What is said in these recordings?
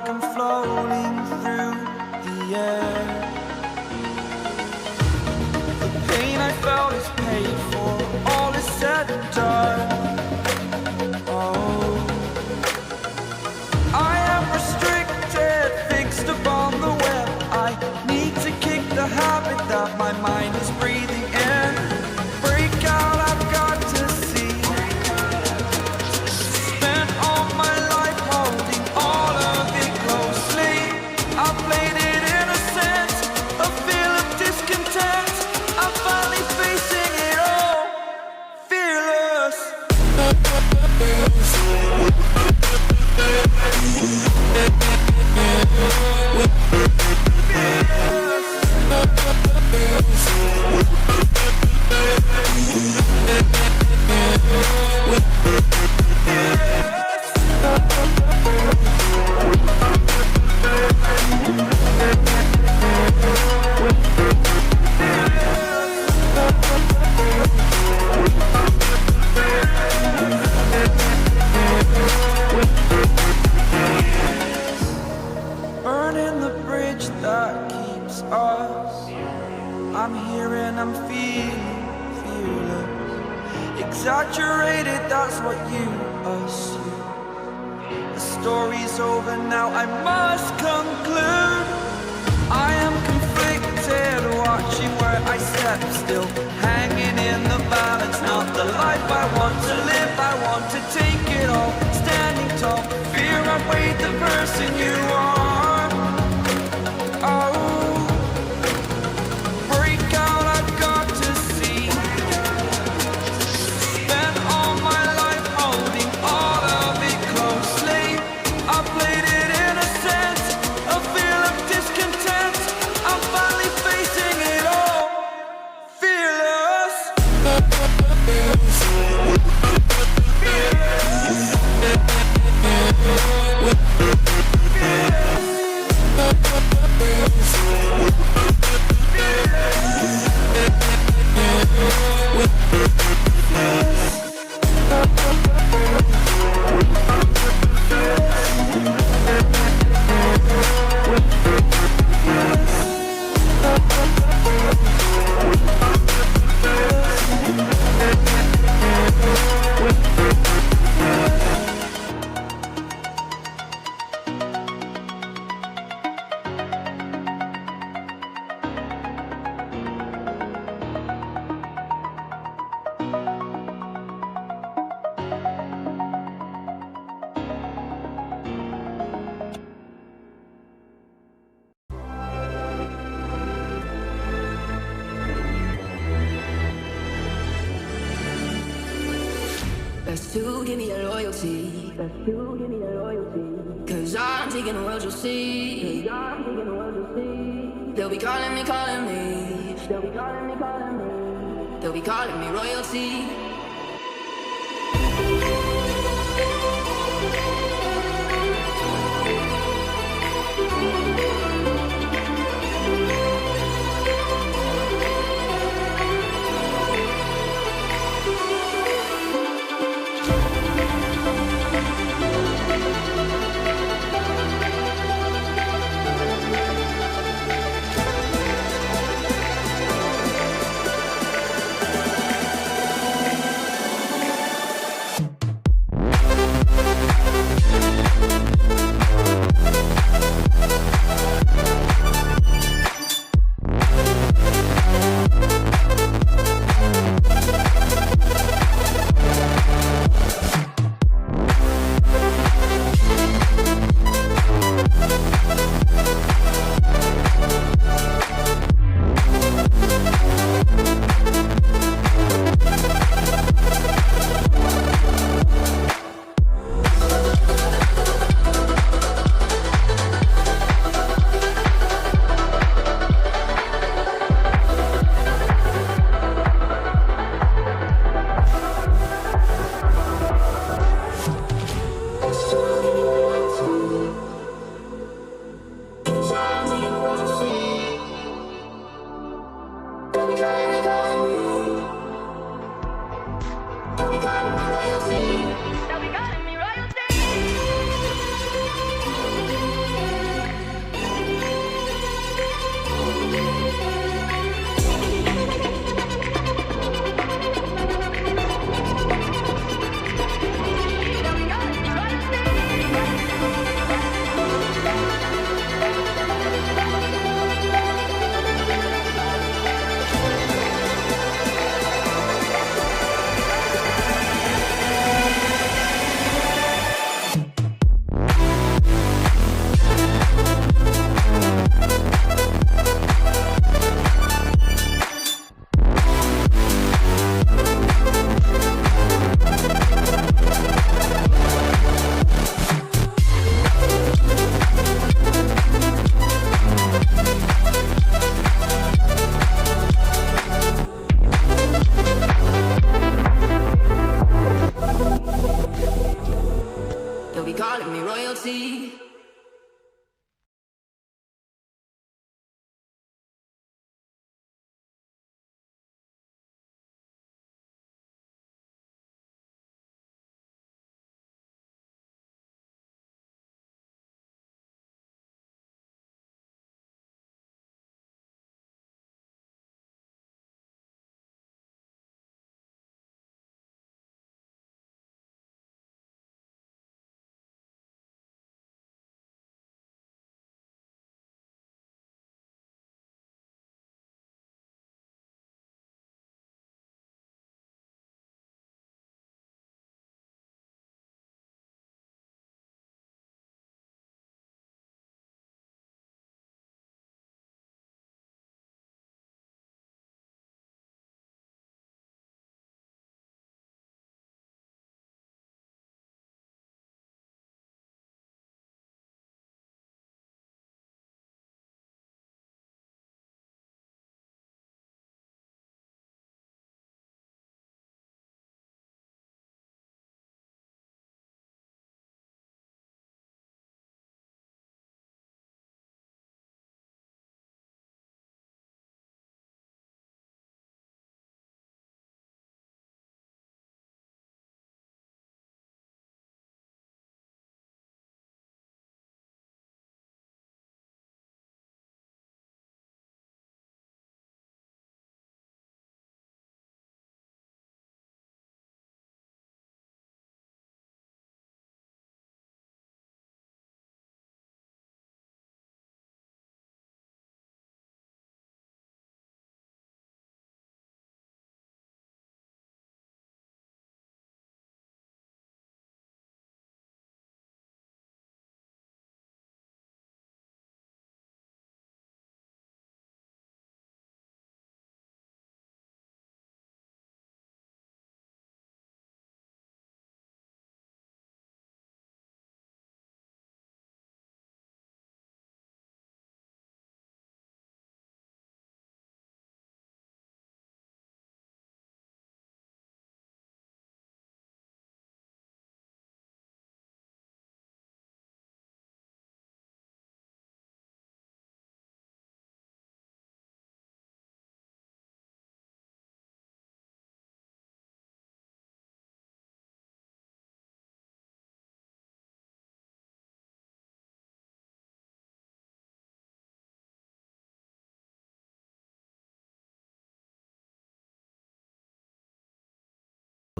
like I'm floating through the air. The pain I felt is paid for, all is said and done. Oh, I am restricted, fixed upon the web. I need to kick the habit that my mind is breathing in. Break out, I've got to see. Spent all my life holding all of it closely. I played it innocent, a feel of discontent. I'm finally facing it all, fearless. Burning the bridge that keeps us. I'm here and I'm feeling fearless. Exaggerated, that's what you assume. The story's over now, I must conclude. I am conflicted, watching where I step still, hanging in the balance. Not the life I want to live, I want to take it all. Standing tall, fear I weighed the person you are. Oh, break out, I've got to see. Spent all my life holding all of it closely. I played it innocent, a feel of discontent. I'm finally facing it all, fearless. Best to give me that loyalty. Best to give me that loyalty. Cause I'm taking the world, you'll see. Cause I'm taking the world, you'll see. They'll be calling me, calling me. They'll be calling me, calling me. They'll be calling me royalty.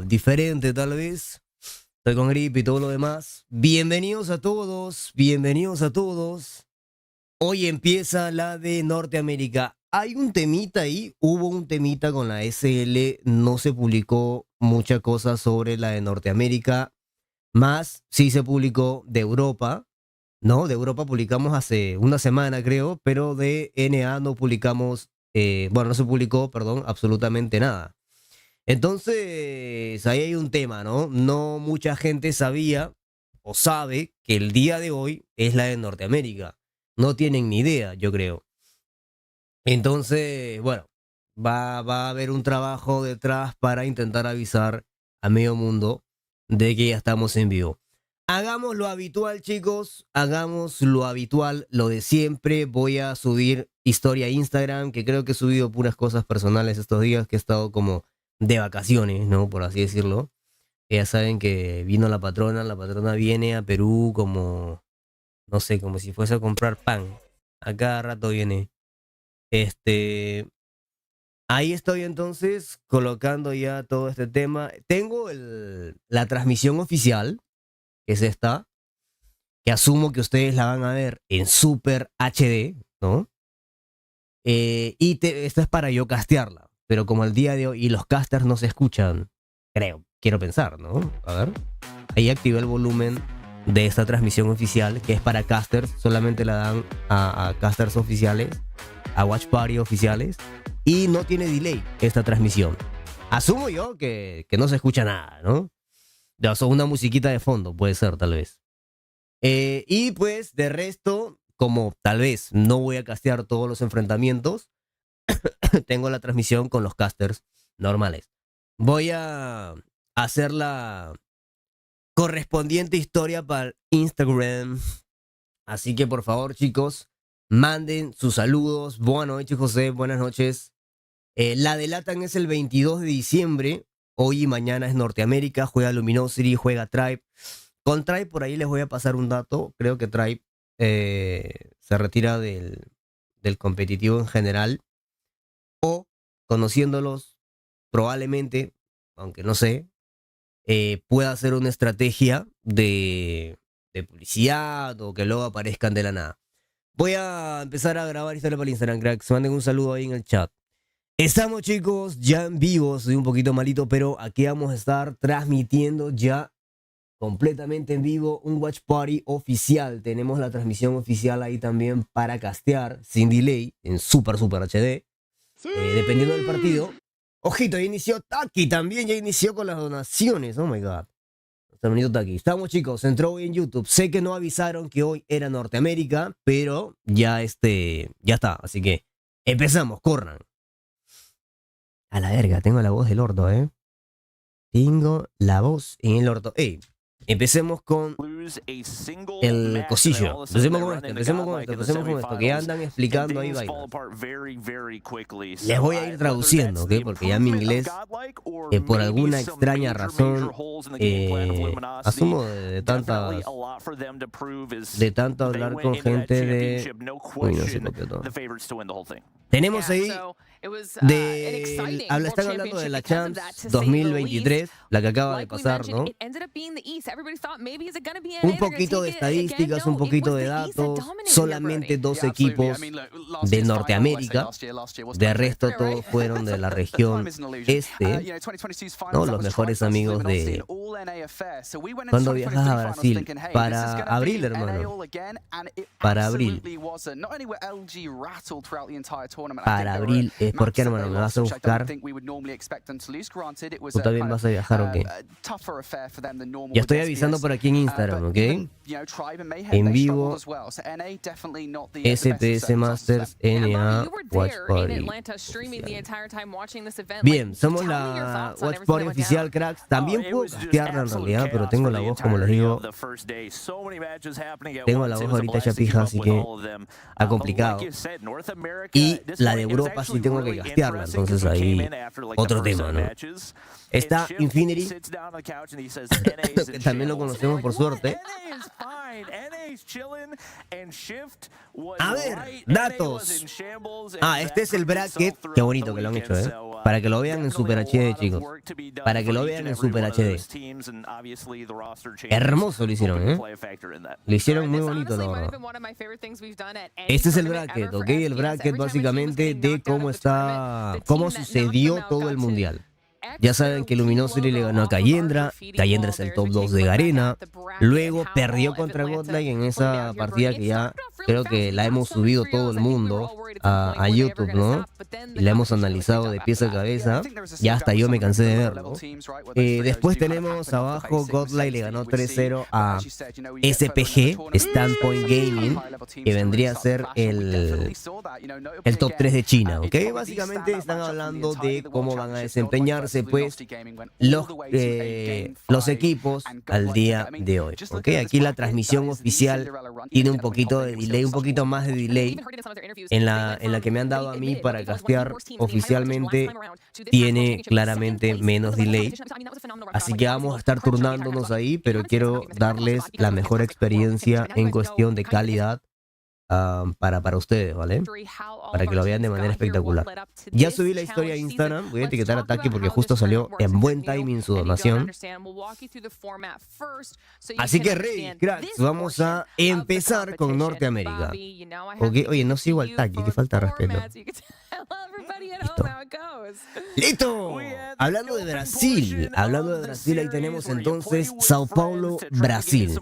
diferente tal vez. Estoy con gripe y todo lo demás. Bienvenidos a todos, bienvenidos a todos. Hoy empieza la de Norteamérica. Hay un temita ahí, hubo un temita con la SL, no se publicó mucha cosa sobre la de Norteamérica, más sí se publicó de Europa, ¿no? De Europa publicamos hace una semana creo, pero de NA no publicamos, no se publicó, perdón, absolutamente nada. Entonces, ahí hay un tema, ¿no? No mucha gente sabía o sabe que el día de hoy es la de Norteamérica. No tienen ni idea, yo creo. Entonces, bueno, va a haber un trabajo detrás para intentar avisar a medio mundo de que ya estamos en vivo. Hagamos lo habitual, chicos. Hagamos lo habitual, lo de siempre. Voy a subir historia a Instagram, que creo que he subido puras cosas personales estos días, que he estado como de vacaciones, ¿no? Por así decirlo. Ya saben que vino la patrona viene a Perú como, no sé, como si fuese a comprar pan. A cada rato viene. Ahí estoy entonces colocando ya todo este tema. Tengo la transmisión oficial, que es esta, que asumo que ustedes la van a ver en Super HD, ¿no? Esta es para yo castearla, pero como el día de hoy y los casters no se escuchan, quiero pensar, ¿no? A ver, ahí activé el volumen de esta transmisión oficial, que es para casters, solamente la dan a casters oficiales, a Watch Party oficiales, y no tiene delay esta transmisión. Asumo yo que no se escucha nada, ¿no? O sea, una musiquita de fondo puede ser, tal vez. Y pues, de resto, como tal vez no voy a castear todos los enfrentamientos, tengo la transmisión con los casters normales. Voy a hacer la correspondiente historia para Instagram. Así que, por favor, chicos, manden sus saludos. Buenas noches, José. Buenas noches. La de Latam es el 22 de diciembre. Hoy y mañana es Norteamérica. Juega Luminosity, juega Tribe. Con Tribe por ahí les voy a pasar un dato. Creo que Tribe se retira del competitivo en general. O, conociéndolos, probablemente, aunque no sé, pueda hacer una estrategia de publicidad o que luego aparezcan de la nada. Voy a empezar a grabar historia para el Instagram, cracks. Manden un saludo ahí en el chat. Estamos, chicos, ya en vivo. Soy un poquito malito, pero aquí vamos a estar transmitiendo ya completamente en vivo un Watch Party oficial. Tenemos la transmisión oficial ahí también para castear sin delay en Super HD. Sí. Dependiendo del partido. Ojito, ya inició Taki también. Ya inició con las donaciones. Oh my god. Está bonito Taki. Estamos, chicos. Entró hoy en YouTube. Sé que no avisaron que hoy era Norteamérica, pero ya ya está. Así que empezamos. Corran. A la verga, tengo la voz del orto, Tengo la voz en el orto. Ey, empecemos con el cosillo. Empecemos con esto, que ya andan explicando ahí vainas. Les voy a ir traduciendo, ¿ok? Porque ya mi inglés, por alguna extraña razón, asumo de tanto hablar con gente de... Uy, no sé por qué todo. Tenemos ahí... están hablando de la Champs 2023, la que acaba de pasar, ¿no? Un poquito de estadísticas, un poquito de datos, solamente 2 equipos de Norteamérica, de resto todos fueron de la región este, ¿no? Los mejores amigos de... Cuando viajas a Brasil, para abril, hermano, para abril. Para abril, ¿por qué, hermano? ¿Me vas a buscar? ¿Tú también vas a viajar o qué? Ya estoy avisando por aquí en Instagram, ¿ok? En vivo, SPS Masters NA Watch Party. Bien, somos la Watch Party oficial, cracks. También puedo castearla en realidad, pero tengo la voz, como les digo. Tengo la voz ahorita hecha pija, así que ha complicado. Y la de Europa sí tengo que castearla, entonces ahí otro tema, ¿no? Está Infinity, que también lo conocemos por suerte. A ver, datos. Este es el bracket. Qué bonito que lo han hecho, para que lo vean en Super HD, chicos. Para que lo vean en Super HD. Hermoso lo hicieron, Lo hicieron muy bonito, la verdad. Este es el bracket, ¿ok? El bracket básicamente de cómo sucedió todo el mundial. Ya saben que Luminosity le ganó a Cayendra. Cayendra es el top 2 de Garena. Luego perdió contra Godlike en esa partida que ya creo que la hemos subido todo el mundo a YouTube, ¿no? Y la hemos analizado de pies a cabeza. Ya hasta yo me cansé de verlo. Después tenemos abajo Godlike le ganó 3-0 a SPG, Standpoint Gaming, que vendría a ser el top 3 de China, ¿ok? Básicamente están hablando de cómo van a desempeñarse pues los equipos al día de hoy, ¿ok? Aquí la transmisión oficial tiene un poquito de delay, un poquito más de delay. En la que me han dado a mí para castear oficialmente tiene claramente menos delay. Así que vamos a estar turnándonos ahí, pero quiero darles la mejor experiencia en cuestión de calidad para ustedes, ¿vale? Para que lo vean de manera espectacular. Ya subí la historia a Instagram, voy a etiquetar a Taki porque justo salió en buen timing su donación. Así que ready, cracks, vamos a empezar con Norteamérica. Okay. Oye, no sigo al Taki, que falta de respeto. ¡Listo! Hablando de Brasil, ahí tenemos entonces Sao Paulo, Brasil.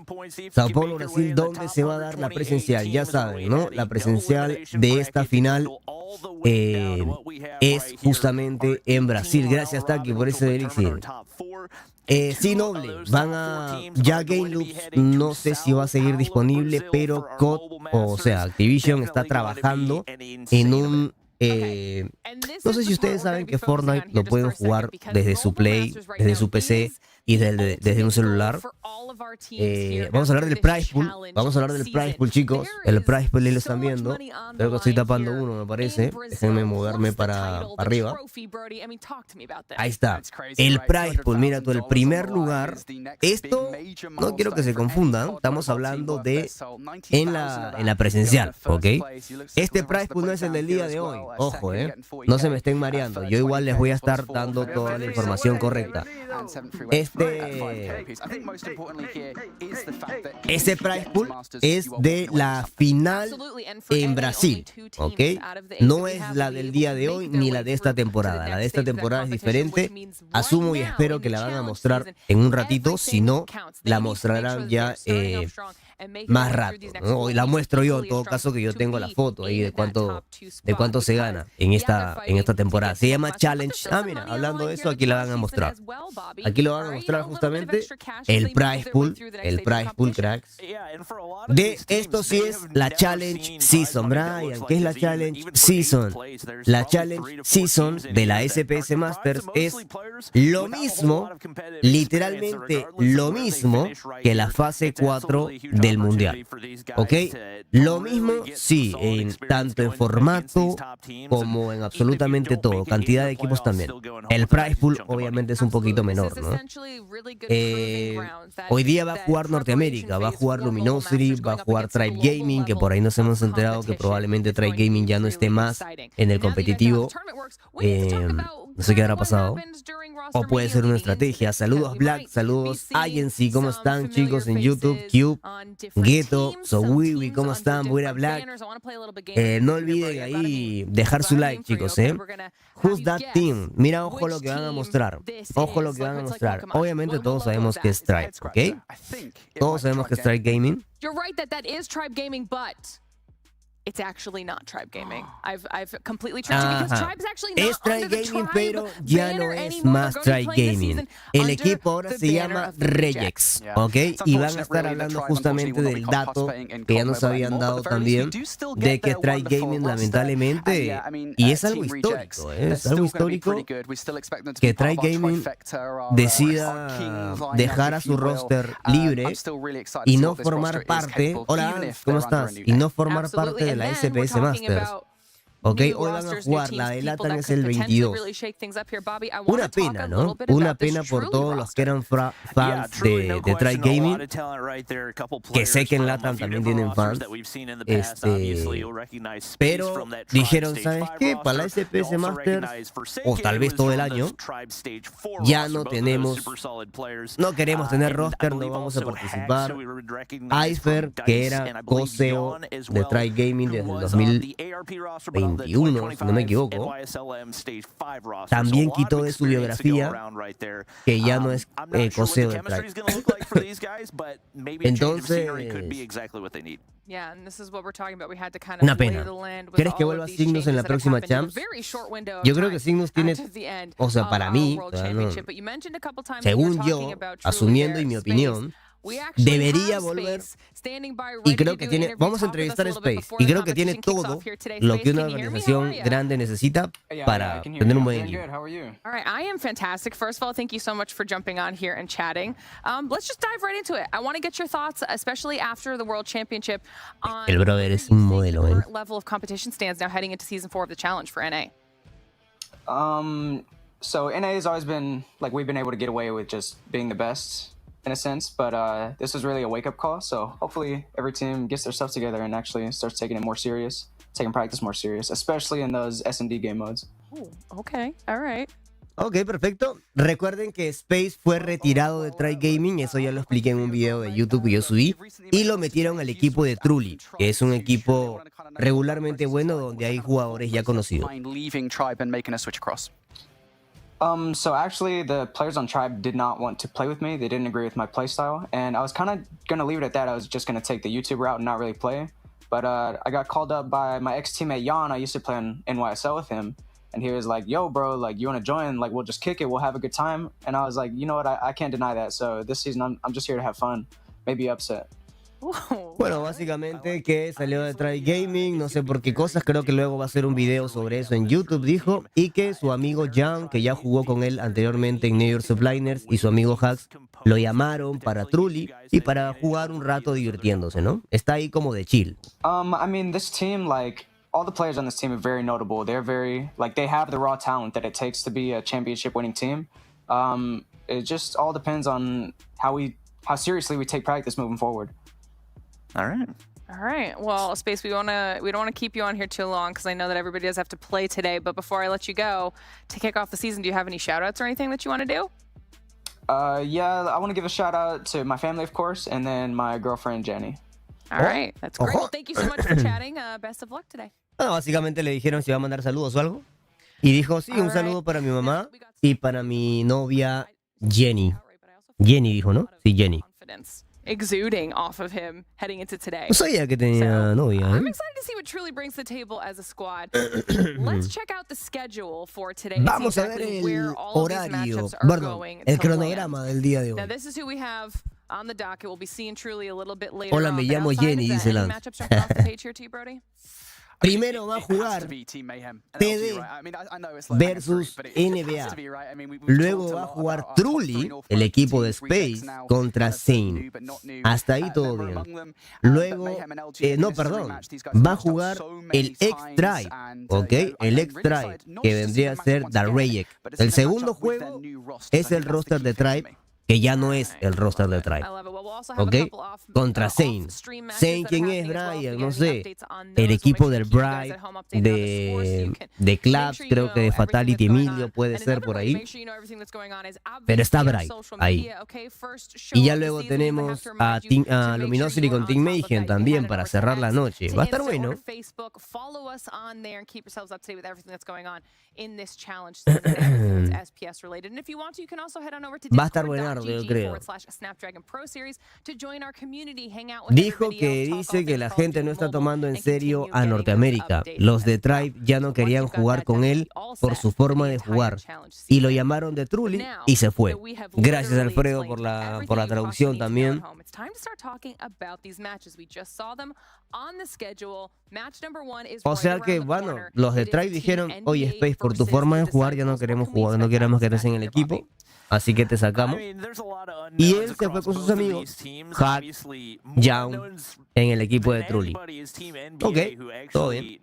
Sao Paulo, Brasil, donde se va a dar la presencial, ya saben, ¿no? La presencial de esta final es justamente en Brasil. Gracias, Taki, por ese elixir. Sí, Noble, ya Game Loops, no sé si va a seguir disponible, pero Activision está trabajando en un... no sé si ustedes saben que Fortnite lo pueden jugar desde su Play, desde su PC y desde un celular. Vamos a hablar del prize pool, chicos. El prize pool ahí lo están viendo. Creo que estoy tapando uno, me parece. Déjenme moverme para arriba. Ahí está. El prize pool, mira tú, el primer lugar. Esto no quiero que se confundan. Estamos hablando de en la presencial, ¿ok? Este prize pool no es el del día de hoy. Ojo, no se me estén mareando. Yo igual les voy a estar dando toda la información correcta. Ese prize pool es de la final en Brasil, ¿ok? No es la del día de hoy ni la de esta temporada. La de esta temporada es diferente. Asumo y espero que la van a mostrar en un ratito. Si no, la mostrarán ya más rato, ¿no? Hoy la muestro yo, en todo caso, que yo tengo la foto ahí de cuánto se gana en esta temporada. Se llama Challenge. Mira, hablando de eso, aquí la van a mostrar. Aquí lo van a mostrar justamente el prize pool, cracks. De esto sí es la Challenge Season, Brian. ¿Qué es la Challenge Season? La Challenge Season de la SPS Masters es lo mismo, literalmente lo mismo que la fase 4 del mundial, ¿ok? Lo mismo, sí, tanto en formato como en absolutamente todo, cantidad de equipos también. El prize pool obviamente es un poquito menor, ¿no? Hoy día va a jugar Norteamérica, va a jugar Luminosity, va a jugar Tribe Gaming, que por ahí nos hemos enterado que probablemente Tribe Gaming ya no esté más en el competitivo. No sé qué habrá pasado. O puede ser una estrategia. Saludos Black, saludos Agency, ¿cómo están, chicos? En YouTube, Cube, Ghetto, Sowiwi, ¿cómo están? Buena Black. No olviden ahí dejar su like, chicos, Who's that team? Mira, ojo lo que van a mostrar. Ojo lo que van a mostrar. Obviamente todos sabemos que es Tribe, ¿ok? Todos sabemos que es Tribe Gaming. You're right that is Tribe Gaming, but it's actually not Tribe Gaming. I've completely tricked you because Tribe's actually not es Tribe under the Gaming, Tribe pero ya no es más Tribe Gaming. El equipo ahora se llama Regex, ¿ok? Y van a estar hablando justamente del dato que ya nos habían dado también de que Tribe Gaming lamentablemente, y es algo histórico, es algo histórico que Tribe Gaming decida dejar a su roster libre y no formar parte. Hola, ¿cómo estás? Y no formar parte de la SPS Masters. Ok, hoy van a jugar, la de Latam es el 22. Una pena, ¿no? Una pena por todos los que eran fans de Try Gaming, que sé que en Latam también tienen fans, pero dijeron, ¿sabes qué? Para la SPS Masters, o tal vez todo el año, ya no tenemos, no queremos tener roster, no vamos a participar. Iceberg, que era co-CEO de Try Gaming desde el 2021, si no me equivoco, también quitó de su biografía que ya no es co-CEO de Try. Entonces, una pena. ¿Crees que vuelva Cygnus en la próxima Champs? Yo creo que Cygnus tiene, o sea, para mí, según yo, asumiendo y mi opinión, debería volver, y creo que tiene, vamos a entrevistar a Space, y creo que tiene todo lo que una organización grande necesita para tener un buen equipo. All right, I am fantastic. First of all, thank you so much for jumping on here and chatting. Let's just dive right into it. I want to get your thoughts, especially after the World Championship, on El brother es un modelo, the current level of competition stands now heading into Season 4 of the Challenge for NA. So NA has always been, like, we've been able to get away with just being the best, in a sense, but this was really a wake-up call, so hopefully every team gets their stuff together and actually starts taking it more serious, taking practice more serious, especially in those S&D game modes. Ooh, okay, all right. Ok, perfecto. Recuerden que Space fue retirado de Try Gaming, eso ya lo expliqué en un video de YouTube que yo subí, y lo metieron al equipo de Truly, que es un equipo regularmente bueno donde hay jugadores ya conocidos. So actually, the players on Tribe did not want to play with me. They didn't agree with my playstyle, and I was kind of going to leave it at that. I was just going to take the YouTube route and not really play. But I got called up by my ex-teammate Jan. I used to play in NYSL with him, and he was like, "Yo, bro, like, you want to join? Like, we'll just kick it. We'll have a good time." And I was like, "You know what? I can't deny that. So this season, I'm just here to have fun, maybe upset." Bueno, básicamente que salió de Try Gaming, no sé por qué cosas, creo que luego va a hacer un video sobre eso en YouTube, dijo, y que su amigo Jan, que ya jugó con él anteriormente en New York Subliners, y su amigo Hax, lo llamaron para Truly y para jugar un rato divirtiéndose, ¿no? Está ahí como de chill. I mean, this team, like, all the players on this team are very notable. They're very, like, they have the raw talent that it takes to be a championship winning team. It just all depends on how seriously we take practice moving forward. All right. Well, Space, we don't want to keep you on here too long because I know that everybody does have to play today. But before I let you go, to kick off the season, do you have any shout-outs or anything that you want to do? Yeah, I want to give a shout-out to my family, of course, and then my girlfriend, Jenny. All right. That's great. Well, thank you so much for chatting. Best of luck today. Básicamente le dijeron si va a mandar saludos o algo. Y dijo, sí, un saludo para mi mamá y para mi novia, Jenny. Jenny dijo, ¿no? Sí, Jenny. Exuding off of him heading into today. No sabía que tenía novia, ¿eh? I'm excited to see what Truly brings to the table as a squad. Let's check out the schedule for today. Vamos a ver el horario, perdón, el cronograma del día de hoy. Now this is who we have on the docket. We'll be seeing Truly a little bit later. Hola, me llamo Jenny, dice Lance. Matchups jumping off the page here to you, Brody? Primero va a jugar TD versus NBA. Luego va a jugar Truly, el equipo de Space, contra Zane. Hasta ahí todo bien. Luego, va a jugar el X-Tribe, ¿ok? El X-Tribe, que vendría a ser Darrayek. El segundo juego es el roster de Tribe, que ya no es el roster de Tribe, ¿ok? Contra Zane. Zane, ¿quién es, Brian? No sé. El equipo del Brian, de Claps, creo que de Fatality Emilio puede ser por ahí. Pero está Brian ahí. Y ya luego tenemos a Luminosity con Team Mayhem también para cerrar la noche. Va a estar bueno. Va a estar buenardo, yo creo. Dijo que dice que la gente no está tomando en serio a Norteamérica. Los de Tribe ya no querían jugar con él por su forma de jugar. Y lo llamaron de Truly y se fue. Gracias, Alfredo, por la traducción también. O sea que, bueno, los de Tribe dijeron, oye, Space, por tu forma de jugar ya no queremos jugar, no queremos que estés en el equipo. así que te sacamos. Y él se fue con sus amigos, Hack, Young, en el equipo de Trulli. Ok, todo bien.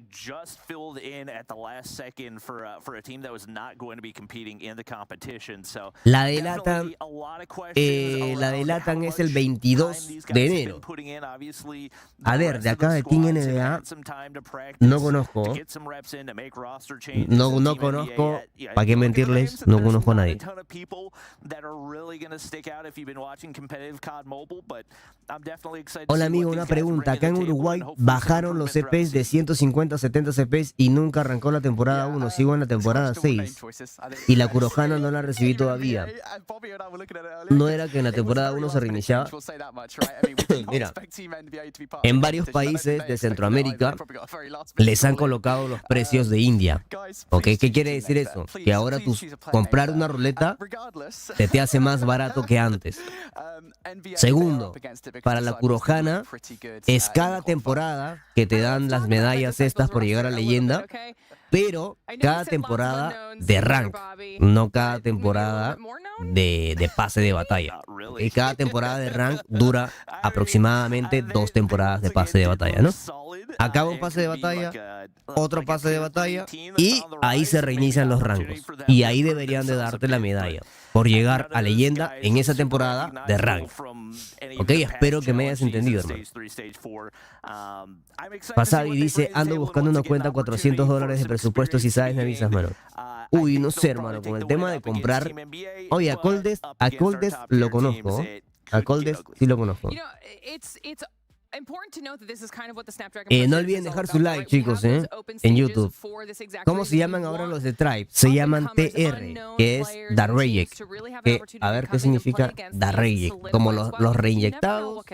La de Latam es el 22 de enero. A ver, de acá de Team NBA no conozco. No conozco, ¿para qué mentirles? No conozco a nadie. Hola amigo, una pregunta. Acá en Uruguay bajaron los CPs de 150 a 70 CPs y nunca arrancó la temporada 1. Sigo en la temporada 6. Y la Kurojana no la recibí todavía. ¿No era que en la temporada 1 se reiniciaba? Mira, en varios países de Centroamérica les han colocado los precios de India. ¿Ok? ¿Qué quiere decir eso? Que ahora comprar una ruleta te hace más barato que antes. Segundo, para la Kurojana es cada temporada que te dan las medallas estas por llegar a leyenda, pero cada temporada de rank, no cada temporada de pase de batalla. Y cada temporada de rank dura aproximadamente 2 temporadas de pase de batalla, ¿no? Acaba un pase de batalla, otro pase de batalla, y ahí se reinician los rangos. Y ahí deberían de darte la medalla por llegar a leyenda en esa temporada de rank. Ok, espero que me hayas entendido, hermano. Pasavi dice, ando buscando una cuenta $400 de presupuesto, si sabes me avisas, mano. Uy, no sé, hermano, con el tema de comprar. Oye, a Coldes lo conozco. A Coldes sí lo conozco. No olviden dejar su like, chicos, en YouTube. ¿Cómo se llaman ahora los de Tribe? Se llaman TR, que es Darreject. A ver qué significa Darreject. Como los reinyectados.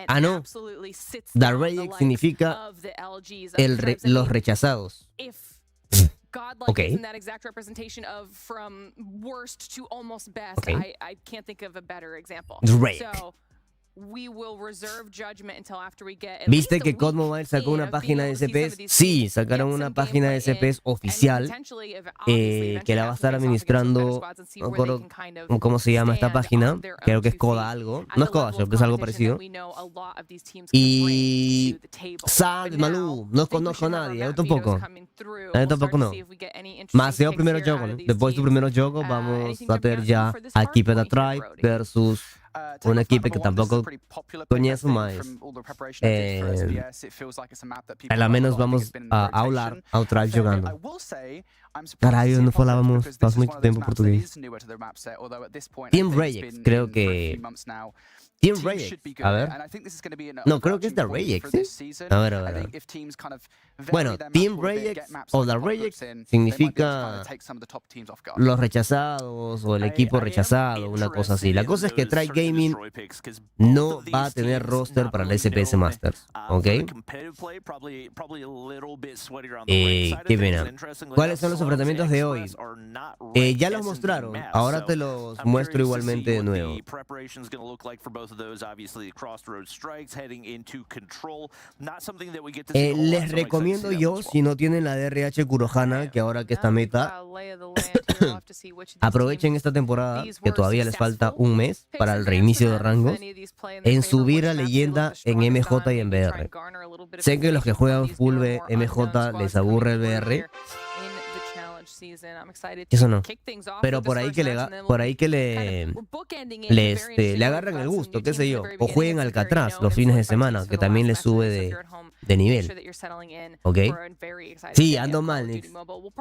Ah, no. Darreject significa los rechazados. Godlike isn't that exact representation of from worst to almost best. I can't think of a better example. So we will reserve judgment until after we get. ¿Viste que CodMobile sacó una página de CPs? Sí, sacaron una página de CPs oficial que la va a estar administrando. No recuerdo cómo se llama esta página. Creo que es Coda algo. No es Coda, pero es algo parecido. Y Sal, Malú, no conozco a nadie. Yo tampoco. Yo tampoco no. Más yo primero Jogo, ¿no? Después tu primero Jogo, vamos a tener ya a Keep It a Tribe versus un equipo que tampoco conozco más. A lo menos vamos a hablar a Tribe jugando. Carajo, no hablábamos hace mucho tiempo portugués. Team Reject, creo que... Team Reject, a ver. No, creo que es The Reject, ¿sí? A ver. Bueno, Team Reject o The Reject significa los rechazados o el equipo rechazado, una cosa así. La cosa es que Tribe Gaming no va a tener roster para el SPS Masters, ¿ok? Qué pena. ¿Cuáles son los enfrentamientos de hoy? Ya los mostraron, ahora te los muestro igualmente de nuevo. Les recomiendo yo, si no tienen la DRH Kurojana, que ahora que está meta, aprovechen esta temporada, que todavía les falta un mes para el reinicio de rangos, en subir a leyenda en MJ y en BR. Sé que los que juegan full MJ les aburre el BR. Eso no. Pero por ahí que le agarran el gusto, qué sé yo. O jueguen Alcatraz los fines de semana, que también les sube de nivel. ¿Ok? Sí, ando mal, Nix.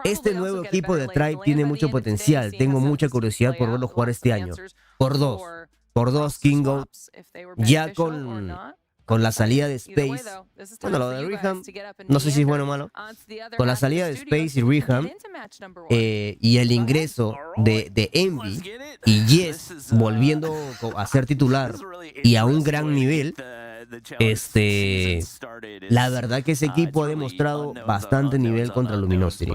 Este nuevo equipo de Tribe tiene mucho potencial. Tengo mucha curiosidad por verlo jugar este año. Por dos Kingo. Ya con la salida de Space, bueno, lo de Reham, no sé si es bueno o malo, con la salida de Space y Reham y el ingreso de Envy y Yes volviendo a ser titular y a un gran nivel, la verdad que ese equipo ha demostrado bastante nivel contra Luminosity.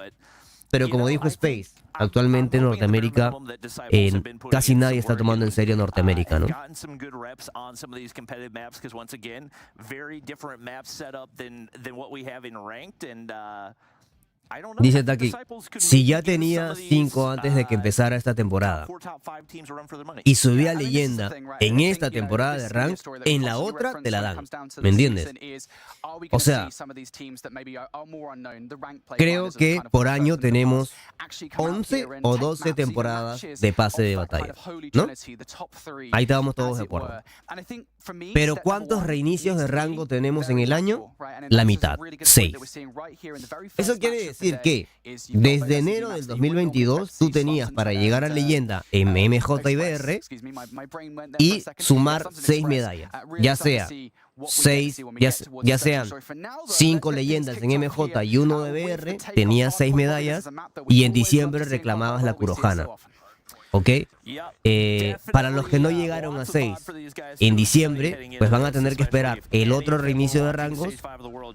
Pero como dijo Space, actualmente en Norteamérica casi nadie está tomando en serio Norteamérica, ¿no? Dice Taki, si ya tenía 5 antes de que empezara esta temporada y subí a leyenda en esta temporada de rank, en la otra te la dan. ¿Me entiendes? O sea, creo que por año tenemos 11 o 12 temporadas de pase de batalla, ¿no? Ahí estábamos todos de acuerdo. Pero ¿cuántos reinicios de rango tenemos en el año? La mitad, 6. Eso quiere decir que desde enero del 2022 tú tenías para llegar a leyenda en MJ y BR y sumar 6 medallas, ya sea 6, ya sean 5 leyendas en MJ y 1 de BR, tenías 6 medallas y en diciembre reclamabas la Kurojana. ¿Ok? Para los que no llegaron a 6 en diciembre, pues van a tener que esperar el otro reinicio de rangos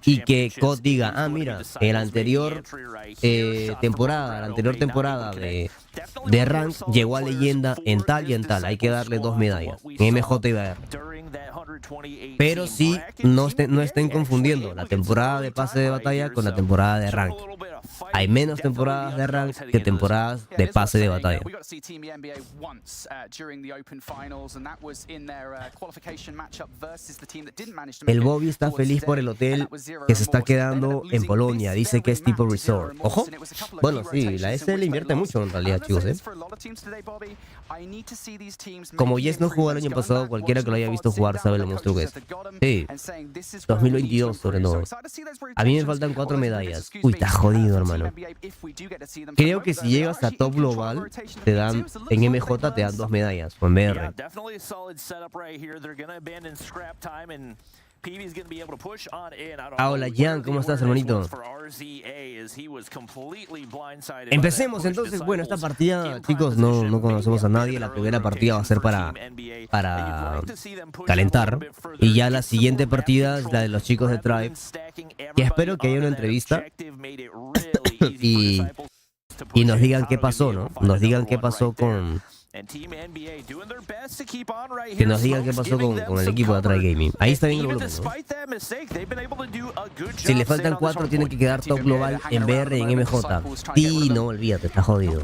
y que COD diga, ah, mira, la anterior temporada de rank llegó a leyenda en tal y en tal. Hay que darle 2 medallas, en MJ y BR. Pero sí, no estén confundiendo la temporada de pase de batalla con la temporada de rank. Hay menos temporadas de rank que temporadas de pase de batalla. El Bobby está feliz por el hotel que se está quedando en Polonia. Dice que es tipo resort. Ojo. Bueno, sí, la SL invierte mucho en realidad, chicos, ¿eh? Como Jess no jugó el año pasado, cualquiera que lo haya visto jugar sabe lo monstruo que es. Sí, 2022 sobre todo. A mí me faltan 4 medallas. Uy, está jodido, hermano. Creo que si llegas a top global, te dan, en MJ te dan 2 medallas, o en BR. Hola Jan, ¿cómo estás, hermanito? Empecemos entonces. Bueno, esta partida, chicos, no conocemos a nadie. La primera partida va a ser para calentar. Y ya la siguiente partida es la de los chicos de Tribe, que espero que haya una entrevista y nos digan qué pasó, ¿no? Nos digan qué pasó con... Que nos digan qué pasó con el equipo de Tribe Gaming. Ahí está bien el volumen, ¿no? Si le faltan 4, tienen que quedar top global en BR y en MJ. Y no, olvídate, está jodido.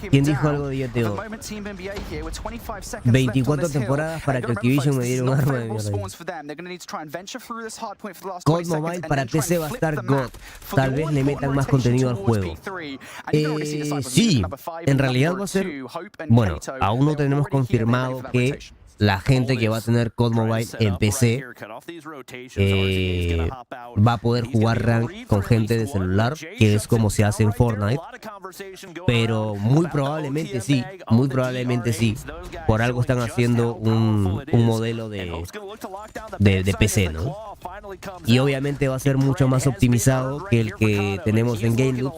¿Quién dijo algo de YTO? 24 temporadas para que Activision me diera un arma de mierda. Codmobile para PC va a estar God. Tal vez le metan más contenido al juego. Sí, en realidad va a ser... Bueno, aún no tenemos confirmado que la gente que va a tener codmobile en PC va a poder jugar rank con gente de celular, que es como se hace en Fortnite. Pero muy probablemente sí, por algo están haciendo un modelo de PC, ¿no? Y obviamente va a ser mucho más optimizado que el que tenemos en Game Loops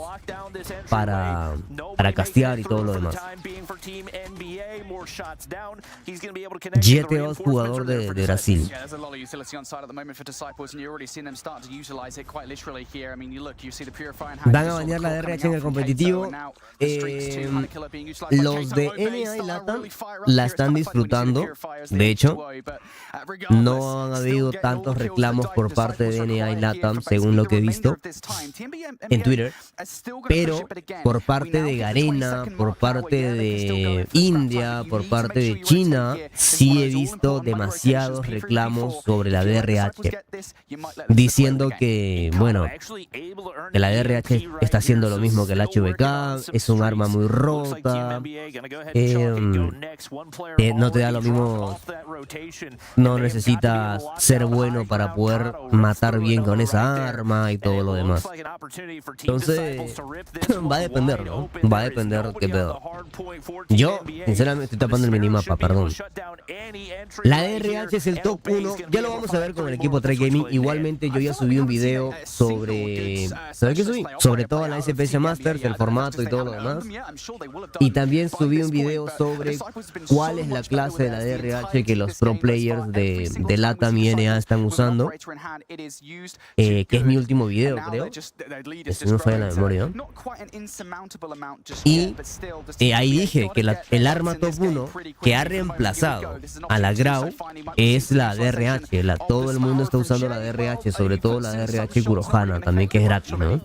para castear y todo lo demás. GTO es jugador de Brasil. Van a bañar la DRH en el competitivo. Los de NA y LATAM la están disfrutando. De hecho, no han habido tantos reclamos por parte de NA y LATAM, según lo que he visto en Twitter. Pero por parte de Garena, por parte de India, por parte de China, sí he visto demasiados reclamos sobre la DRH, diciendo que, bueno, que la DRH está haciendo lo mismo que el HVK, es un arma muy rota, no te da lo mismo, no necesitas ser bueno para poder matar bien con esa arma y todo lo demás. Entonces, va a depender, ¿no? Va a depender qué pedo. Yo, sinceramente, estoy tapando el minimapa, perdón. La DRH es el top 1, ya lo vamos a ver con el equipo Tribe Gaming. Igualmente yo ya subí un video sobre... ¿Sabes qué subí? Sobre toda la SPS Masters, el formato y todo lo demás. Y también subí un video sobre cuál es la clase de la DRH que los pro players de LATAM y NA están usando. que es mi último video, creo. Si no me falla la memoria. Y ahí dije que el arma top 1 que ha reemplazado a la Grau es la DRH. Todo el mundo está usando la DRH, sobre todo la DRH Kurohana, también que es gratis, ¿no?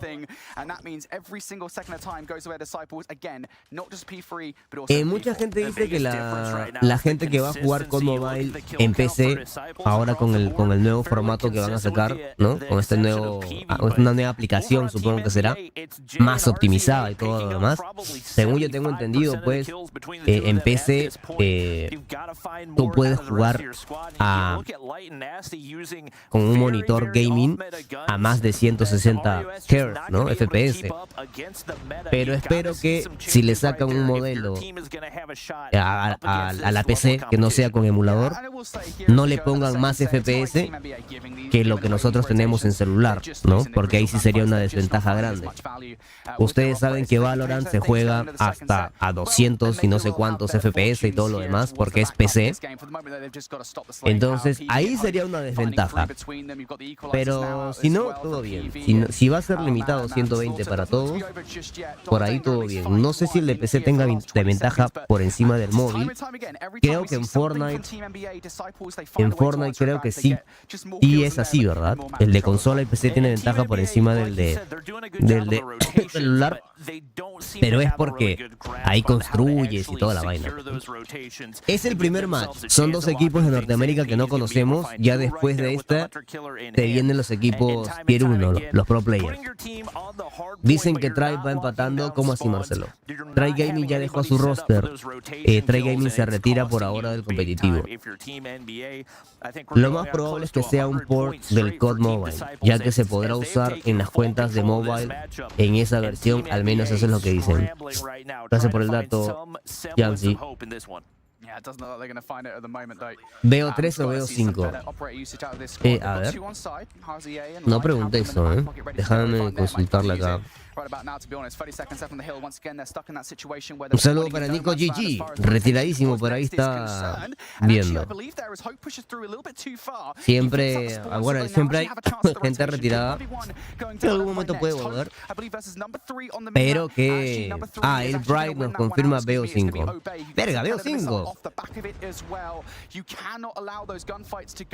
Mucha gente dice que la gente que va a jugar con mobile en PC, ahora con el nuevo formato que van a sacar, ¿no? Con una nueva aplicación, supongo que será, más optimizada y todo lo demás. Según yo tengo entendido, pues, en PC tú puedes jugar con un monitor gaming a más de 160 Hz, ¿no? FPS. Pero espero que si le sacan un modelo a la PC que no sea con emulador, no le pongan más FPS que lo que nosotros tenemos en celular, ¿no? Porque ahí sí sería una desventaja grande. Ustedes saben que Valorant se juega hasta a 200 y no sé cuántos FPS y todo lo demás porque es PC. Entonces ahí sería una desventaja. Pero si no, todo bien. Si va a ser limitado 120 para todos, por ahí todo bien. No sé si el de PC tenga ventaja por encima del móvil. Creo que en Fortnite creo que sí. Y es así, ¿verdad? El de consola y PC tiene ventaja por encima del de celular. Pero es porque ahí construyes y toda la vaina. Es el primer match. Son dos equipos de Norteamérica que no conocemos. Ya después de esta te vienen los equipos Tier 1, los pro players. Dicen que Tribe va empatando. ¿Cómo así, Marcelo? Tribe Gaming ya dejó su roster. Tribe Gaming se retira por ahora del competitivo. Lo más probable es que sea un port del codmobile, ya que se podrá usar en las cuentas de mobile en esa versión, al menos eso es lo que dicen. Gracias por el dato, Yancy. ¿Veo 3 o veo 5? A ver. No pregunté eso, ¿eh? Déjame consultarla acá. Un saludo para Nico GG, retiradísimo, por ahí está viendo. Siempre hay gente retirada que en algún momento puede volver. Pero que... el Bright nos confirma veo 5. Verga, veo 5.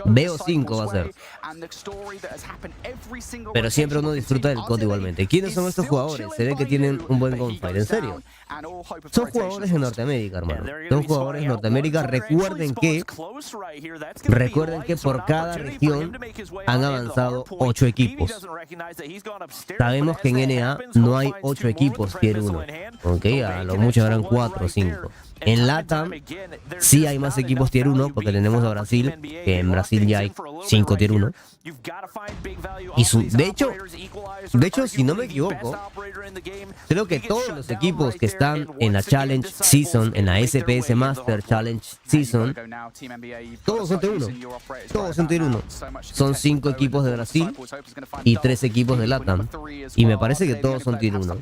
Veo 5 va a ser. Pero siempre uno disfruta del COD igualmente. ¿Quiénes son estos jugadores? Se ve que tienen un buen gunfight, en serio. Son jugadores de Norteamérica, hermano. Son jugadores de Norteamérica. Recuerden que por cada región han avanzado 8 equipos. Sabemos que en NA no hay 8 equipos Tier 1. Ok, a lo mucho habrán 4 o 5. En LATAM sí hay más equipos Tier 1 porque tenemos a Brasil, que en Brasil ya hay 5 Tier 1. Y de hecho, si no me equivoco, creo que todos los equipos que están en la Challenge Season, en la SPS Master Challenge Season, todos son Tier 1. Todos son Tier 1. Son 5 equipos de Brasil y 3 equipos de LATAM. Y me parece que todos son Tier 1.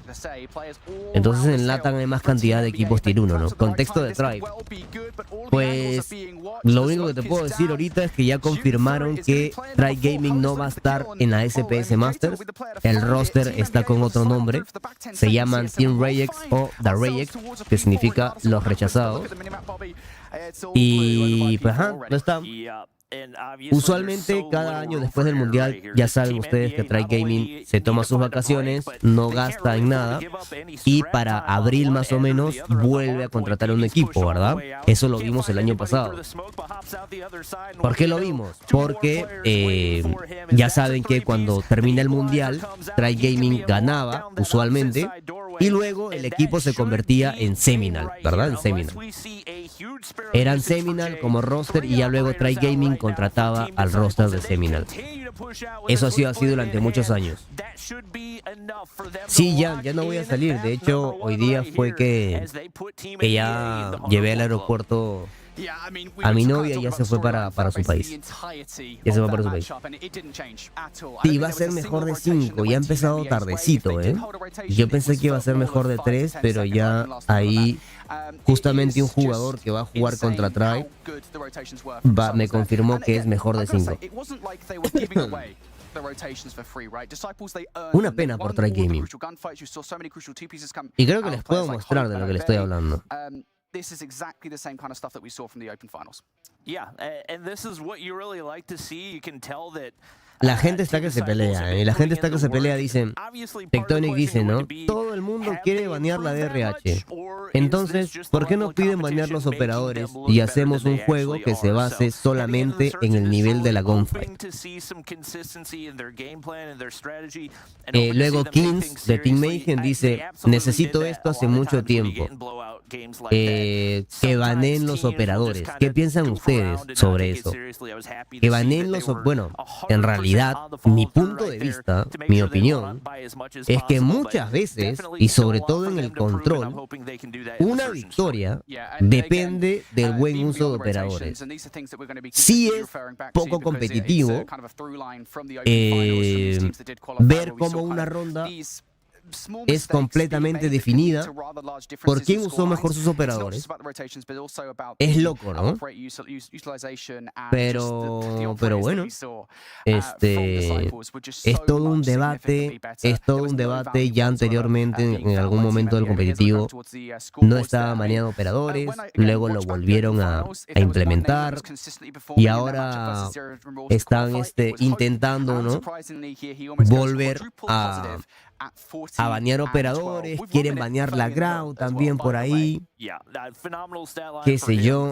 Entonces en LATAM hay más cantidad de equipos Tier 1, ¿no? Contexto de Tribe. Pues lo único que te puedo decir ahorita es que ya confirmaron que Tribe Gaming no va a estar en la SPS Masters. El roster está con otro nombre. Se llaman Team Rayex o The Rayex, que significa los rechazados. Y pues no están. Usualmente cada año después del mundial, ya saben ustedes que Tribe Gaming se toma sus vacaciones, no gasta en nada y para abril más o menos vuelve a contratar un equipo, ¿verdad? Eso lo vimos el año pasado. ¿Por qué lo vimos? Porque ya saben que cuando termina el mundial, Tribe Gaming ganaba usualmente y luego el equipo se convertía en Seminal, ¿verdad? En Seminal. Eran Seminal como roster y ya luego Tribe Gaming contrataba al roster de Seminal. Eso ha sido así durante muchos años. Sí, ya no voy a salir. De hecho, hoy día fue que ya llevé al aeropuerto a mi novia ya se fue para su país. Ya se fue para su país. Sí, va a ser mejor de 5. Ya ha empezado tardecito, ¿eh? Yo pensé que iba a ser mejor de 3, pero ya ahí justamente un jugador que va a jugar contra Tribe me confirmó que es mejor de 5. Una pena por Tribe Gaming. Y creo que les puedo mostrar de lo que les estoy hablando. This is exactly the same kind of stuff that we saw from the Open Finals. Yeah, and this is what you really like to see. You can tell that la gente está que se pelea, y la gente está que se pelea, dicen, Tectonic dice, ¿no? Todo el mundo quiere banear la DRH. Entonces, ¿por qué no piden banear los operadores y hacemos un juego que se base solamente en el nivel de la gunfight? Luego Kings de Team Mayhem dice, necesito esto hace mucho tiempo. Que baneen los operadores. ¿Qué piensan ustedes sobre eso? Que baneen los... Bueno, en realidad, mi punto de vista, mi opinión, es que muchas veces, y sobre todo en el control, una victoria depende del buen uso de operadores. Si es poco competitivo, ver cómo una ronda es completamente definida por quién usó mejor sus operadores. Es loco, ¿no? Pero bueno, es todo un debate, ya anteriormente en algún momento del competitivo no estaba baneando operadores, luego lo volvieron a implementar y ahora están intentando, ¿no? Volver a banear operadores, quieren banear la Grau también por ahí, qué sé yo,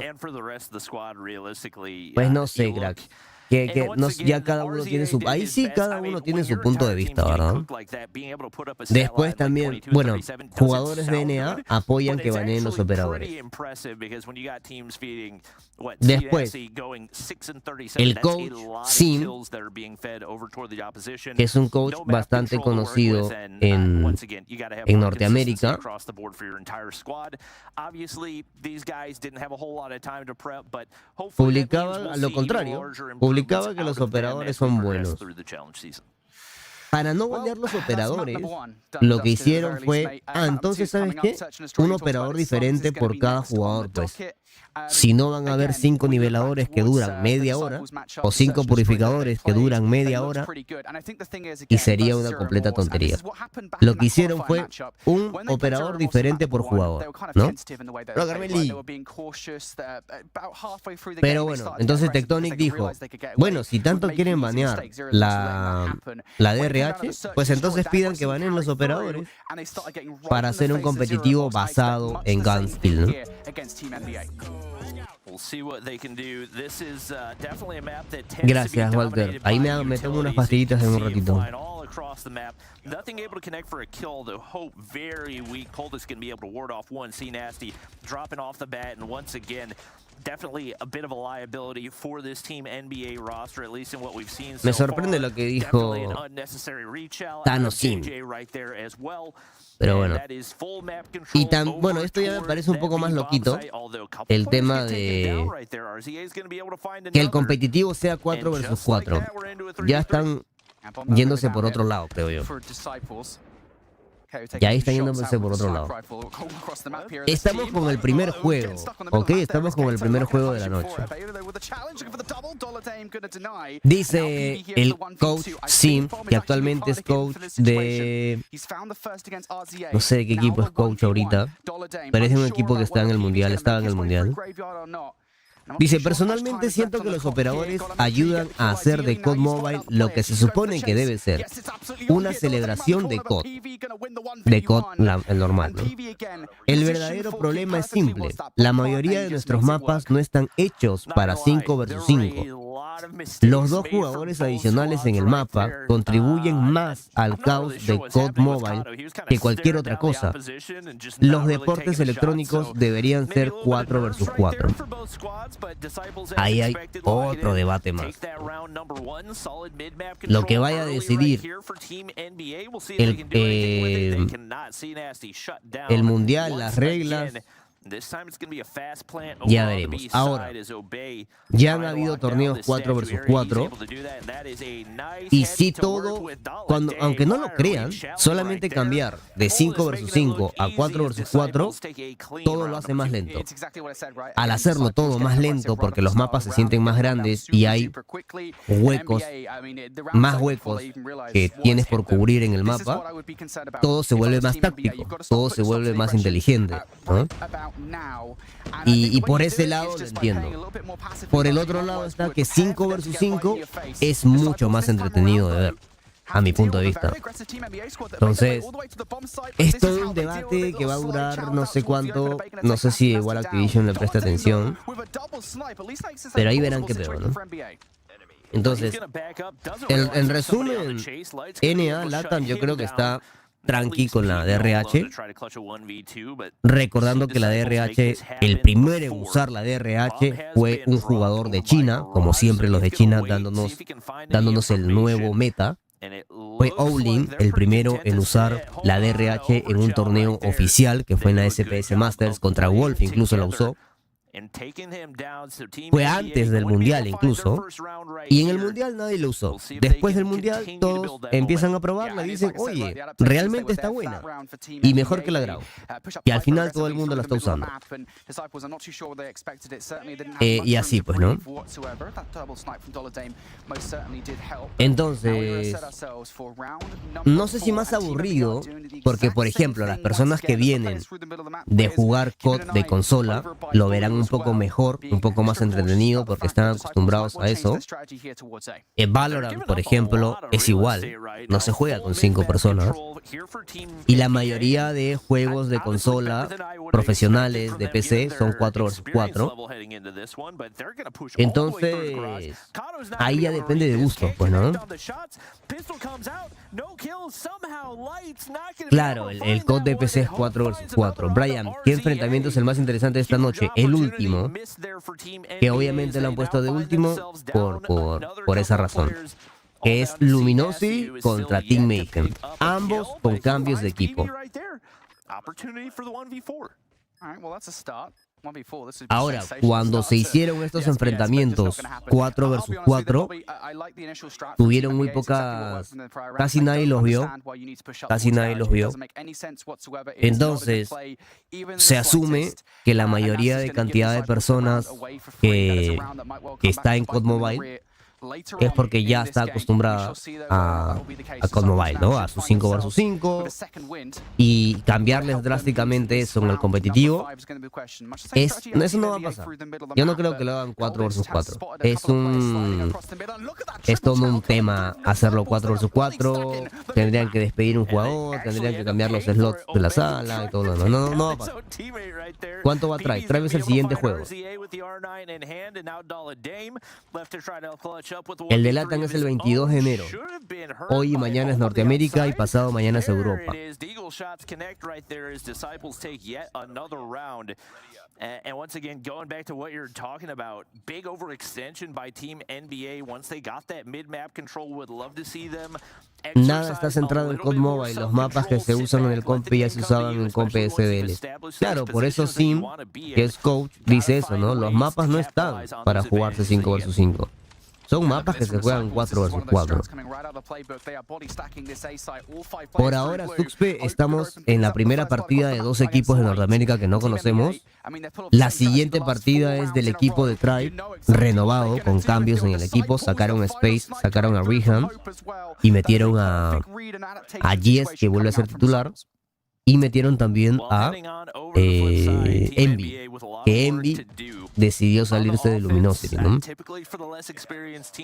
pues no sé, crack. Que no, ya cada uno tiene su... Ahí sí cada uno tiene su punto de vista, ¿verdad? Después también, bueno, jugadores de NA apoyan que baneen los operadores. Después, el coach Sim, que es un coach bastante conocido en Norteamérica, publicaba lo contrario, publicaba que los operadores son buenos. Para no banear los operadores, lo que hicieron fue, entonces, ¿sabes qué? Un operador diferente por cada jugador, pues. Si no van a haber 5 niveladores que duran media hora, o 5 purificadores que duran media hora, y sería una completa tontería. Lo que hicieron fue un operador diferente por jugador, ¿no? Pero bueno, entonces Tectonic dijo, bueno, si tanto quieren banear la DRH, pues entonces pidan que baneen los operadores para hacer un competitivo basado en gunskill, ¿no? Gracias, Walter. Ahí me tomo unas pastillitas en un ratito. Nothing able to connect for a kill. The hope very weak. Coldest can be able to ward off one. C Nasty dropping off the bat, and once again, definitely a bit of a liability for this team NBA roster, at least in what we've seen so Me sorprende lo que dijo Thanos Sim. Pero bueno. Y bueno, esto ya me parece un poco más loquito. El tema de que el competitivo sea 4 versus 4. Ya están yéndose por otro lado, creo yo. Ya ahí están yéndose por otro lado. Estamos con el primer juego, ¿ok? Estamos con el primer juego de la noche. Dice el coach Sim, que actualmente es coach de... No sé de qué equipo es coach ahorita, pero es de un equipo que está en el mundial, estaba en el mundial. Dice, personalmente siento que los operadores ayudan a hacer de COD Mobile lo que se supone que debe ser, una celebración de COD, el normal, ¿no? El verdadero problema es simple, la mayoría de nuestros mapas no están hechos para 5 versus 5. Los 2 jugadores adicionales en el mapa contribuyen más al caos de COD Mobile que cualquier otra cosa. Los deportes electrónicos deberían ser 4 versus 4. Ahí hay otro debate más. Lo que vaya a decidir el mundial, las reglas, Ya veremos. Ahora, ya han habido torneos 4 versus 4. Y sí, todo, aunque no lo crean, solamente cambiar de 5 versus 5 a 4 versus 4, todo lo hace más lento. Al hacerlo todo más lento, porque los mapas se sienten más grandes y hay huecos, más huecos que tienes por cubrir en el mapa, todo se vuelve más táctico, todo se vuelve más inteligente, ¿no? Y por ese lado lo entiendo. Por el otro lado está que 5 versus 5 es mucho más entretenido de ver, a mi punto de vista. Entonces, es todo un debate que va a durar no sé cuánto. No sé si igual Activision le presta atención, pero ahí verán qué peor, ¿no? Entonces, en resumen, NA Latam yo creo que está tranqui con la DRH, recordando que la DRH, el primero en usar la DRH fue un jugador de China, como siempre los de China dándonos el nuevo meta. Fue Owlin el primero en usar la DRH en un torneo oficial, que fue en la SPS Masters contra Wolf, incluso la usó. Fue antes del mundial incluso, y en el mundial nadie lo usó. Después del mundial todos empiezan a probarla y dicen, oye, realmente está buena y mejor que la Grau, y al final todo el mundo la está usando. Y así pues, ¿no? Entonces, no sé si más aburrido, porque por ejemplo las personas que vienen de jugar COD de consola lo verán un poco mejor, un poco más entretenido, porque están acostumbrados a eso. Valorant, por ejemplo, es igual, no se juega con 5 personas, y la mayoría de juegos de consola profesionales de PC son 4 vs 4. Entonces, ahí ya depende de gusto, pues, ¿no? Claro, el COD de PC es 4 vs 4. Brian, ¿qué enfrentamiento es el más interesante de esta noche? El último, que obviamente lo han puesto de último por esa razón, que es Luminosity contra Team Mayhem, ambos con cambios de equipo. Ahora, cuando se hicieron estos enfrentamientos 4 versus 4, tuvieron muy pocas, casi nadie los vio, Entonces, se asume que la mayoría de cantidad de personas que está en codmobile es porque ya está acostumbrada a codmobile, ¿no? A sus 5 versus 5, y cambiarles drásticamente eso en el competitivo, eso no va a pasar. Yo no creo que lo hagan 4 versus 4. Es todo un tema hacerlo 4 versus 4. Tendrían que despedir un jugador, tendrían que cambiar los slots de la sala y todo lo demás. No va a pasar. ¿Cuánto va a traer? Trae el siguiente juego. El de Latam es el 22 de enero. Hoy y mañana es Norteamérica y pasado mañana es Europa. And once again, going back to what you're talking about, big overextension by Team NBA. Once they got that mid-map control, would love to see them. Nada está centrado en COD Mobile. Los mapas que se usan en el comp ya se usaban en comp SDL. Claro, por eso Sim, que es coach, dice eso, ¿no? Los mapas no están para jugarse 5 versus 5. Son mapas que se juegan 4 vs 4. Por ahora, Suxpe, estamos en la primera partida de 2 equipos de Norteamérica que no conocemos. La siguiente partida es del equipo de Tribe, renovado, con cambios en el equipo. Sacaron a Space, sacaron a Rihan y metieron a Yes, que vuelve a ser titular. Y metieron también a Envy, que Envy decidió salirse de Luminosity, ¿no?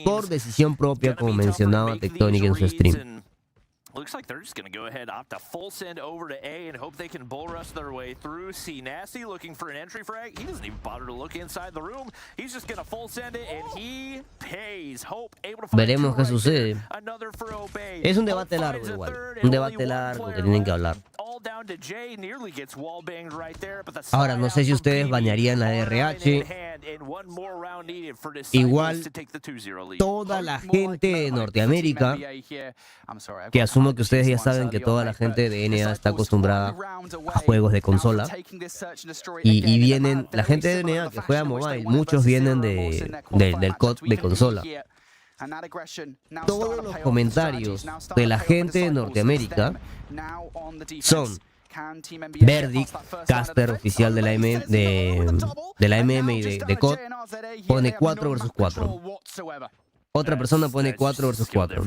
Por decisión propia, como mencionaba Tectonic en su stream. Looks like they're just going to go ahead, opt a full send over to A and hope they can bull rush their way through. C Nasty looking for an entry frag. He doesn't even bother to look inside the room. He's just going to full send it and he pays. Hope able to find veremos qué sucede. Es un debate largo igual. Un debate largo que tienen que hablar. Ahora, no sé si ustedes banearían la RH. Igual, toda la gente de Norteamérica, que asumo que ustedes ya saben que toda la gente de NA está acostumbrada a juegos de consola, y vienen, la gente de NA que juega mobile, muchos vienen del COD de consola. Todos los comentarios de la gente de Norteamérica son: Verdict, caster oficial de la MM y de COD, pone 4 versus 4. Otra persona pone 4 versus 4.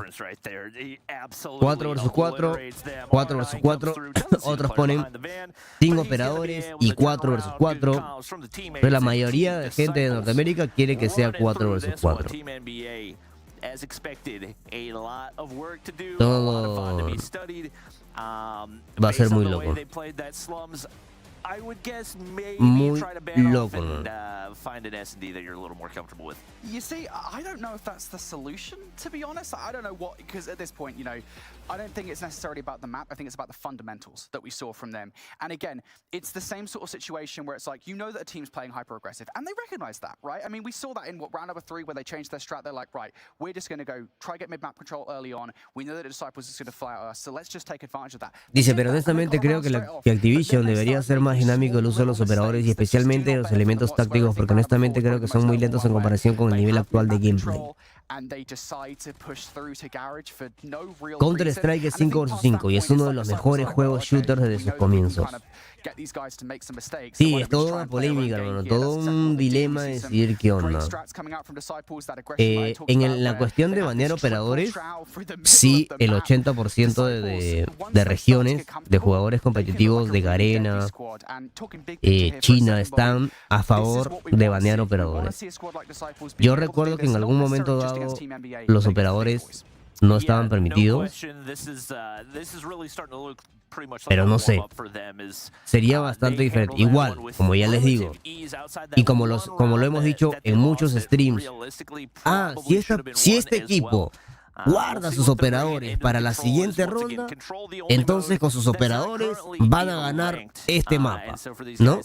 4 versus 4, 4 versus 4. Otros ponen 5 operadores y 4 versus 4. Pero la mayoría de gente de Norteamérica quiere que sea 4 versus 4. Todo va a ser muy loco. Muy loco, ¿no? Find an S&D that you're a little more comfortable with. You see, I don't know if that's the solution, to be honest. I don't know what, because at this point, you know, I don't think it's necessarily about the map. I think it's about the fundamentals that we saw from them. And again, it's the same sort of situation where it's like, you know that a team's playing hyper-aggressive, and they recognize that, right? I mean, we saw that in round number 3 where they changed their strat. They're like, right, we're just going to go try get mid-map control early on. We know that the Disciples is going to fly at us, so let's just take advantage of that. Dice, pero honestamente creo que Activision debería hacer más dinámico el uso de los operadores y especialmente de los elementos tácticos, porque honestamente creo que son muy lentos en comparación con el nivel actual de gameplay. Counter-Strike es 5 vs 5 y es uno de los mejores juegos shooters desde sus comienzos. Sí, es toda una polémica, hermano, todo un dilema de decidir qué onda. En la cuestión de banear operadores, sí, el 80% de regiones, de jugadores competitivos de Garena, China, están a favor de banear operadores. Yo recuerdo que en algún momento dado los operadores no estaban permitidos, pero no sé, sería bastante diferente. Igual, como ya les digo, y como lo hemos dicho en muchos streams, si este equipo guarda sus operadores para la siguiente ronda, entonces con sus operadores van a ganar este mapa, ¿no?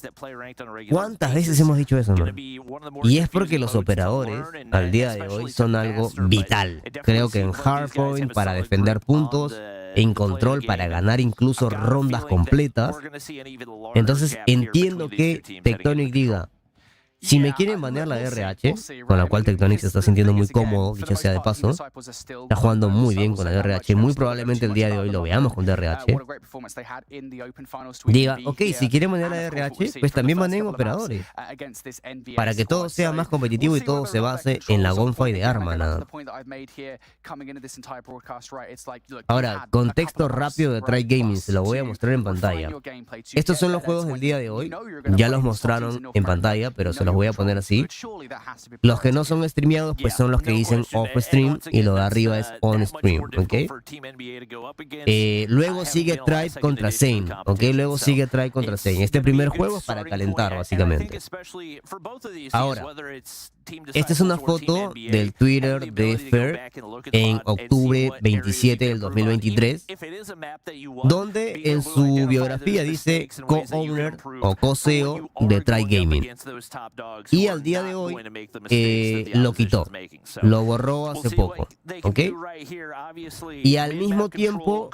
¿Cuántas veces hemos dicho eso, man? Y es porque los operadores al día de hoy son algo vital. Creo que en hardpoint para defender puntos, en control para ganar incluso rondas completas. Entonces entiendo que Tectonic diga: si me quieren banear la RH, con la cual Tectonic se está sintiendo muy cómodo, dicho sea de paso, está jugando muy bien con la RH, muy probablemente el día de hoy lo veamos con DRH, diga, ok, si quieren banear la DRH, pues también baneen operadores, para que todo sea más competitivo y todo se base en la gunfight de arma, nada. Ahora, contexto rápido de Try Gaming, se lo voy a mostrar en pantalla. Estos son los juegos del día de hoy, ya los mostraron en pantalla, pero se los voy a poner así. Los que no son streameados pues son los que dicen off stream y lo de arriba es on stream, ¿ok? Luego sigue Try contra Zane, ¿ok? Luego sigue Try contra Zane. Este primer juego es para calentar, básicamente. Ahora, esta es una foto del Twitter de Fair en octubre 27 del 2023, donde en su biografía dice co-owner o co-CEO de Try Gaming. Y al día de hoy lo quitó, lo borró hace poco, ¿ok? Y al mismo tiempo,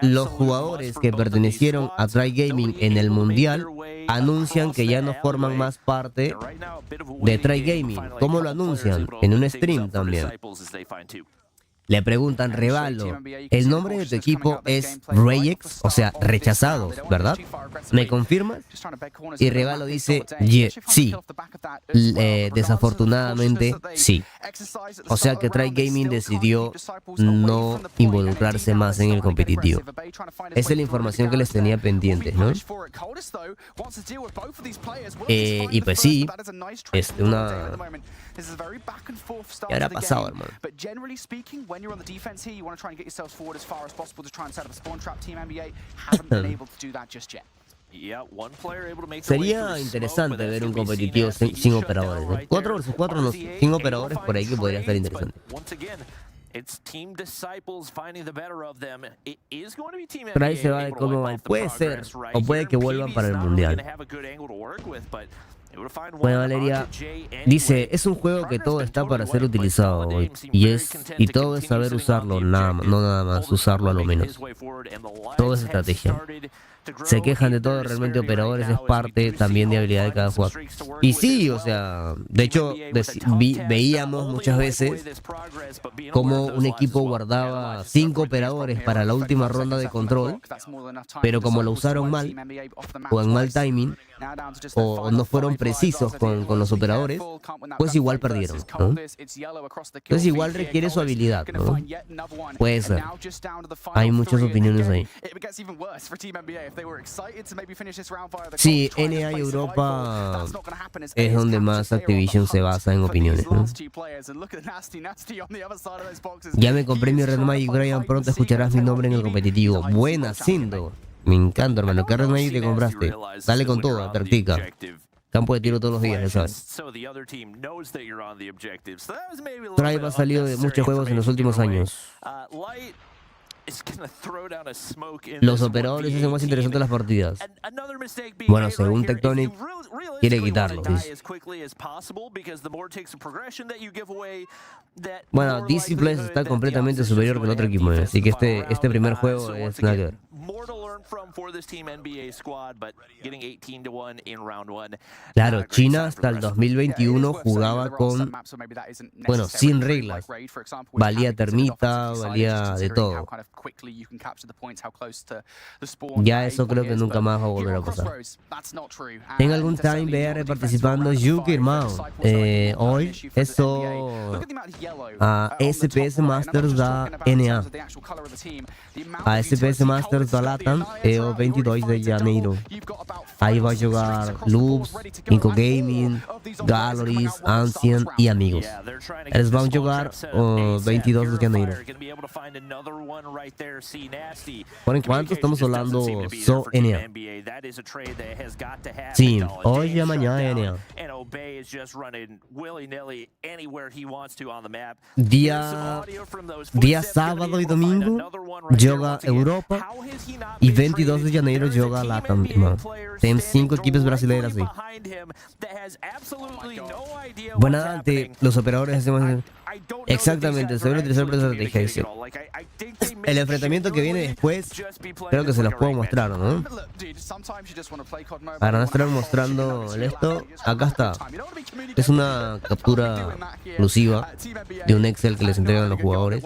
los jugadores que pertenecieron a Try Gaming en el Mundial anuncian que ya no forman más parte de Try Gaming. ¿Cómo lo anuncian? En un stream también. Le preguntan, Revalo, el nombre de tu equipo es Rejex, o sea, rechazados, ¿verdad? ¿Me confirmas? Y Revalo dice, sí. Desafortunadamente, sí. O sea que Try Gaming decidió no involucrarse más en el competitivo. Esa es la información que les tenía pendientes, ¿no? Y pues sí, ¿qué habrá pasado, hermano? When you're on the defense here, you want to try and get yourselves forward as far as possible to try and set up a spawn trap. Team NBA haven't been able to do that just yet. Sería interesante ver un competitivo sin operadores, ¿no? 4 vs 4 sin operadores, por ahí que podría estar interesante. It's Team Disciples finding the better of them. It is going to be Team Pero ahí se va NBA de able to wipe Codmobile. off the Puede ser, progress right o puede here. que vuelvan PB's para el not really mundial. gonna have a good angle to work with, but able to find one Bueno, Valeria onto Jay dice, anyway. es un juego que Progress todo been está para totally ser wiped, but utilizado Codm seemed y very es content y to todo es continue saber sitting on usarlo, the no objective. nada más Coldest usarlo a lo making menos. his way forward, and the Todo lights es have estrategia. started to grow Se quejan de in todo their realmente disparity right operadores, es now, as we parte do see también de Hope habilidad de cada finding some jugador. streaks to work Y with sí, as o well. sea, de Team hecho, NBA with a tough task, veíamos not muchas only wipe away veces this progress, but being aware como of those un lives as equipo well. guardaba 5 operadores para la última ronda de control, pero como lo usaron mal, o en mal timing, o no fueron precisos con los operadores, pues igual perdieron, ¿no? Entonces igual requiere su habilidad, ¿no? Puede ser. Hay muchas opiniones ahí. Sí, NA y Europa es donde más Activision se basa en opiniones, ¿no? Ya me compré mi Red Magic, Bryan, pronto escucharás mi nombre en el competitivo. Buena, Sindo. Me encanta, hermano. ¿Qué Red Magic te compraste? Dale con todo, practica. Campo de tiro todos los días, ya sabes. Tribe ha salido de muchos juegos en los últimos años. Los operadores hacen más interesantes las partidas. Bueno, según Tectonic, quiere quitarlo. Bueno, DC Place está completamente superior que el otro equipo, así que este primer juego es nada que ver. Claro, China hasta el 2021 jugaba con, bueno, sin reglas. Valía termita, valía de todo. Ya eso creo que nunca más va a volver a pasar. ¿Tengo algún time VR participando? Yuki, hermano. Hoy, eso a SPS Masters da NA. A SPS Masters da Latam é o 22 de janeiro. Aí vai jogar Loops, Inco Gaming, Galleries, Ancient e amigos. Eles vão jogar o 22 de janeiro. Por enquanto estamos falando só NA. Sim, hoje e amanhã é NA. Dia sábado e domingo joga Europa e 22 de janeiro joga Latam, irmão. Tem 5 equipes brasileiras aí. Bueno, ante los operadores hacemos exactamente, se debe utilizar por estrategia. El enfrentamiento que viene después, creo que se los puedo mostrar, ¿no? Para no estar mostrando esto, acá está. Es una captura exclusiva de un Excel que les entregan los jugadores.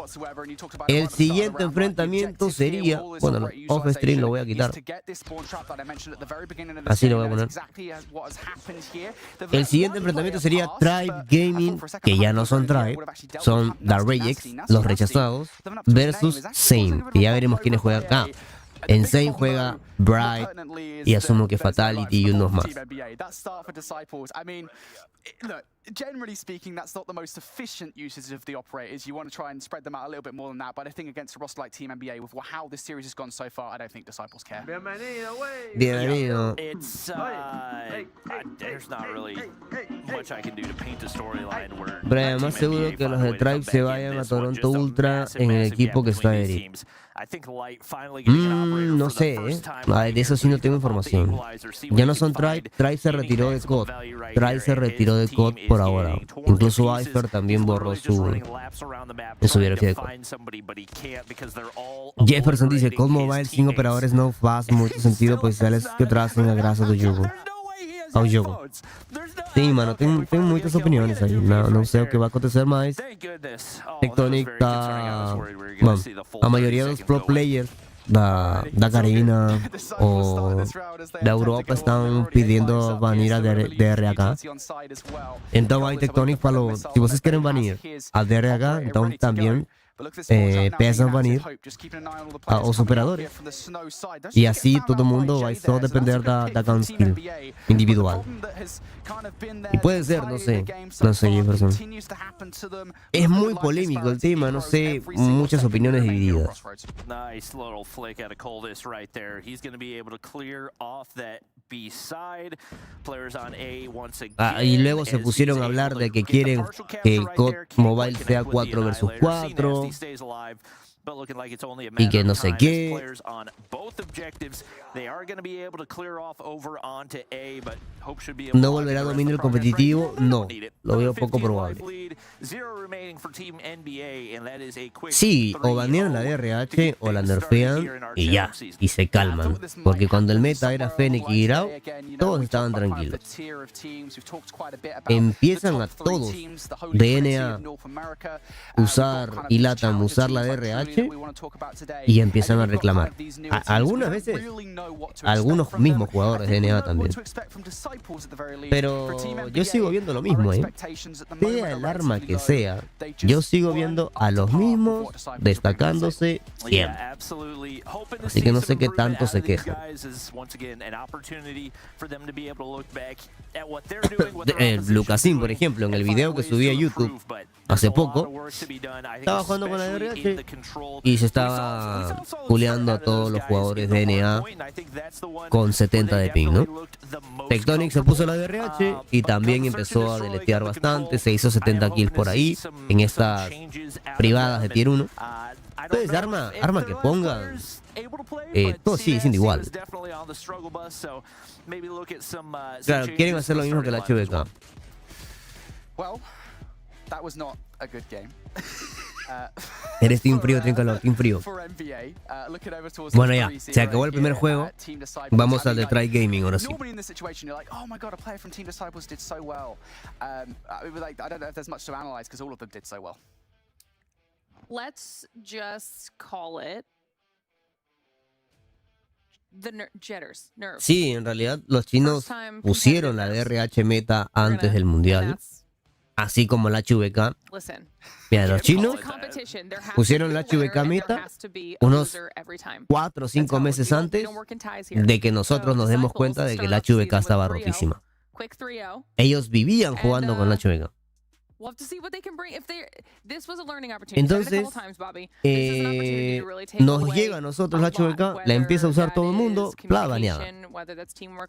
El siguiente enfrentamiento sería, bueno, off stream lo voy a quitar. Así lo voy a poner. El siguiente enfrentamiento sería Tribe Gaming, que ya no son Tribe, son The Regex, los rechazados, versus Sane, que ya veremos quiénes juegan acá. En Sane juega Bright y asumo que Fatality y unos más. Generally speaking, that's not the most efficient usage of the operators. You want to try and spread them out a little bit more than that. But I think against a roster like Team NBA, with how this series has gone so far, I don't think Disciples care. Bienvenido. It's there's not really much I can do to paint a storyline where. Bryan, más seguro que los de Tribe se vayan a Toronto Ultra en el equipo que está Eric. No sé, de eso sí no tengo información. Ya no son Tribe, Tribe se retiró de COD. Tribe se retiró de COD por ahora. Incluso Iceberg también borró su biografía de COD. Jefferson dice, codmobile sin operadores no hace mucho sentido, pues sales que trazan a graça do jogo. Ao jogo. Sim, mano, tem muitas opiniões aí. Não sei o que vai acontecer, mas Tectonic tá... Bom, a maioria dos pro players da Carina ou da Europa estão pedindo banir a DRH. Então aí Tectonic falou, se vocês querem banir a DRH, então também peçam banir os operadores. E assim todo mundo vai só depender da gun skill individual. Y puede ser, no sé Jefferson. Es muy polémico el tema, no sé, muchas opiniones divididas. Nice little flick out of Coldest right there. He's going to be able to clear off that Y luego se pusieron a hablar de que quieren que el COD Mobile sea 4 versus 4 y que no sé qué. ¿No volverá a dominar el competitivo? No, lo veo poco probable. Sí, o banean la DRH o la nerfean y ya, y se calman. Porque cuando el meta era Fennec y Grau, todos estaban tranquilos. Empiezan a todos, DNA, usar y Latam, usar la DRH y empiezan a reclamar. Algunas veces, algunos mismos jugadores de DNA también. Pero yo sigo viendo lo mismo, sea el arma que sea, yo sigo viendo a los mismos destacándose siempre. Así que no sé qué tanto se quejan. Lucasin, por ejemplo, en el video que subí a YouTube hace poco, estaba jugando con la DRH y se estaba culeando a todos los jugadores de NA con 70 de ping, ¿no? Tectonic se puso la DRH y también empezó a deletear bastante, se hizo 70 kills por ahí en estas privadas de tier 1. Entonces, arma que pongan, todo sigue siendo igual. Claro, quieren hacer lo mismo que la HBK. Eres team frío, tríncalo, team frío. Bueno, ya, se acabó el primer juego. Vamos al de Try Gaming ahora sí. Let's just call it the jitters, nerves. Sí, en realidad los chinos pusieron la DRH meta antes del mundial, así como la HVK. Mira, los chinos pusieron la HVK meta unos 4 o 5 meses antes de que nosotros nos demos cuenta de que la HVK estaba rotísima. Ellos vivían jugando con la HVK. Entonces, nos llega a nosotros la HVK, la empieza a usar todo el mundo, la baneada.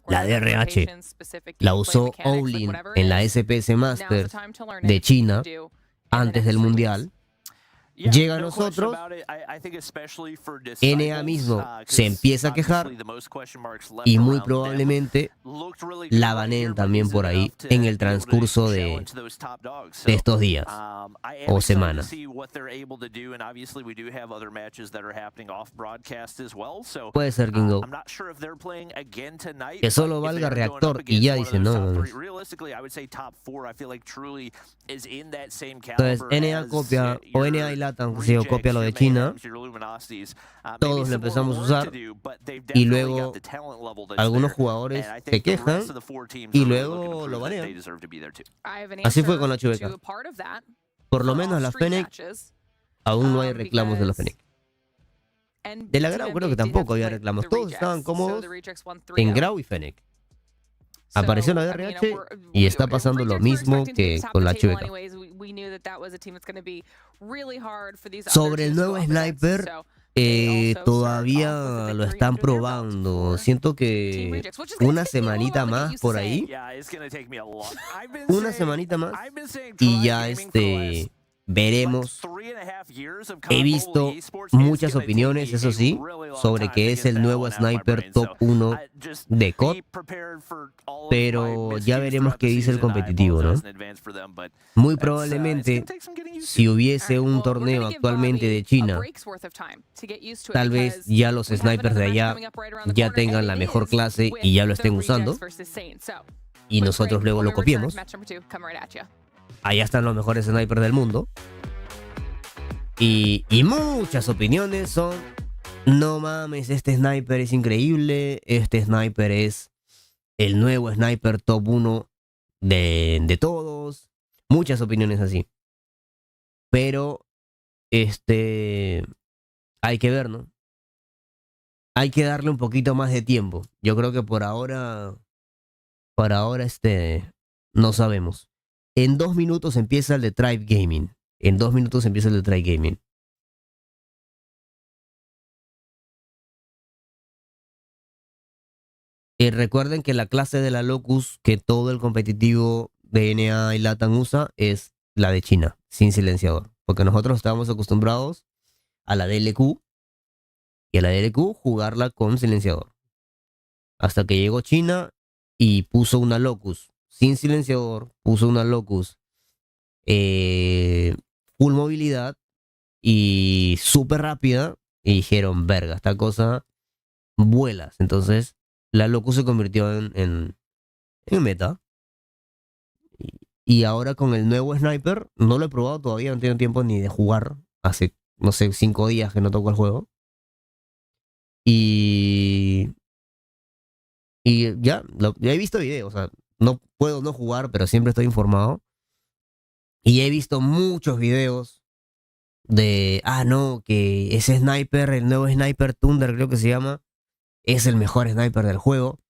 La DRH la usó Owlin en la SPS Master de China antes del Mundial. Llega a nosotros, NA mismo se empieza a quejar y muy probablemente la baneen también por ahí en el transcurso de estos días o semanas. Puede ser, Kingo. Que solo valga reactor y ya dice no. Entonces NA copia o NA y Latam, si o copia lo de China, todos lo empezamos a usar y luego algunos jugadores se quejan y luego lo banean. Así fue con la HBK. Por lo menos la Fennec, aún no hay reclamos de la Fennec. De la Grau creo que tampoco había reclamos. Todos estaban cómodos en Grau y Fennec. Apareció la DRH y está pasando lo mismo que con la HBK. Sobre el nuevo sniper, todavía lo están probando. Siento que una semanita más por ahí. Una semanita más y ya veremos. He visto muchas opiniones, eso sí, sobre que es el nuevo sniper top 1 de COD, pero ya veremos qué dice el competitivo, ¿no? Muy probablemente, si hubiese un torneo actualmente de China, tal vez ya los snipers de allá ya tengan la mejor clase y ya lo estén usando, y nosotros luego lo copiemos. Allá están los mejores snipers del mundo. Y muchas opiniones son: no mames, este sniper es increíble, este sniper es el nuevo sniper top 1 de todos. Muchas opiniones así. Pero, hay que ver, ¿no? Hay que darle un poquito más de tiempo. Yo creo que por ahora, no sabemos. En 2 minutos empieza el de Tribe Gaming. En 2 minutos empieza el de Tribe Gaming. recuerden que la clase de la Locus que todo el competitivo de NA y LATAM usa es la de China, sin silenciador. Porque nosotros estábamos acostumbrados a la DLQ y a la DLQ jugarla con silenciador. Hasta que llegó China y puso una Locus sin silenciador, puso una Locus full movilidad y súper rápida, y dijeron, verga, esta cosa vuelas. Entonces la Locus se convirtió en meta. Y ahora con el nuevo Sniper, no lo he probado todavía, no tengo tiempo ni de jugar. Hace, no sé, 5 días que no toco el juego. Y ya he visto videos, o sea, no puedo no jugar, pero siempre estoy informado. Y he visto muchos videos de, no, que ese sniper, el nuevo Sniper Thunder creo que se llama, es el mejor sniper del juego.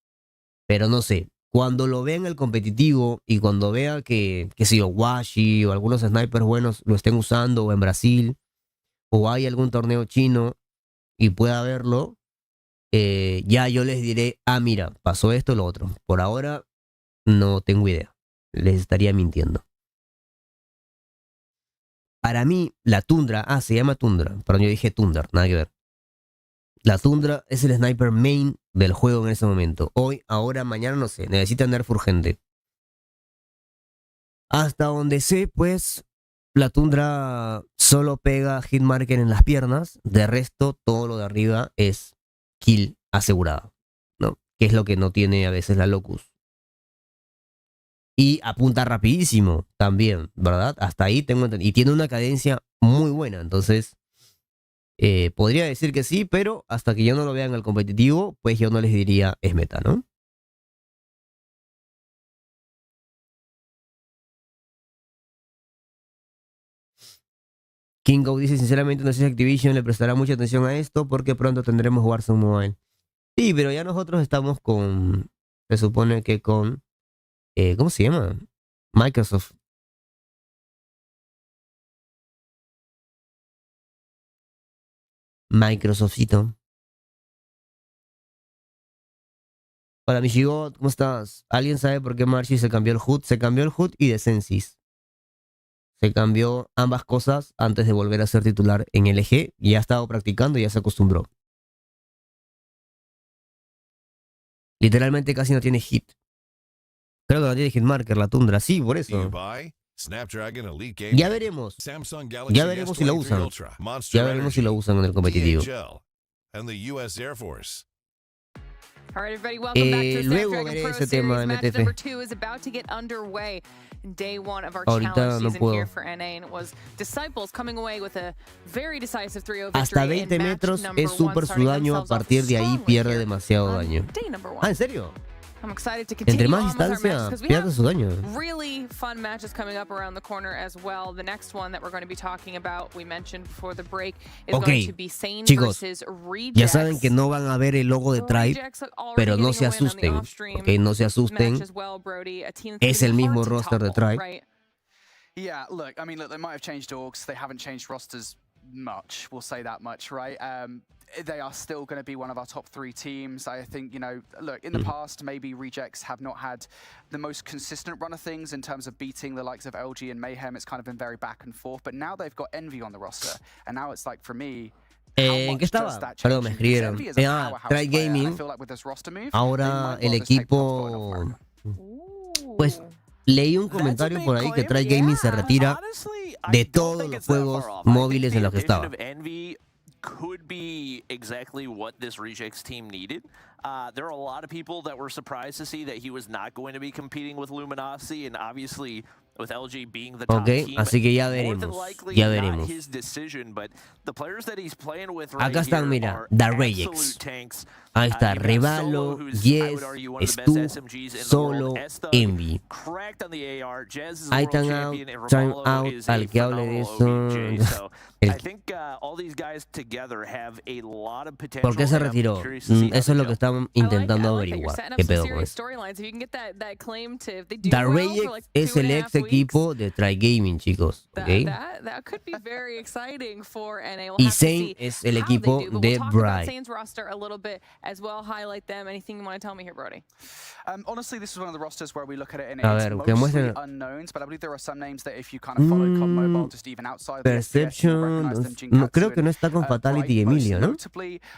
Pero no sé, cuando lo vea en el competitivo y cuando vea que si yo, Washi o algunos snipers buenos lo estén usando, o en Brasil, o hay algún torneo chino y pueda verlo, ya yo les diré, mira, pasó esto o lo otro. Por ahora no tengo idea, les estaría mintiendo. Para mí, la Tundra, se llama Tundra, pero yo dije Thunder, nada que ver. La Tundra es el sniper main del juego en ese momento. Hoy, ahora, mañana, no sé, necesita nerf urgente. Hasta donde sé, pues, la Tundra solo pega hitmarker en las piernas, de resto, todo lo de arriba es kill asegurada, ¿no? Que es lo que no tiene a veces la Locus. Y apunta rapidísimo también, ¿verdad? Hasta ahí tengo entendido. Y tiene una cadencia muy buena, entonces podría decir que sí, pero hasta que yo no lo vea en el competitivo, pues yo no les diría es meta, ¿no? Kingo dice, sinceramente no sé si Activision le prestará mucha atención a esto porque pronto tendremos Warzone Mobile. Sí, pero ya nosotros estamos con, se supone que con, ¿cómo se llama? Microsoft. Microsoftito. Hola, Michigot, ¿cómo estás? ¿Alguien sabe por qué Marchi se cambió el HUD? Se cambió el HUD y de Sensis. Se cambió ambas cosas antes de volver a ser titular en LG. Y ya ha estado practicando y ya se acostumbró. Literalmente casi no tiene hit. Creo que no tiene hitmarker la Tundra. Sí, por eso. Ya veremos. Ya veremos si lo usan. Ya veremos si lo usan en el competitivo. All right, everybody, welcome back to Luego Snapdragon veré Pro ese tema Series. Match MTT. number 2 is about to get underway. Day 1 of our Ahorita challenge no season puedo. here for NA, and it was Disciples coming away with a very decisive 3-0 victory Hasta in 20 match metros number es 1, súper su starting daño. A themselves off partir de ahí strongly pierde here demasiado on daño. day number 1. ¿En serio? I'm excited to Entre continue más on with our distancia, matches because we pierde have su daño. really fun matches coming up around the corner as well. The next one that we're going to be talking about, we mentioned before the break, is going to be Sane Chicos, versus Rejects. ya saben que no van a ver el logo de Tribe, pero no se asusten, ¿ok? No se asusten. Es el mismo roster de Tribe. Yeah, look, I mean, look, they might have changed orgs. They haven't changed rosters much. We'll say that much, right? They are still going to be one of our top 3 teams. I think, you know, look, in the past, maybe Rejects have not had the most consistent run of things in terms of beating the likes of LG and Mayhem. It's kind of been very back and forth. But now they've got Envy on the roster. And now it's like, for me, ¿En qué estaba? Perdón, me escribieron. Try Gaming. Ahora el equipo... Pues leí un comentario por ahí que Try Gaming se retira de todos los juegos móviles en los que estaba. Could be exactly what this Rejects team needed. There are a lot of people that were surprised to see that he was not going to be competing with Luminosity, and obviously with LG being the top team, así que ya veremos, ya veremos. His decision, but the players that he's playing with Acá están, mira, The Rejects. Ahí está, Revalo, Yes, Stu, Solo, Envy. Ahí están out, time out, al que hable de eso. ¿Por qué se retiró? Eso es lo que están intentando averiguar. ¿Qué pedo con eso? The Rejects es el ex equipo de Try Gaming, chicos. ¿Okay? Y Zane es el equipo de Bry. as well. Highlight them. Anything you want to tell me here, Brody? Honestly, this is one of the rosters where we look at it and A it's ver, que mostly muestren. unknowns, but I believe there are some names that if you kind of follow CodMobile just even outside of the FPS, you'll Perception. recognize them. No, creo que no está con Fatality y Emilio, ¿no?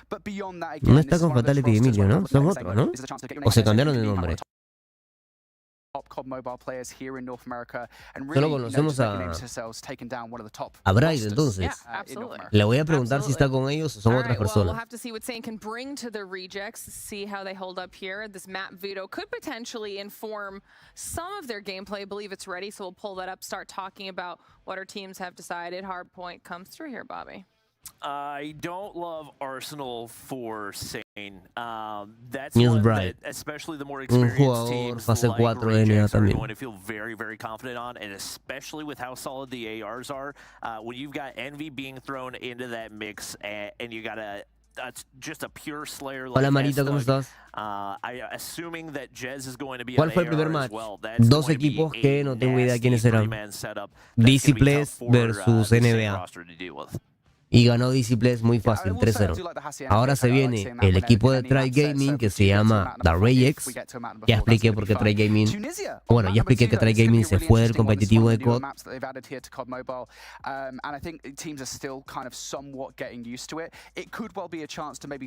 But beyond that, again, No está this is con one of those Fatality y rosters Emilio, where ¿no? people Son say, otros, look, ¿no? this is a chance to get your O se name cambiaron de recognized, nombre. top CodMobile players here in North America, and Solo really, conocemos just making names themselves, taking down one of the top a Brian, rosters, entonces. Yeah, in North absolutely. America. Le voy a preguntar si está con ellos o son All otras right, well, we'll personas. have to see what Sane can bring to the rejects, see how they hold up here. This map veto could potentially inform some of their gameplay. I believe it's ready, so we'll pull that up, start talking about what our teams have decided. Hard point comes through here, Bobby. I don't love Arsenal for Sane. That's News one Bright. that, especially the more Un experienced jugador teams fase like 4 de NA Rejects are también. going to feel very, very confident on, and especially with how solid the ARs are. When you've got Envy being thrown into that mix, and you got just a pure slayer like Hola Marito, ¿cómo estás? assuming that Jez is going to be ¿Cuál on fue el primer AR match? as well, that's Dos going to be equipos a que no tengo idea quiénes nasty eran. three-man setup DC that's gonna be tough Plays for, versus the Sane NBA. roster to deal with. Y ganó DC Plays muy fácil, 3-0. Ahora se viene el equipo de Try Gaming que se llama The Rayex. Ya expliqué por qué Try Gaming. Bueno, ya expliqué que Try Gaming se fue del competitivo de COD.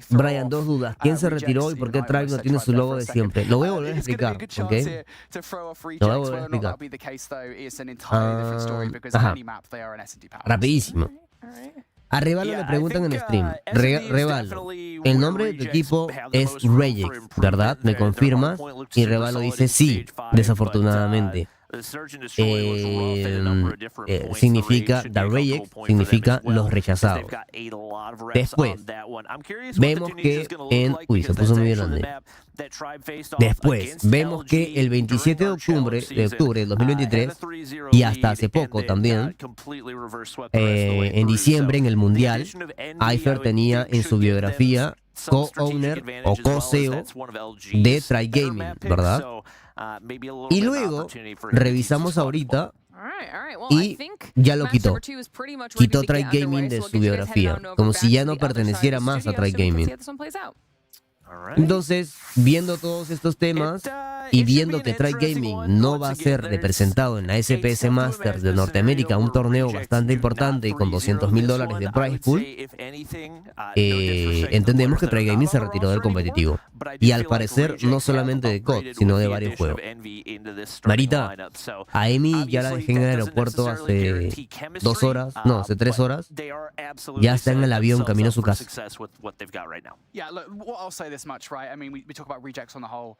Brian, dos dudas. ¿Quién se retiró y por qué Try no tiene su logo de siempre? Lo voy a volver a explicar, ¿ok? Lo voy a volver a explicar. Ajá. Rapidísimo. A Revalo le preguntan en stream. Revalo, el nombre de tu equipo es Rayex, ¿verdad? ¿Me confirmas? Y Revalo dice sí, desafortunadamente. Significa The Rayex, significa los rechazados. Después, vemos que en... Uy, se puso muy grande. Después, vemos que el 27 de octubre del 2023, y hasta hace poco también, en diciembre en el Mundial, Ifer tenía en su biografía co-owner o co-CEO de Try Gaming, ¿verdad? Y luego revisamos ahorita y ya lo quitó. Quitó Try Gaming de su biografía, como si ya no perteneciera más a Try Gaming. Entonces, viendo todos estos temas y viendo que Try Gaming no va a ser representado en la SPS Masters de Norteamérica, un torneo bastante importante y con $200,000 de prize pool, entendemos que Try Gaming se retiró del competitivo. Y al parecer, no solamente de COD, sino de varios juegos. Marita, a Emi ya la dejé en el aeropuerto hace 2 horas, no, hace 3 horas. Ya está en el avión camino a su casa. This much, right? I mean, we talk about rejects on the whole.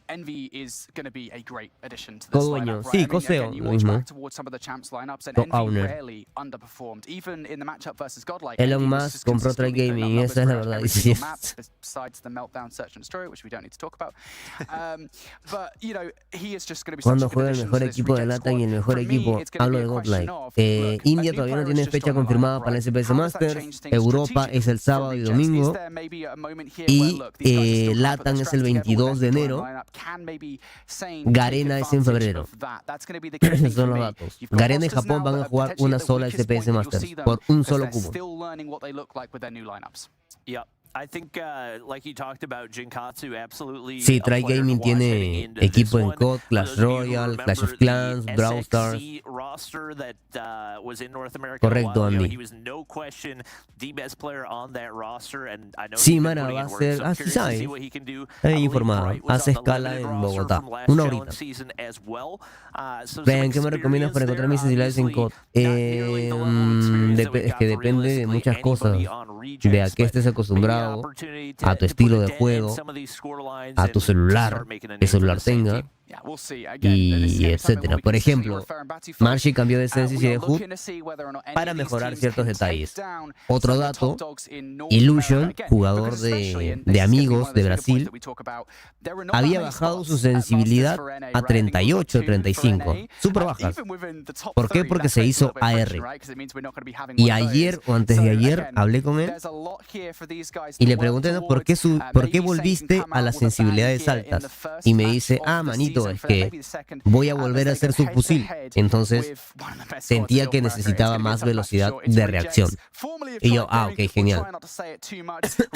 Envy is going to be a great addition to this lineup, right? Sí, I mean, Coseo, again, you lo watch mismo. back towards some of the champs lineups, and Envy rarely underperformed, even in the matchup versus Godlike. Elon Musk compró Try Gaming, esa es la verdad. Besides the meltdown, search and destroy, which we don't need to talk about. But you know, he is just going to be Cuando juega el mejor equipo de LATAM y el mejor equipo, hablo de Godlike. India todavía no tiene fecha confirmada para el SPS Masters. Europa es el sábado y domingo. Y LATAM es el 22 de enero. Garena es en febrero. Esos son los datos. Garena y Japón van a jugar una sola SPS Masters por un solo cubo. Sí, Try Gaming tiene equipo en COD, Clash Royale, Clash of Clans, Brawl Stars. Correcto, Andy. Sí, Mara, va a ser... Ah, sí sabe. Está bien informada. Hace escala en Bogotá. Una horita. Vean, ¿qué me recomiendas para encontrar mis sensibilidades en COD? Es que depende de muchas cosas. De a qué estés acostumbrado, a tu estilo de juego, a tu celular, qué celular tenga, y etcétera. Por ejemplo, Marshy cambió de Sensis y de HUD para mejorar ciertos detalles. Otro dato, Illusion, jugador de Amigos de Brasil, había bajado su sensibilidad a 38, 35, súper bajas. ¿Por qué? Porque se hizo AR. Y ayer o antes de ayer hablé con él y le pregunté, ¿no? ¿por qué volviste a las sensibilidades altas? Y me dice, manito, Carlito, es que voy a volver a hacer subfusil. Entonces sentía que necesitaba más velocidad de reacción. Y yo, ok, genial.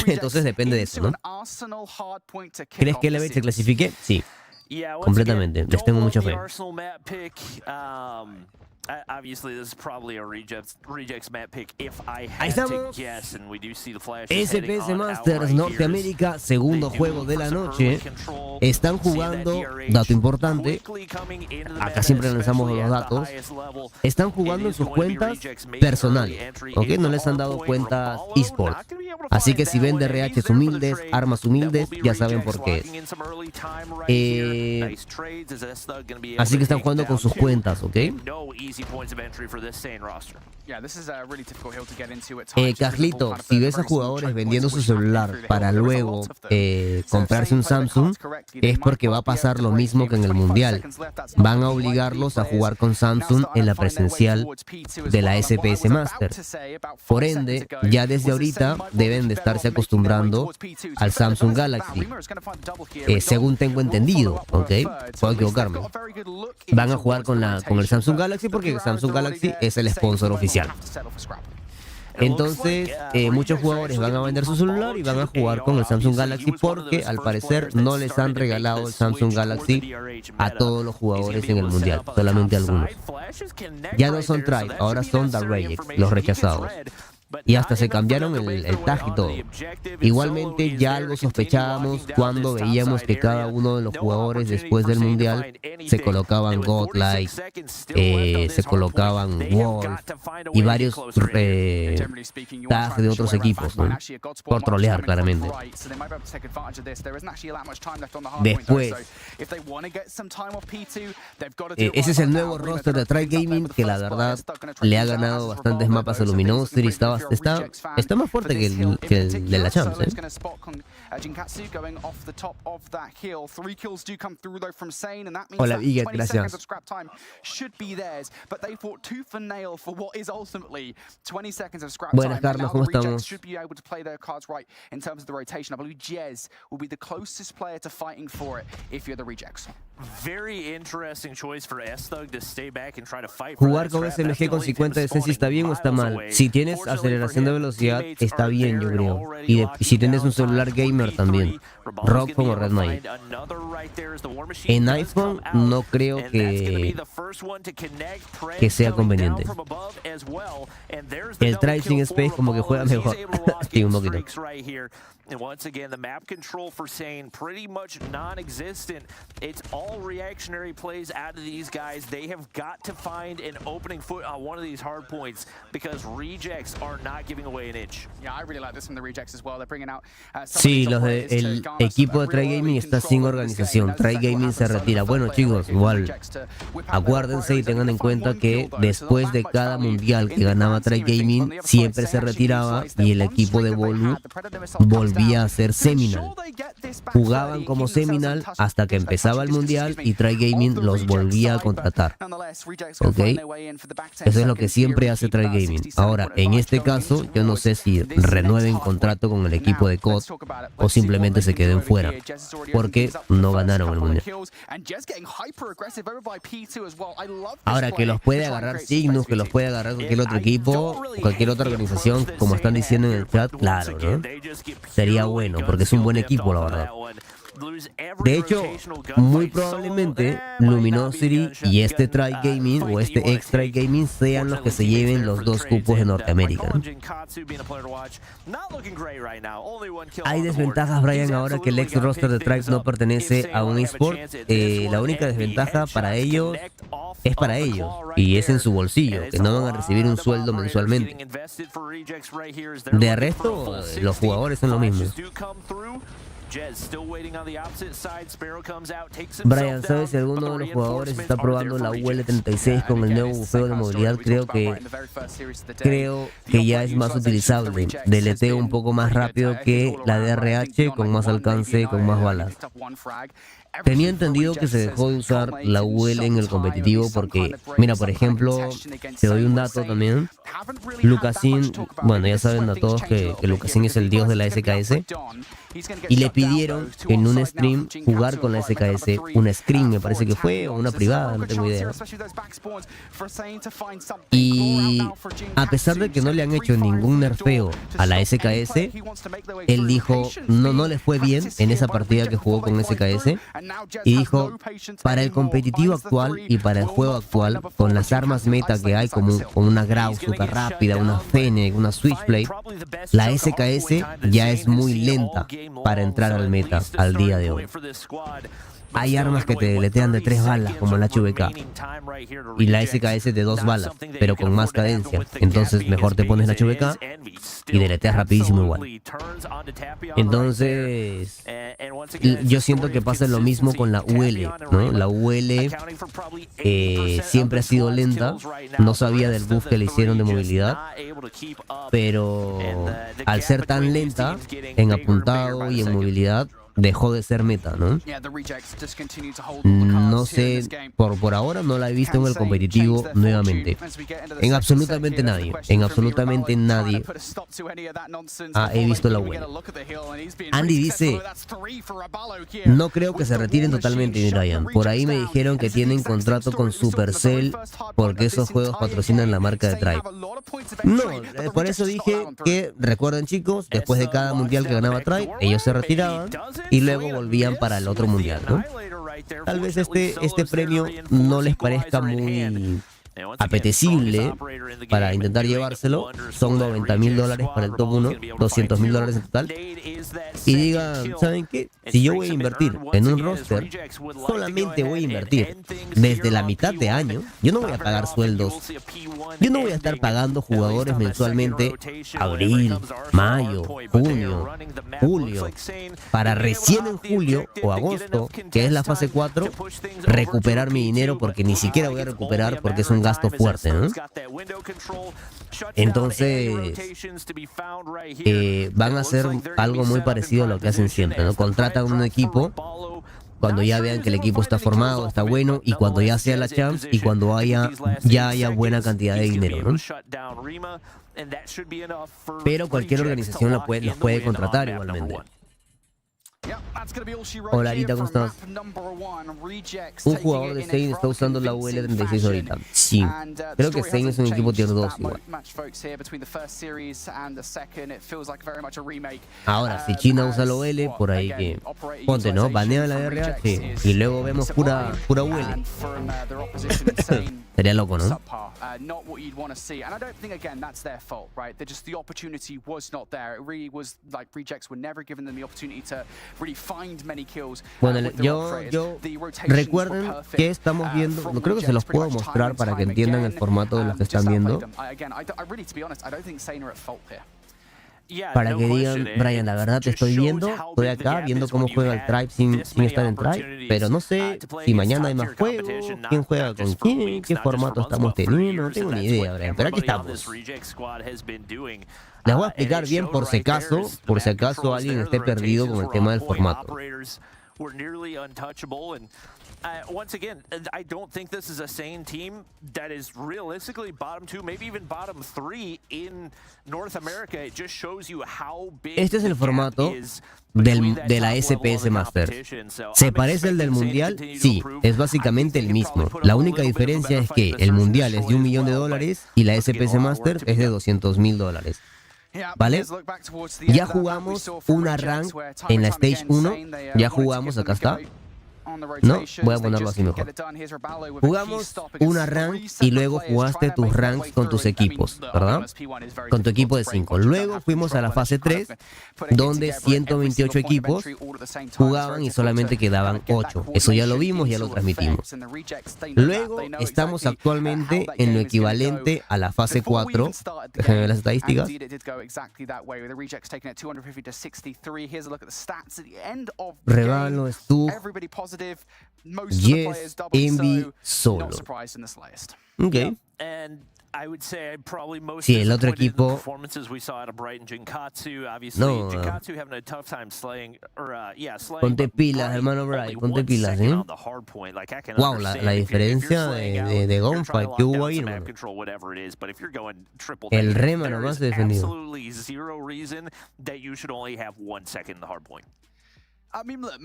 Entonces depende de eso, ¿no? ¿Crees que Elevate se clasifique? Sí, completamente. Les tengo mucha fe. Obviously, this is probably a rejects map pick if I Ahí had to estamos. guess, and we do see the flash SPS Masters Norteamérica, segundo juego de la noche. Están jugando, dato importante, acá siempre lanzamos los datos, están jugando en sus cuentas personales, ¿ok? No les han dado cuentas eSports. Así que si ven DRHs humildes, armas humildes, ya saben por qué es. Así que están jugando con sus cuentas, ¿ok? Carlito, si ves a jugadores vendiendo su celular para luego comprarse un Samsung, es porque va a pasar lo mismo que en el Mundial. Van a obligarlos a jugar con Samsung en la presencial de la SPS Master. Por ende, ya desde ahorita deben de estarse acostumbrando al Samsung Galaxy. Según tengo entendido, ¿ok? Puedo equivocarme. Van a jugar con el Samsung Galaxy porque Samsung Galaxy es el sponsor oficial. Entonces, muchos jugadores van a vender su celular y van a jugar con el Samsung Galaxy porque al parecer no les han regalado el Samsung Galaxy a todos los jugadores en el Mundial, solamente algunos. Ya no son Tribe, ahora son The Rejects, los rechazados. Y hasta se cambiaron el tag y todo. Igualmente ya algo sospechábamos cuando veíamos que cada uno de los jugadores después del Mundial se colocaban Godlike, se colocaban Wolf y varios tags de otros equipos, ¿no? Por trolear claramente. Después, ese es el nuevo roster de Try Gaming que la verdad le ha ganado bastantes mapas a Luminosity. Está más fuerte que el de la Champs, ¿eh? Hola, Viget, gracias. Buenas, Carlos, ¿cómo estamos? Jugar con SMG con 50 de Sensi está bien o está mal. Si tienes aceleración de velocidad, está bien, yo creo. Y si tienes un celular gamer también. Rock como Red Knight. En iPhone no creo que sea conveniente. El Tribe sin Space como que juega mejor. Sí, un poquito. And once again, the map control for Sane pretty much non-existent. It's all reactionary plays out of these guys. They have got to find an opening foot on one of these hard points because rejects are not giving away an inch. Yeah, I really like this from the rejects as well. They're bringing out sí, el equipo de Try Gaming está sin organización. Try Gaming se retira. Bueno, chicos, igual acuérdense y tengan en cuenta que después de cada mundial que ganaba Try Gaming, siempre se retiraba y el equipo de Bolu volvía a ser Seminal. Jugaban como Seminal hasta que empezaba el mundial y Try Gaming los volvía a contratar. ¿Ok? Eso es lo que siempre hace Try Gaming. Ahora, en este caso, yo no sé si renueven contrato con el equipo de COD o simplemente se queden fuera porque no ganaron el mundial. Ahora, que los puede agarrar Cygnus, que los puede agarrar cualquier otro equipo, cualquier otra organización, como están diciendo en el chat, claro, ¿no? Sería bueno, porque es un buen equipo, la verdad. De hecho, muy probablemente Luminosity y este Try Gaming o este X-Try Gaming sean los que se lleven los dos cupos de Norteamérica, ¿no? Hay desventajas, Brian, ahora que el ex roster de Tribes no pertenece a un eSport. La única desventaja para ellos es para ellos y es en su bolsillo, que no van a recibir un sueldo mensualmente. De resto, los jugadores son lo mismo. Brian, ¿sabes si alguno de los jugadores está probando la UL36 con el nuevo bufeo de movilidad? Creo que ya es más utilizable. Deleteo un poco más rápido que la DRH, con más alcance, con más balas. Tenía entendido que se dejó de usar la UL en el competitivo porque, mira, por ejemplo, te doy un dato también. Lucasin, bueno, ya saben a todos que Lucasin es el dios de la SKS. Y le pidieron en un stream jugar con la SKS, una screen me parece que fue, o una privada, no tengo idea. Y a pesar de que no le han hecho ningún nerfeo a la SKS, él dijo, no le fue bien en esa partida que jugó con SKS, y dijo, para el competitivo actual y para el juego actual, con las armas meta que hay, como una Grau super rápida, una Fennec, una Switchblade, la SKS ya es muy lenta para entrar al meta al día de hoy. Hay armas que te deletean de 3 balas, como el HVK, y la SKS de 2 balas, pero con más cadencia. Entonces mejor te pones la HVK y deleteas rapidísimo igual. Entonces yo siento que pasa lo mismo con la UL, ¿no? La UL siempre ha sido lenta, no sabía del buff que le hicieron de movilidad, pero al ser tan lenta en apuntado y en movilidad, dejó de ser meta, ¿no? No sé, por ahora no la he visto en el competitivo nuevamente. En absolutamente nadie he visto la buena. Andy dice, no creo que se retiren totalmente, Ryan. Por ahí me dijeron que tienen contrato con Supercell porque esos juegos patrocinan la marca de Tribe. No, por eso dije que, recuerden chicos, después de cada mundial que ganaba Tribe, ellos se retiraban y luego volvían para el otro mundial, ¿no? Tal vez este premio no les parezca muy apetecible para intentar llevárselo. Son $90,000 para el top 1, $200,000 en total. Y digan, ¿saben qué? Si yo voy a invertir en un roster, solamente voy a invertir desde la mitad de año. Yo no voy a pagar sueldos. Yo no voy a estar pagando jugadores mensualmente abril, mayo, junio, julio, para recién en julio o agosto, que es la fase 4, recuperar mi dinero, porque ni siquiera voy a recuperar porque es un gasto fuerte, ¿no? Entonces van a hacer algo muy parecido a lo que hacen siempre, ¿no? Contratan un equipo cuando ya vean que el equipo está formado, está bueno, y cuando ya sea la Champs y cuando ya haya buena cantidad de dinero, ¿no? Pero cualquier organización los puede contratar igualmente. Hola Arita, ¿cómo estás? Un jugador de Zane está usando la UL36 ahorita. Sí, creo que Zane es un equipo tier 2 igual. Ahora, si China usa la UL, por ahí que... Ponte, ¿no? Banea la RH y luego vemos pura UL. Sería loco, ¿no? Bueno, yo recuerden que estamos viendo, no creo que se los puedo mostrar para que entiendan el formato de los que están viendo. Para que digan, Bryan, la verdad te estoy viendo, estoy acá viendo cómo juega el Tribe sin estar en Tribe, pero no sé si mañana hay más juegos, quién juega con quién, qué formato estamos teniendo, no tengo ni idea, Bryan, pero aquí estamos. Les voy a explicar bien por si acaso alguien esté perdido con el tema del formato. Once again, I don't think this is a sane team that is realistically bottom 2, maybe even bottom 3 in North America. It just shows you how big. Este es el formato de la SPS Master. ¿Se parece al del Mundial? Sí, es básicamente el mismo. La única diferencia es que el Mundial es de $1 millón y la SPS Master es de $200,000. ¿Vale? Ya jugamos una rank en la Stage 1. Ya jugamos, acá está. No, voy a ponerlo así mejor. Jugamos una rank y luego jugaste tus ranks con tus equipos, ¿verdad? Con tu equipo de 5. Luego fuimos a la fase 3, donde 128 equipos jugaban y solamente quedaban 8. Eso ya lo vimos, ya lo transmitimos. Luego estamos actualmente en lo equivalente a la fase 4. Déjenme ver las estadísticas. Regalo, Stu, Yes, Envy, solo. Ok. Sí, el otro equipo. No. Ponte pilas, hermano Brian, ponte pilas, ¿eh? Wow, la diferencia de gunfight que hubo ahí, hermano. El rema nomás se defendió.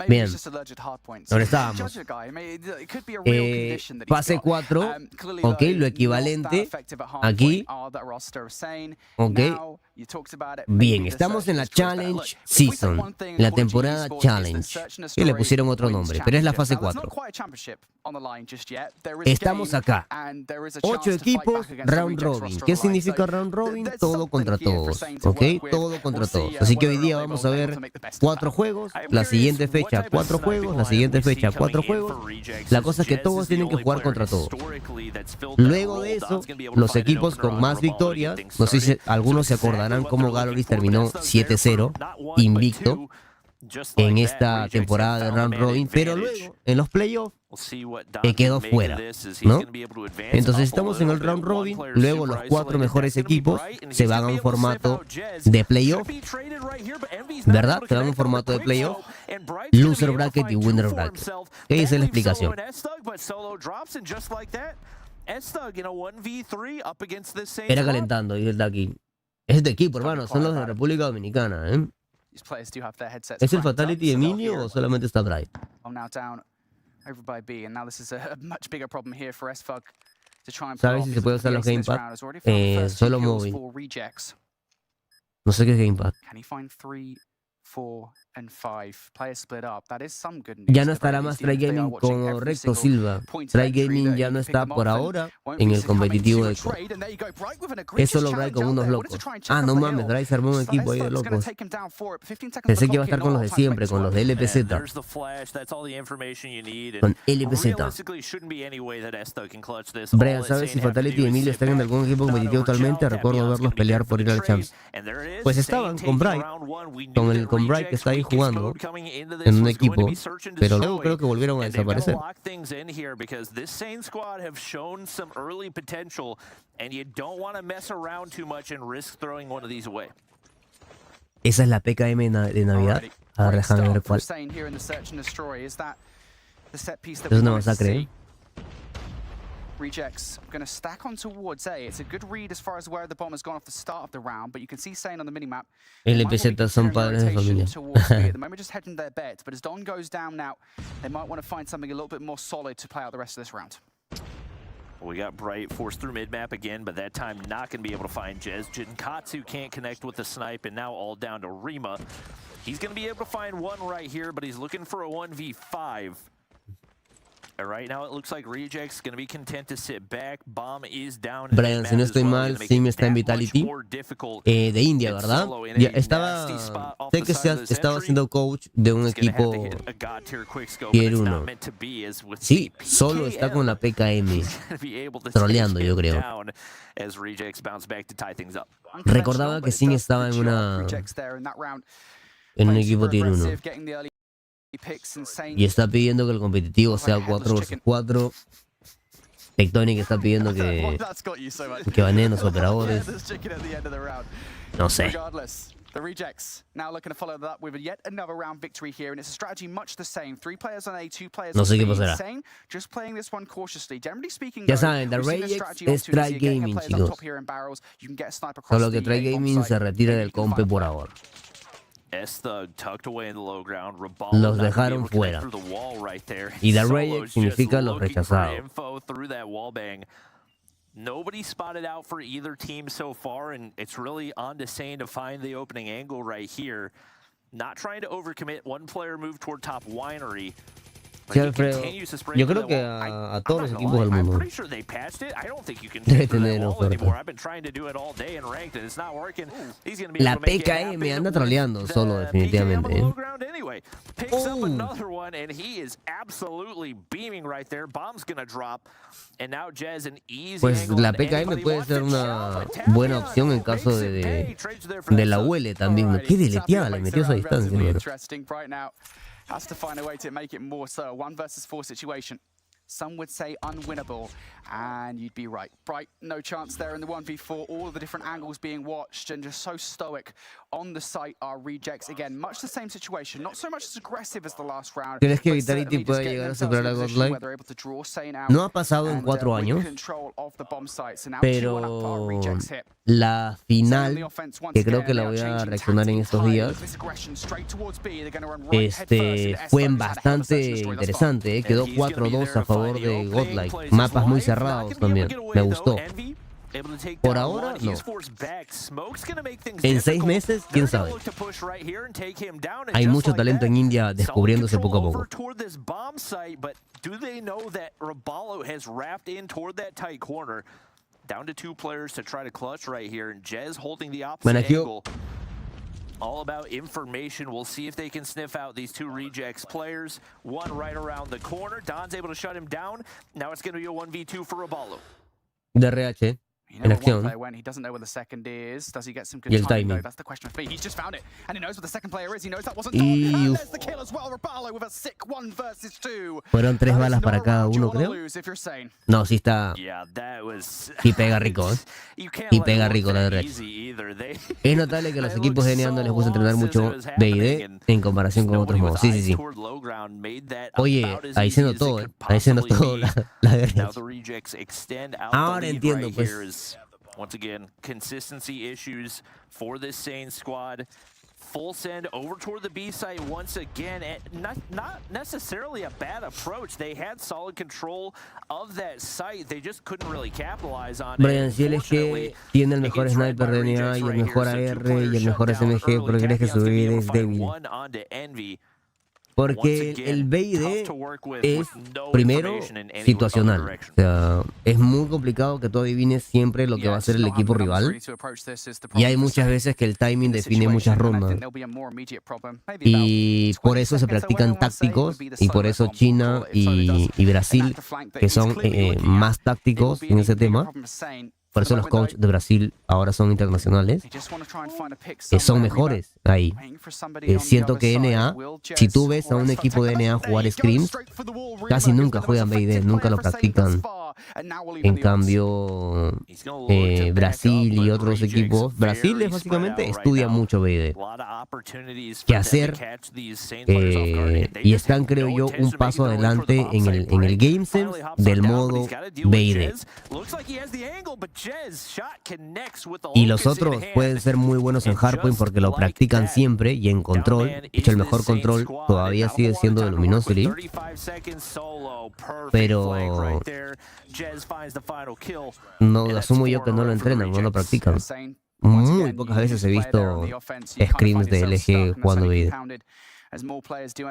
Bien, ahora estábamos. Fase 4, ok, lo equivalente aquí, ok. Bien, estamos en la Challenge Season, la temporada Challenge, que le pusieron otro nombre, pero es la fase 4. Estamos acá, 8 equipos, round robin. ¿Qué significa round robin? Todo contra todos, ok, todo contra todos. Así que hoy día vamos a ver 4 juegos, la siguiente fecha 4 juegos, la siguiente fecha 4 juegos. La cosa es que todos tienen que jugar contra todos. Luego de eso, los equipos con más victorias, no sé si algunos se acordarán cómo Galoris terminó 7-0 invicto en esta temporada de round robin, pero luego en los playoffs quedó fuera, ¿no? Entonces estamos en el round robin, luego los 4 mejores equipos se van a un formato de playoff, ¿verdad? Se van a un formato de playoff, loser bracket y winner bracket. Esa es la explicación. Era calentando, y está aquí. Es de equipo, hermano, son los de República Dominicana, ¿eh? ¿Es el Fatality de Emilio o solamente está Bright? ¿Sabes si se puede usar los gamepad? Solo móvil. No sé qué es gamepad. Ya no estará más Try Gaming correcto, Silva. Try Gaming ya no está por ahora en el competitivo de COD. Es solo Bry con unos locos. Ah, no mames, Bry se armó un equipo ahí de locos. Pensé que iba a estar con los de siempre, con los de LPZ. Con LPZ. Brian, ¿sabes si Fatality y Emilio están en algún equipo competitivo actualmente? Recuerdo verlos pelear por ir al Champs. Pues estaban con Bry, con Bry que está ahí jugando en un equipo, pero luego creo que volvieron a desaparecer. Esa es la PKM de Navidad. Ahora déjame ver cuál. Es una masacre, ¿eh? Rejects going to stack on towards A. It's a good read as far as where the bomb has gone off the start of the round, but you can see Sane on the minimap. LPZ son padres de familia. At the moment, just heading their bet, but as Don goes down now, they might want to find something a little bit more solid to play out the rest of this round. We got Bright forced through mid-map again, but that time not going to be able to find Jez. Jinkatsu can't connect with the snipe, and now all down to Rima. He's going to be able to find one right here, but he's looking for a 1v5. Right now it looks like Reject's going to be content to sit back. Bomb is down. Brian, si no estoy mal, Sim está en Vitality de India, ¿verdad? Ya estaba, sé que estaba siendo coach de un equipo Tier 1. Sí, solo está con la PKM troleando, yo creo. Recordaba que Sim estaba en un equipo Tier 1. Y está pidiendo que el competitivo sea 4 vs 4. Tectonic está pidiendo que baneen los operadores. No sé. The Rejects now looking to follow that up with yet another round victory here, and it's a strategy much the same. 3 players on A, 2 players on B. Same, just playing this one cautiously. Generally speaking, ya saben, the Rejects es Try Gaming, chicos. Solo que Try Gaming se retira del compe por ahora. Los dejaron fuera. Y the Reject significa los rechazados. Nobody spotted out for either team so far, and it's really on to Sane to find the opening angle right here. Not trying to overcommit. One player moved toward top winery. Sí, Alfredo, yo creo que a todos los equipos del mundo debe tener oferta. La PKM anda troleando solo, definitivamente. Pues la PKM puede ser una buena opción en caso de la huele también. Qué deleteada le metió esa distancia. Has to find a way to make it more so. 1 versus 4 situation. Some would say unwinnable, and you'd be right. Bright, no chance there in the 1v4. All of the different angles being watched and just so stoic on the site are rejects. Again, much the same situation. Not so much as aggressive as the last round. ¿Crees que Vitality puede llegar a superar a Godlike? No ha pasado en 4 años, pero la final, que creo que la voy a reaccionar en estos días, fue bastante interesante, Quedó 4-2 a favor de Godlike. Mapas muy cerrados también. Me gustó. Por ahora, no. En 6 meses, quién sabe. Hay mucho talento en India descubriéndose poco a poco. Down to 2 players to try to clutch right here, and Jez holding the Bueno, opposite aquí angle. All about information. We'll see if they can sniff out these 2 rejects players. One right around the corner. Don's able to shut him down. Now it's going to be a 1v2 for Roballo. DRH en acción. Y el timing. Y fueron 3 balas para cada uno, creo. No, sí está. Y pega rico, Y pega rico la DRH. Es notable que a los equipos de NA no les gusta entrenar mucho BID en comparación con otros modos. Sí. Oye, ahí siendo todo, Ahí siendo todo la DRH. Ahora entiendo, pues. Once again, consistency issues for this Sane squad. Full send over toward the B site once again. Not necessarily a bad approach. They had solid control of that site. They just couldn't really capitalize on Brian, si LG tiene el mejor sniper de NA y el mejor AR y el mejor SMG, ¿por qué crees que su BID es débil? Porque el BID es, primero, situacional. O sea, es muy complicado que tú adivines siempre lo que va a hacer el equipo rival. Y hay muchas veces que el timing define muchas rondas. Y por eso se practican tácticos. Y por eso China y Brasil, que son más tácticos en ese tema. Por eso los coaches de Brasil ahora son internacionales. Son mejores ahí. Siento que NA, si tú ves a un equipo de NA jugar scrims, casi nunca juegan BID, nunca lo practican. En cambio, Brasil y otros equipos, Brasil es básicamente estudia mucho BID. ¿Qué hacer? Y están, creo yo, un paso adelante en el game sense del modo BID. Y los otros pueden ser muy buenos en hardpoint porque lo practican siempre y en control. De hecho, el mejor control todavía sigue siendo de Luminosity. Pero no asumo yo que no lo entrenan, no lo practican. Muy pocas veces he visto scrims de LG jugando BID.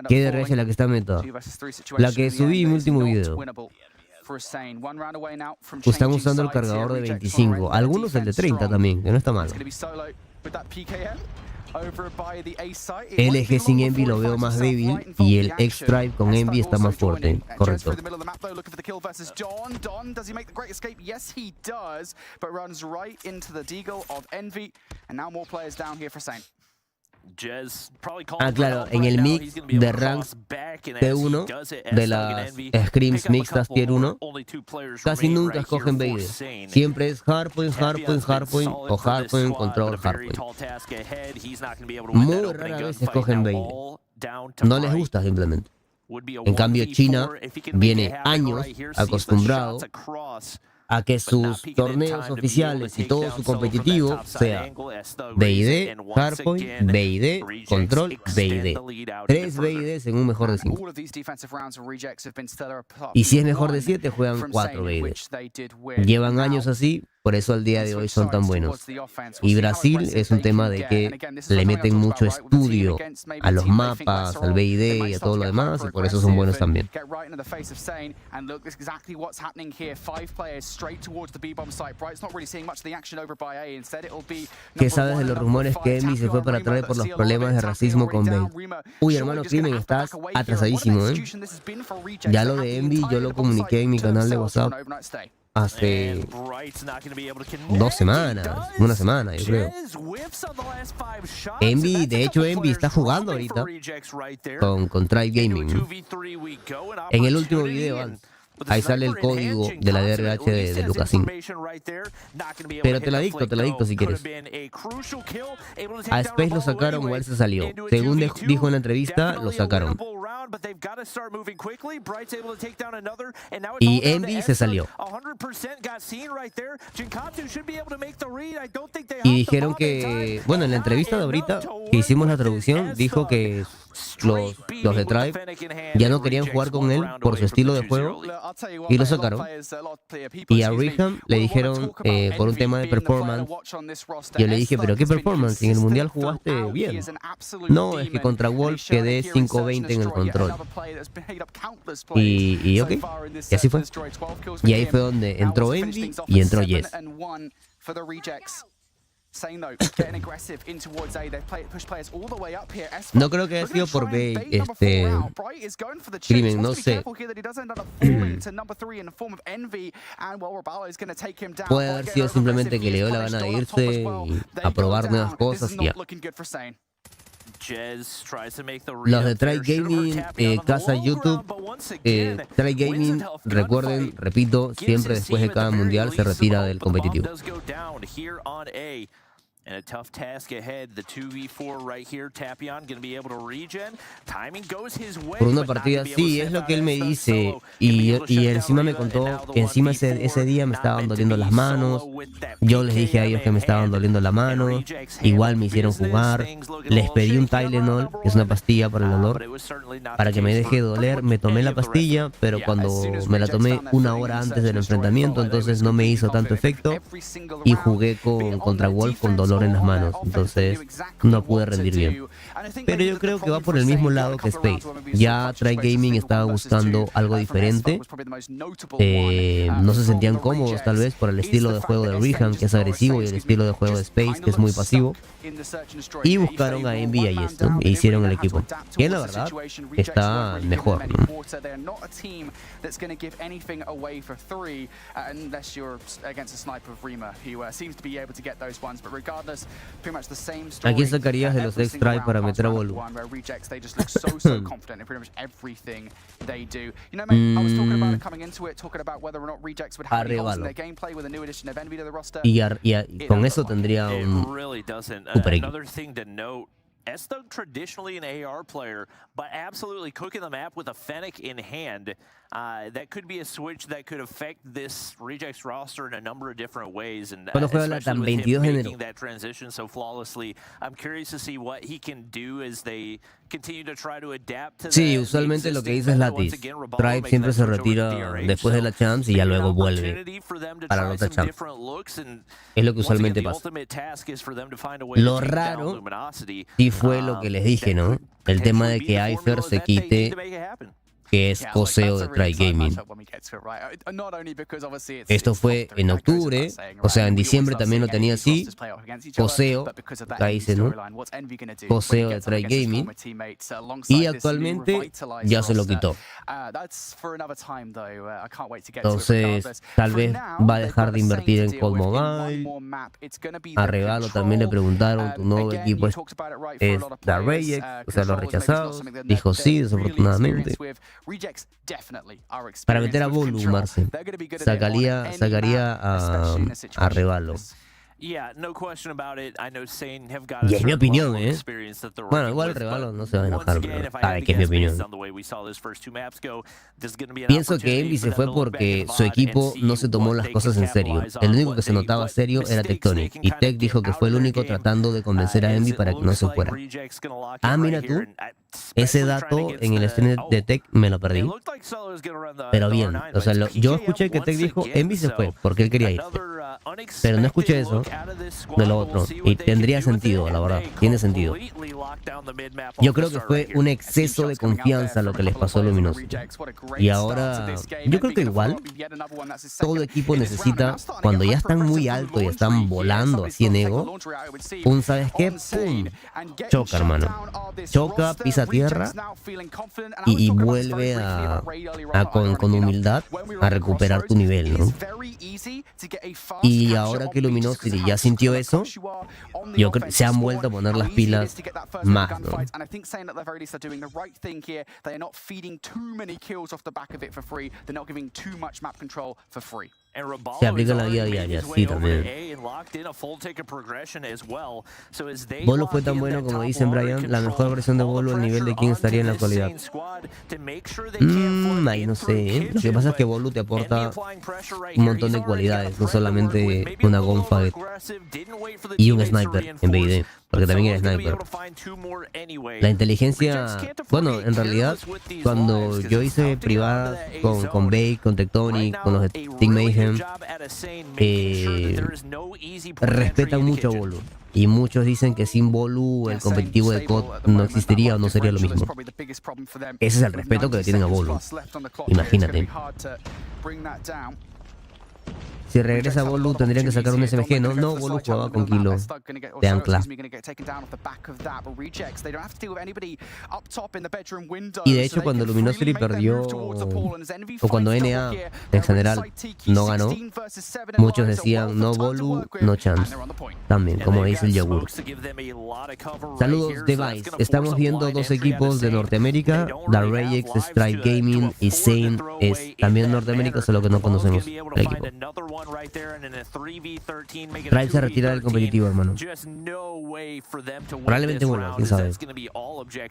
¿Qué DRH es la que está meta? La que subí en mi último video. Están usando el cargador de 25, algunos el de 30 también, que no está mal. LG sin Envy lo veo más débil y el X-Drive con Envy está más fuerte, correcto. Claro, en el mix de ranks T1 de las scrims mixtas tier 1 casi nunca escogen BID. Siempre es hardpoint o hardpoint control hardpoint. Muy rara vez escogen BID. No les gusta simplemente. En cambio, China viene años acostumbrado a que sus torneos oficiales y todo su competitivo sea BID, hardpoint, BID, control, BID. 3 BIDs en un mejor de 5. Y si es mejor de 7, juegan 4 BID. Llevan años así, por eso al día de hoy son tan buenos. Y Brasil es un tema de que le meten mucho estudio a los mapas, al BID y a todo lo demás, y por eso son buenos también. ¿Qué sabes de los rumores que Emi se fue para atrás por los problemas de racismo con Bale? Uy, hermano Crimen, estás atrasadísimo, Ya lo de Envy yo lo comuniqué en mi canal de WhatsApp hace 2 semanas, una semana, yo creo. Envy, de hecho, Envy está jugando ahorita con Tribe Gaming. En el último video, Ahí sale el código de la DRH de Lucasín. Pero te la dicto si quieres. A Space lo sacaron o él se salió. Según dijo en la entrevista, lo sacaron. Y Envy se salió. Y dijeron que, bueno, en la entrevista de ahorita que hicimos la traducción, dijo que los de Tribe ya no querían jugar con él por su estilo de juego y lo sacaron. Y a Riham le dijeron por un tema de performance. Yo le dije, pero ¿qué performance? En el mundial jugaste bien. No, es que contra Wolf quedé 5-20 en el control. Y ok, y así fue. Y ahí fue donde entró Envy y entró Yes. No creo que haya sido por crimen, no sé. Puede haber sido simplemente que le dio la gana de irse y a probar nuevas cosas y ya. Los de Try Gaming, casa YouTube, Try Gaming, recuerden, repito, siempre después de cada mundial se retira del competitivo. And a tough task ahead. The 2v4 right here. Tapion going to be able to regen. Timing goes his way. Por una partida, sí, es lo que él me dice. Y encima me contó que encima ese día me estaban doliendo las manos. Yo les dije a ellos que me estaban doliendo la mano. Igual me hicieron jugar. Les pedí un Tylenol, que es una pastilla para el dolor, para que me deje de doler. Me tomé la pastilla, pero cuando me la tomé una hora antes del enfrentamiento, entonces no me hizo tanto efecto. Y jugué contra Wolf con dolor en las manos, entonces no pude rendir bien. Pero yo creo que va por el mismo lado que Space. Ya Try Gaming estaba buscando algo diferente. No se sentían cómodos tal vez por el estilo de juego de Riham, que es agresivo, y el estilo de juego de Space, que es muy pasivo. Y buscaron a Envy y esto, e hicieron el equipo. Que la verdad está mejor, ¿no? ¿A quién sacarías de los X-Try para meter a Bolu? A Revalo. Y con eso tendría un super equipo. S-Thug traditionally an AR player, but absolutely cooking the map with a Fennec in hand. That could be a switch that could affect this Rejects roster in a number of different ways. And especially with him making that transition so flawlessly, I'm curious to see what he can do as they continue to try to adapt to sí, usualmente lo que dice es Latis. Tribe siempre se retira después de la Champs y ya luego vuelve para la otra Champs. Es lo que usualmente pasa. Lo raro sí fue lo que les dije, ¿no? El tema de que Ifer se quite, que es coseo de Try Gaming. Esto fue en octubre, o sea, en diciembre también lo tenía así, coseo, acá dice, ¿no? Coseo de Try Gaming, y actualmente ya se lo quitó. Entonces, tal vez va a dejar de invertir en codmobile. A Regalo también le preguntaron, tu nuevo equipo es The Rejects, o sea, los rechazados. Dijo sí, desafortunadamente. Para meter a Bolu, Marce, sacaría a Regalo. Y es mi opinión, ¿eh? Bueno, igual el Regalo no se va a enojar, pero sabe que es mi opinión. Pienso que Envy se fue porque su equipo no se tomó las cosas en serio. El único que se notaba serio era Tectonic, y Tech dijo que fue el único tratando de convencer a Envy para que no se fuera. Ah, mira tú, ese dato en el stream de Tech me lo perdí. Pero bien, o sea, yo escuché que Tech dijo Envy se fue porque él quería irse. Pero no escuché eso de lo otro. Y tendría sentido, la verdad. Tiene sentido. Yo creo que fue un exceso de confianza lo que les pasó a Luminosity. Y ahora, yo creo que igual todo equipo necesita, cuando ya están muy alto y están volando así en ego, un ¿sabes qué? ¡Pum! Choca, hermano. Choca, pisa tierra y vuelve con humildad a recuperar tu nivel, ¿no? Y ahora que Luminosity Mobility ya sintió eso, yo creo que se han vuelto a poner las pilas más, ¿no? Se aplica en la vida diaria, sí, también. Bolo fue tan bueno como dicen Bryan, la mejor versión de Bolo al nivel de quien estaría en la actualidad. Ahí no sé, ¿eh? Lo que pasa es que Bolo te aporta un montón de cualidades, no solamente una gunfight y un sniper en VIVO, porque también era sniper. La inteligencia, bueno, en realidad, cuando yo hice privadas con Bake, con Tectonic, con los de Team Mayhem, respetan mucho a Bolo. Y muchos dicen que sin Bolo el competitivo de COD no existiría o no sería lo mismo. Ese es el respeto que le tienen a Bolo. Imagínate. Si regresa Bolo tendrían que sacar un SMG, ¿no? No, Bolo jugaba con kilo de ancla. Y de hecho cuando Luminosity perdió, o cuando NA en general no ganó, muchos decían no Bolo, no chance. También, como dice el yogur. Saludos Device. Estamos viendo dos equipos de Norteamérica, Dark Rayex, Strike Gaming y Zane es también Norteamérica, solo que no conocemos el equipo. Tribe se retira del competitivo, hermano. Probablemente vuelva, quién sabe.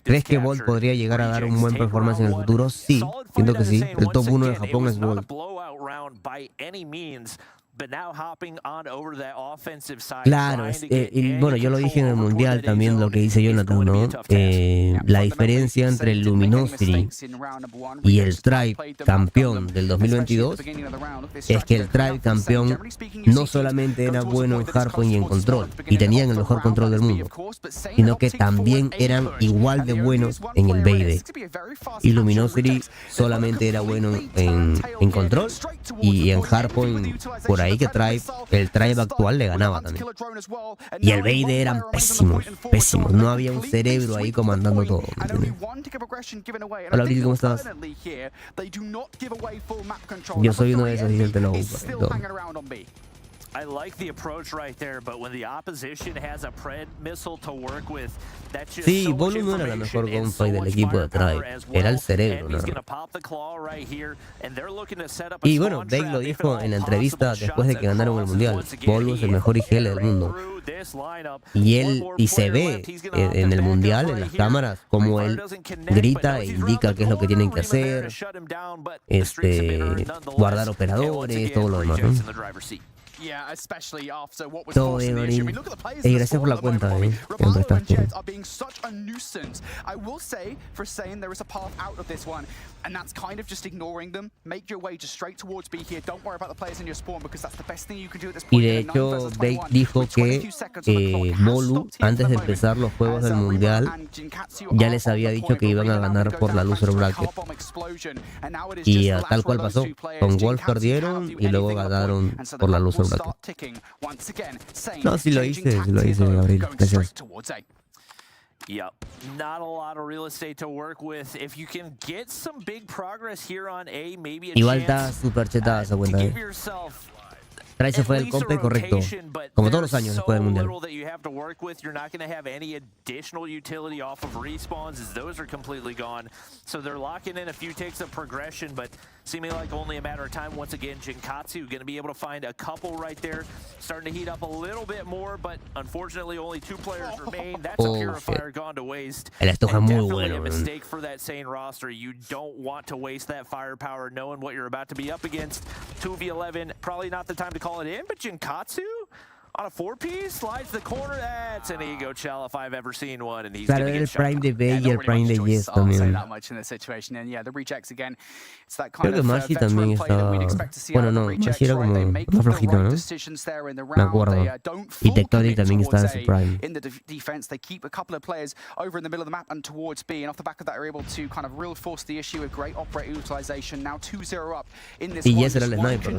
¿Crees que Bolt podría llegar a dar un buen performance en el futuro? Sí, siento que sí. El top 1 de Japón es Bolt. Claro, bueno, yo lo dije en el Mundial también, lo que dice Jonathan, ¿no? La diferencia entre el Luminosity y el Tribe campeón del 2022 es que el Tribe campeón no solamente era bueno en hardpoint y en control, y tenían el mejor control del mundo, sino que también eran igual de buenos en el BD. Y Luminosity solamente era bueno en control y en hardpoint, por ahí que el Tribe actual le ganaba también. Y el BD eran pésimos, pésimos. No había un cerebro ahí comandando todo. Hola, Bill, ¿cómo estás? Yo soy uno de esos, dice el Telo. I like the approach right there, but when the opposition has a pred missile to work with, that's just sí, Bolo no era la mejor gunfight del equipo de Tribe, era el cerebro, ¿no? Y bueno, Bake lo dijo en la entrevista después de que ganaron el Mundial. Bolo es el mejor IGL del mundo. Y se ve en el Mundial, en las cámaras, como él grita e indica qué es lo que tienen que hacer, guardar operadores, todo lo demás, ¿no? Todo bien, Maril. Gracias por la cuenta, ¿Dónde estás tú? Y de hecho, Bake dijo que Bolo, antes de empezar los juegos del Mundial, ya les había dicho que iban a ganar por la loser bracket. Y tal cual pasó. Con Wolf perdieron y luego ganaron por la loser bracket. No, sí lo hice, Gabriel. Gracias. Yep, not a lot of real estate to work with. If you can get some big progress here on A, maybe a igual está súper chetada esa cuenta, Trae se fue del compe correcto, como todos los años después del Mundial. Seeming like only a matter of time. Once again, Jinkatsu going to be able to find a couple right there. Starting to heat up a little bit more, but unfortunately only 2 players remain. That's a purifier gone to waste. El estoja muy bueno. Definitely a mistake for that Sane roster. You don't want to waste that firepower knowing what you're about to be up against. 2v11, probably not the time to call it in, but Jinkatsu on a 4-piece, slides the corner. That's an ego shell if I've ever seen one. And he's claro, el Prime de B y el Prime de Yes también. Creo que Marcy también estaba... Bueno, no, Marcy era como más flojito, ¿no? Me acuerdo. Y Tectonic también estaba en su Prime. Y Yes era el sniper.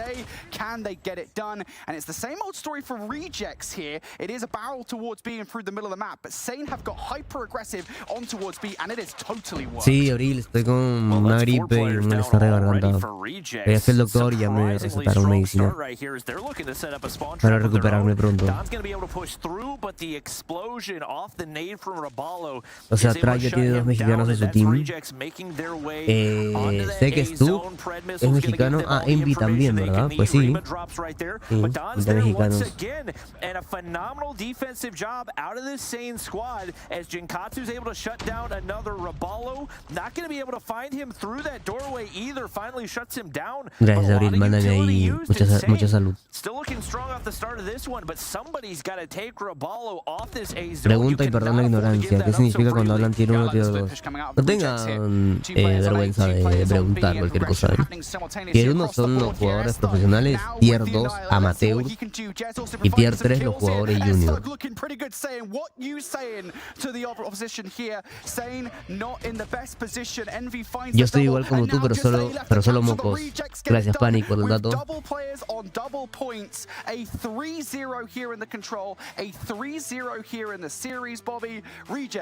today. Can they get it done? And it's the same old story for Rejects here. It is a barrel towards B and through the middle of the map, but Sane have got hyper aggressive on towards B, and it is totally worked. Sí, Abril, estoy con una gripe y un malestar de garganta. Voy a el doctor y ya me recetaron medicina para recuperarme pronto. O sea, Track ya tiene 2 mexicanos en su team. Sé que Stu es mexicano. Ah, Envy también, ¿verdad? Pues sí. Sí, de mexicanos. And a phenomenal defensive job out of this Sane squad as Jinkatsu's able to shut down another Raballo. Not going to be able to find him through that doorway either. Finally shuts him down. Gracias, Abril. Mándame ahí mucha salud. Still looking strong off the start of this one, but somebody's got to take Raballo off this A zone. Pregunta y perdón la ignorancia. ¿Qué significa cuando hablan tier 1 o tier 2? No tengan vergüenza de preguntar cualquier cosa. Tier 1 son los jugadores profesionales, tier 2 amateurs y tier 3 los jugadores junior. Yo estoy igual como tú, pero solo mocos. Gracias, Panic, por el dato.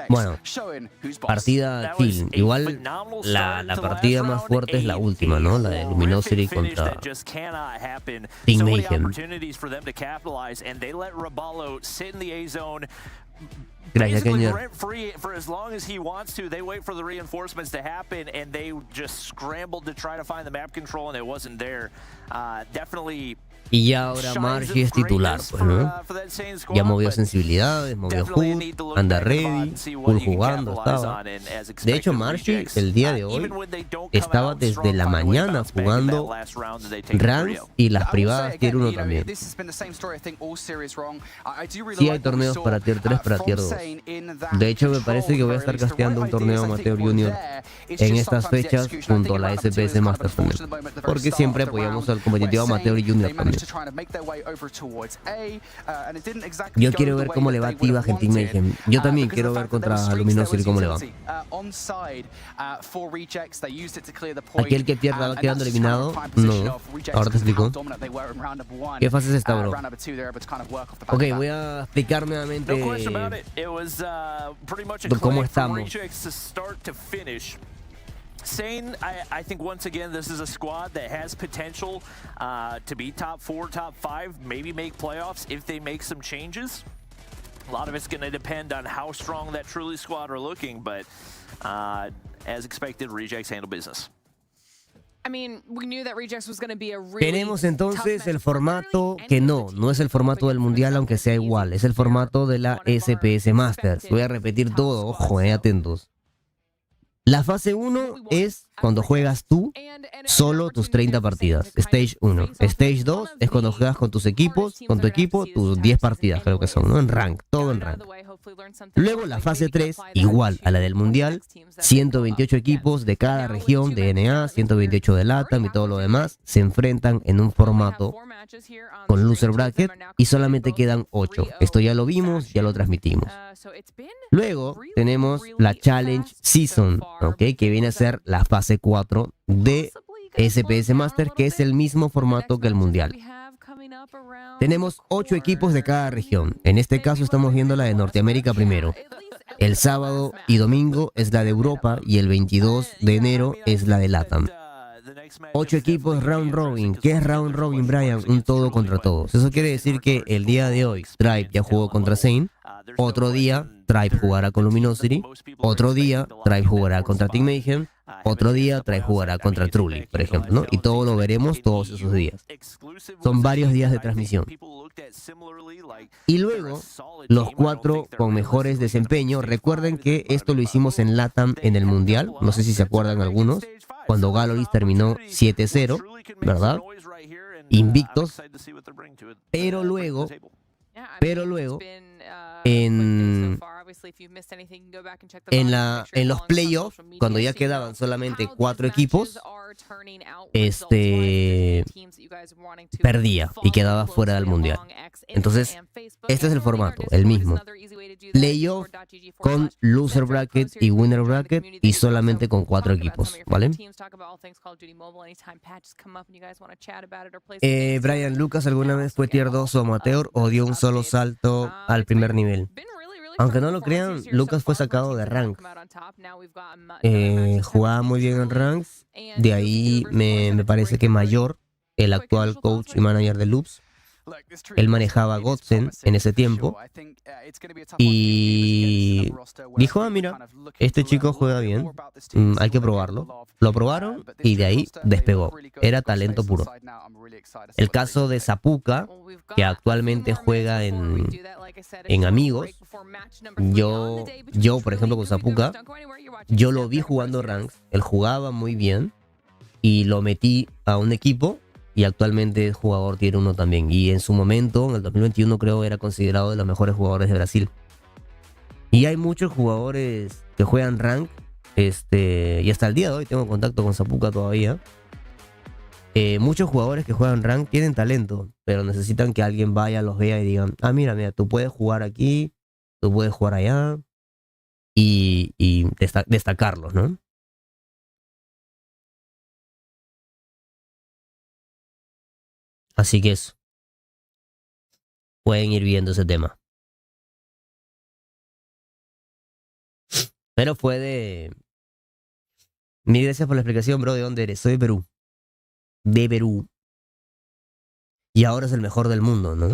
Bueno, partida kill. Igual la partida más fuerte es la última, ¿no? La de Luminosity contra Team Mayhem. Gracias, Kenyor. For as long as he wants to, they wait for the reinforcements to happen, and they just scrambled to try to find the map control, and it wasn't there. Definitely. Y ya ahora Margie es titular, pues, ¿no? Ya movió sensibilidades, movió HUD, anda ready, full jugando estaba. De hecho, Margie el día de hoy estaba desde la mañana jugando ranks y las privadas tier 1 también. Sí hay torneos para tier 3, para tier 2. De hecho, me parece que voy a estar casteando un torneo amateur junior en estas fechas junto a la SPS Masters también. Porque siempre apoyamos al competitivo amateur y junior también. Yo quiero ver cómo le va a Tiva Gentil Mayhem. Yo también quiero ver contra Luminosity cómo le va. Aquel que pierda va quedando eliminado. No, ahora te explico. ¿Qué fase es esta, bro? Ok, voy a explicar nuevamente cómo estamos. Sane, I think once again this is a squad that has potential to be top 4, top 5, maybe make playoffs if they make some changes. A lot of it's going to depend on how strong that Truly squad are looking, but as expected, Rejects handle business. I mean, we knew that Rejects was going to be a really Tenemos entonces el formato que no es el formato del mundial, aunque sea igual, es el formato de la SPS Masters. Voy a repetir todo, ojo, atentos. La fase 1 es cuando juegas tú solo tus 30 partidas. Stage 1. Stage 2 es cuando juegas con tus equipos, con tu equipo, tus 10 partidas, creo que son, ¿no? En rank, todo en rank. Luego la fase 3, igual a la del mundial, 128 equipos de cada región de NA, 128 de LATAM y todo lo demás, se enfrentan en un formato con loser bracket y solamente quedan 8. Esto ya lo vimos, ya lo transmitimos. Luego tenemos la Challenge Season, ¿ok? Que viene a ser la fase 4 de SPS Master, que es el mismo formato que el mundial. Tenemos 8 equipos de cada región. En este caso estamos viendo la de Norteamérica primero. El sábado y domingo es la de Europa y el 22 de enero es la de LATAM. 8 equipos round robin. ¿Qué es round robin, Brian? Un todo contra todos. Eso quiere decir que el día de hoy Stripe ya jugó contra Sane. Otro día Stripe jugará con Luminosity. Otro día Stripe jugará contra Team Mayhem. Otro día Stripe jugará contra Truly, por ejemplo, ¿no? Y todo lo veremos todos esos días. Son varios días de transmisión. Y luego, los 4 con mejores desempeños. Recuerden que esto lo hicimos en LATAM en el Mundial. No sé si se acuerdan algunos. Cuando Galoris terminó 7-0, ¿verdad? Invictos. Pero luego en los playoffs, cuando ya quedaban solamente 4 equipos, perdía y quedaba fuera del mundial. Entonces, este es el formato, el mismo. Playoff con loser bracket y winner bracket y solamente con 4 equipos, ¿vale? Brian, ¿Lucas alguna vez fue tier 2 o amateur o dio un solo salto al primer nivel? Aunque no lo crean, Lucas fue sacado de rank. Jugaba muy bien en ranks. De ahí me parece que Mayor, el actual coach y manager de Loops, él manejaba Godsend en ese tiempo y dijo, ah, mira, este chico juega bien, hay que probarlo. Lo probaron y de ahí despegó. Era talento puro. El caso de Zapuka, que actualmente juega en Amigos, yo por ejemplo con Zapuka, yo lo vi jugando ranks, él jugaba muy bien y lo metí a un equipo. Y actualmente es jugador tier 1 también. Y en su momento, en el 2021, creo era considerado de los mejores jugadores de Brasil. Y hay muchos jugadores que juegan rank. Y hasta el día de hoy tengo contacto con Zapuka todavía. Muchos jugadores que juegan rank tienen talento, pero necesitan que alguien vaya, los vea y digan, ah, mira, tú puedes jugar aquí, tú puedes jugar allá. Y destacarlos, ¿no? Así que eso. Pueden ir viendo ese tema. Pero fue de... Mil gracias por la explicación, bro. ¿De dónde eres? Soy de Perú. De Perú. Y ahora es el mejor del mundo, ¿no?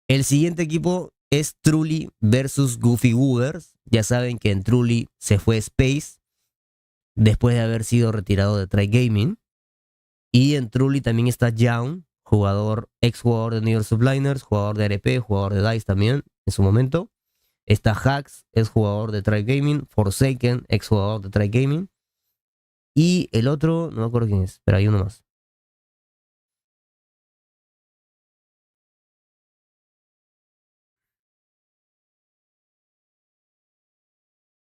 El siguiente equipo es Truly versus Goofy Wooders. Ya saben que en Truly se fue Space después de haber sido retirado de Try Gaming. Y en Truly también está Young, ex jugador de New York Subliners, jugador de RP, jugador de DICE también en su momento. Está Hax, ex jugador de Try Gaming. Forsaken, ex jugador de Try Gaming. Y el otro, no me acuerdo quién es, pero hay uno más.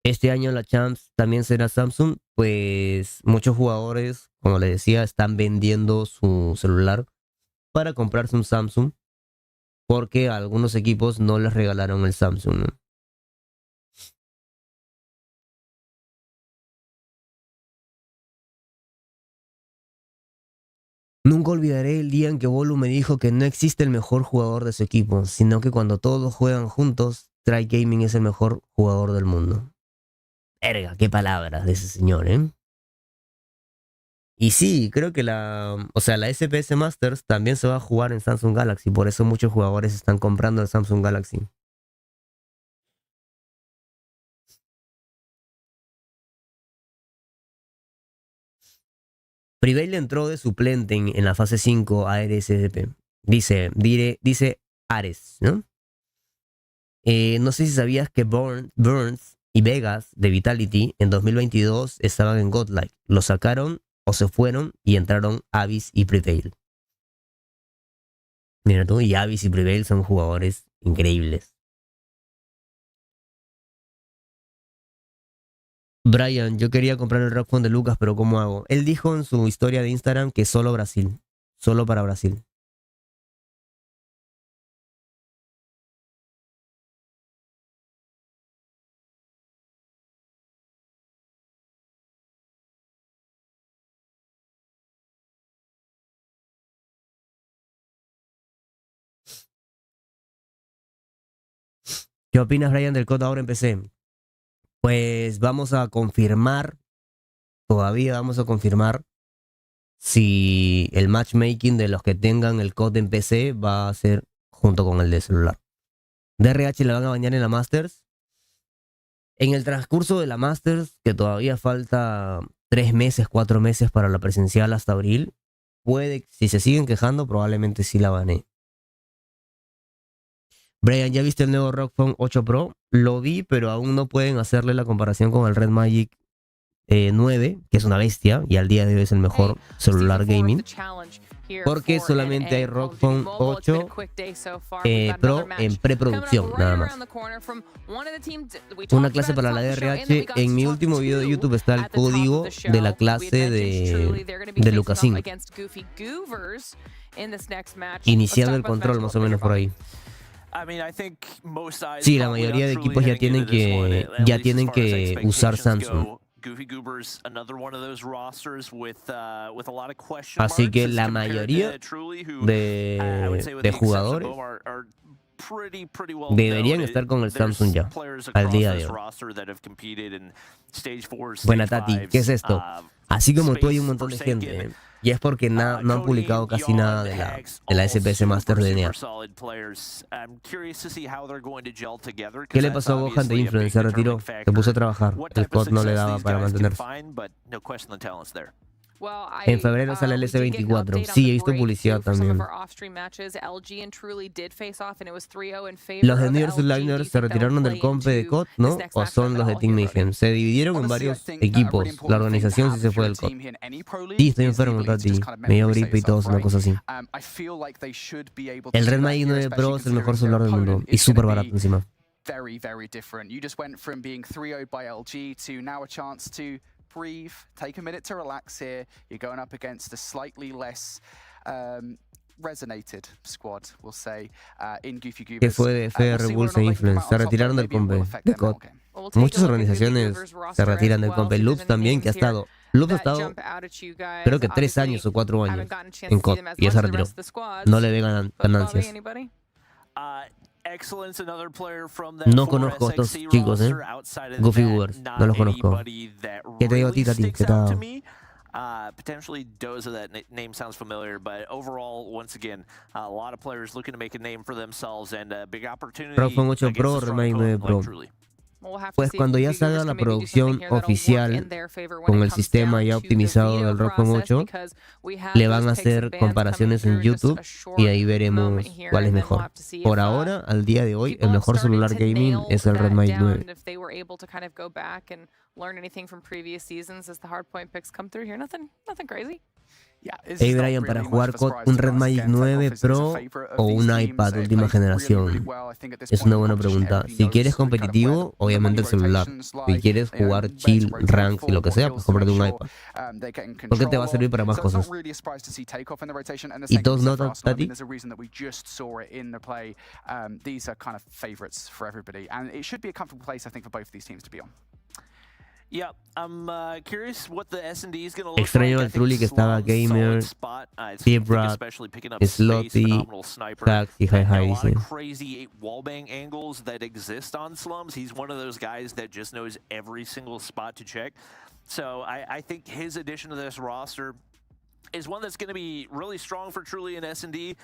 Este año la Champs también será Samsung, pues muchos jugadores, como les decía, están vendiendo su celular para comprarse un Samsung porque a algunos equipos no les regalaron el Samsung, ¿no? Nunca olvidaré el día en que Bolu me dijo que no existe el mejor jugador de su equipo, sino que cuando todos juegan juntos, Try Gaming es el mejor jugador del mundo. Verga, qué palabras de ese señor, ¿eh? Y sí, creo que la SPS Masters también se va a jugar en Samsung Galaxy, por eso muchos jugadores están comprando el Samsung Galaxy. Prevail entró de suplente en la fase 5 a RSDP. Dice Ares, ¿no? No sé si sabías que Burns y Vegas de Vitality en 2022 estaban en Godlike. Lo sacaron o se fueron y entraron Abyss y Prevail. Mira tú, y Abyss y Prevail son jugadores increíbles. Brian, yo quería comprar el Rock Phone de Lucas, pero ¿cómo hago? Él dijo en su historia de Instagram que solo Brasil. Solo para Brasil. ¿Qué opinas, Brian, del COD ahora en PC? Pues vamos a confirmar, todavía vamos a confirmar si el matchmaking de los que tengan el COD en PC va a ser junto con el de celular. DRH le van a bañar en la Masters. En el transcurso de la Masters, que todavía falta 3 meses, 4 meses para la presencial hasta abril, puede, si se siguen quejando, probablemente sí la banee. Brian, ¿ya viste el nuevo Rock Phone 8 Pro? Lo vi, pero aún no pueden hacerle la comparación con el Red Magic 9, que es una bestia, y al día de hoy es el mejor celular gaming. porque solamente hay Rock Phone 8 Pro en preproducción, nada más. Una clase para la DRH. En mi último video de YouTube está el código de la clase de Lucasín. Iniciando el control, más o menos por ahí. Sí, la mayoría de equipos ya tienen que usar Samsung. Así que la mayoría de jugadores deberían estar con el Samsung ya, al día de hoy. Buena, Tati, ¿qué es esto? Así como tú, hay un montón de gente, ¿eh? Y es porque no han publicado casi nada de la SPS Master de NEA. ¿Qué le pasó a Gohan de Influence? Se retiró, se puso a trabajar. El COD no le daba para mantenerse. En febrero sale el S24. Sí, he visto publicidad también. Los de New York Liners se retiraron del compe de COD, ¿no? ¿O son los de Team Mayhem? Se dividieron en varios equipos. La organización sí se fue del COD. Sí, estoy enfermo, Tati. Me dio gripe y todo, una cosa así. El Redmi 9 Pro es el mejor celular del mundo. Y súper barato encima. Breathe, take a minute to relax here. You're going up against a slightly less resonated squad, we'll say, in Goofy Goobers. Que fue de FR Bulls e Influence. Se retiraron del compe de COD. Muchas organizaciones se retiran del compe. Loops también, que ha estado. Loops ha estado, creo que 3 años o 4 años en COD. Y ya se retiró. No le ve ganancias. No conozco a estos chicos, Goofy Goobers, no los conozco. ¿Qué te digo a ti, Tati? ¿Qué tal? Potentially Doza, that name sounds familiar, but overall, once again, a lot of players looking to make a name for themselves and a big opportunity. Rock Phone 8 Pro, Redmi 9 Pro. Pues cuando ya salga la producción oficial con el sistema ya optimizado del Rock Phone 8, le van a hacer comparaciones en YouTube y ahí veremos cuál es mejor. Por ahora, al día de hoy, el mejor celular gaming es el Redmi 9. Hey Brian, para jugar COD, un Redmi 9 Pro o un iPad última generación. Es una buena pregunta. Si quieres competitivo, obviamente el celular. Si quieres jugar chill, rank y lo que sea, pues cómprate un iPad. Porque te va a servir para más cosas. ¿Y todos notan, Tati? Yeah, I'm curious what the S&D is going to look Extraño al Trulli que estaba gamer, Fibrat, Slotty, Tax y Hi-Hi, dice. Crazy wallbang angles that exist on slums. He's one of those guys that just knows every single spot to check. So I think his addition to this roster is one that's going to be really strong for Trulli and S&D,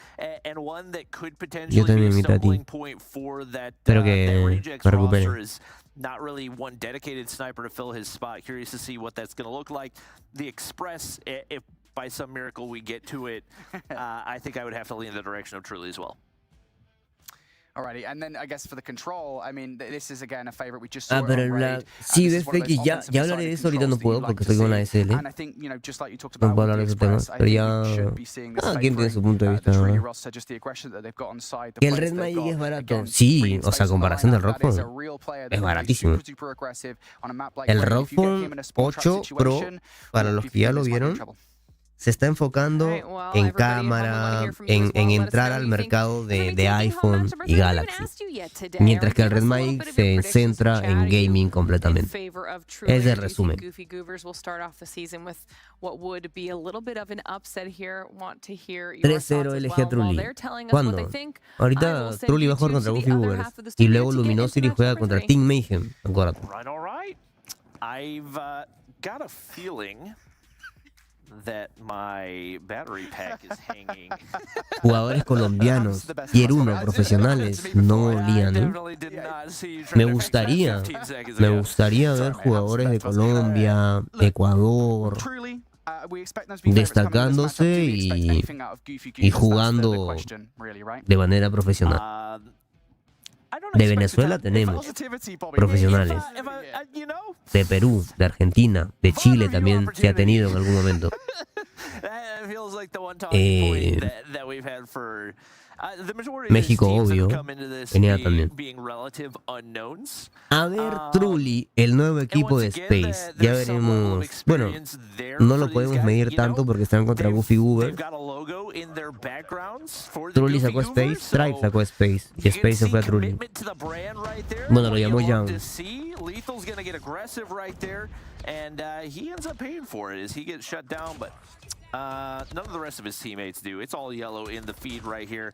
and one that could potentially be a stumbling point for that Rejects roster is not really one dedicated sniper to fill his spot. Curious to see what that's going to look like. The Express, if by some miracle we get to it, I think I would have to lean in the direction of Trulli as well. Alrighty, and then I guess for the control, I mean, this is again a favorite we just saw. Pero el Black, sí, ves que ya hablaré de eso, ahorita no puedo porque estoy con la SL. No puedo hablar de ese tema, pero ya cada quien tiene su punto de vista. Que el Red Magic es barato, sí, o sea, comparación del Rock Phone, es baratísimo. El Rock Phone 8 Pro, para los que ya lo vieron, se está enfocando en cámara, en entrar al mercado de iPhone y Galaxy, mientras que el Red Magic se centra en gaming completamente. Es el resumen. 3-0 LG a Trulli. ¿Cuándo? Ahorita Trulli va a jugar contra Goofy Goobers y luego Luminosity juega contra Team Mayhem. Acuérdate. I've got a feeling that my battery pack is hanging. Jugadores colombianos, tier 1 profesionales, no olían, ¿eh? Me gustaría ver jugadores de Colombia, Ecuador, destacándose y jugando de manera profesional. De Venezuela tenemos profesionales. De Perú, de Argentina, de Chile también se ha tenido en algún momento. México, obvio, tenía también. A ver, Truly, el nuevo equipo de Space. Ya veremos. Bueno, no lo podemos medir tanto porque están contra Goofy Goober. Truly sacó Space, Stripe sacó Space. Y Space se fue a Truly. Bueno, lo llamó Young.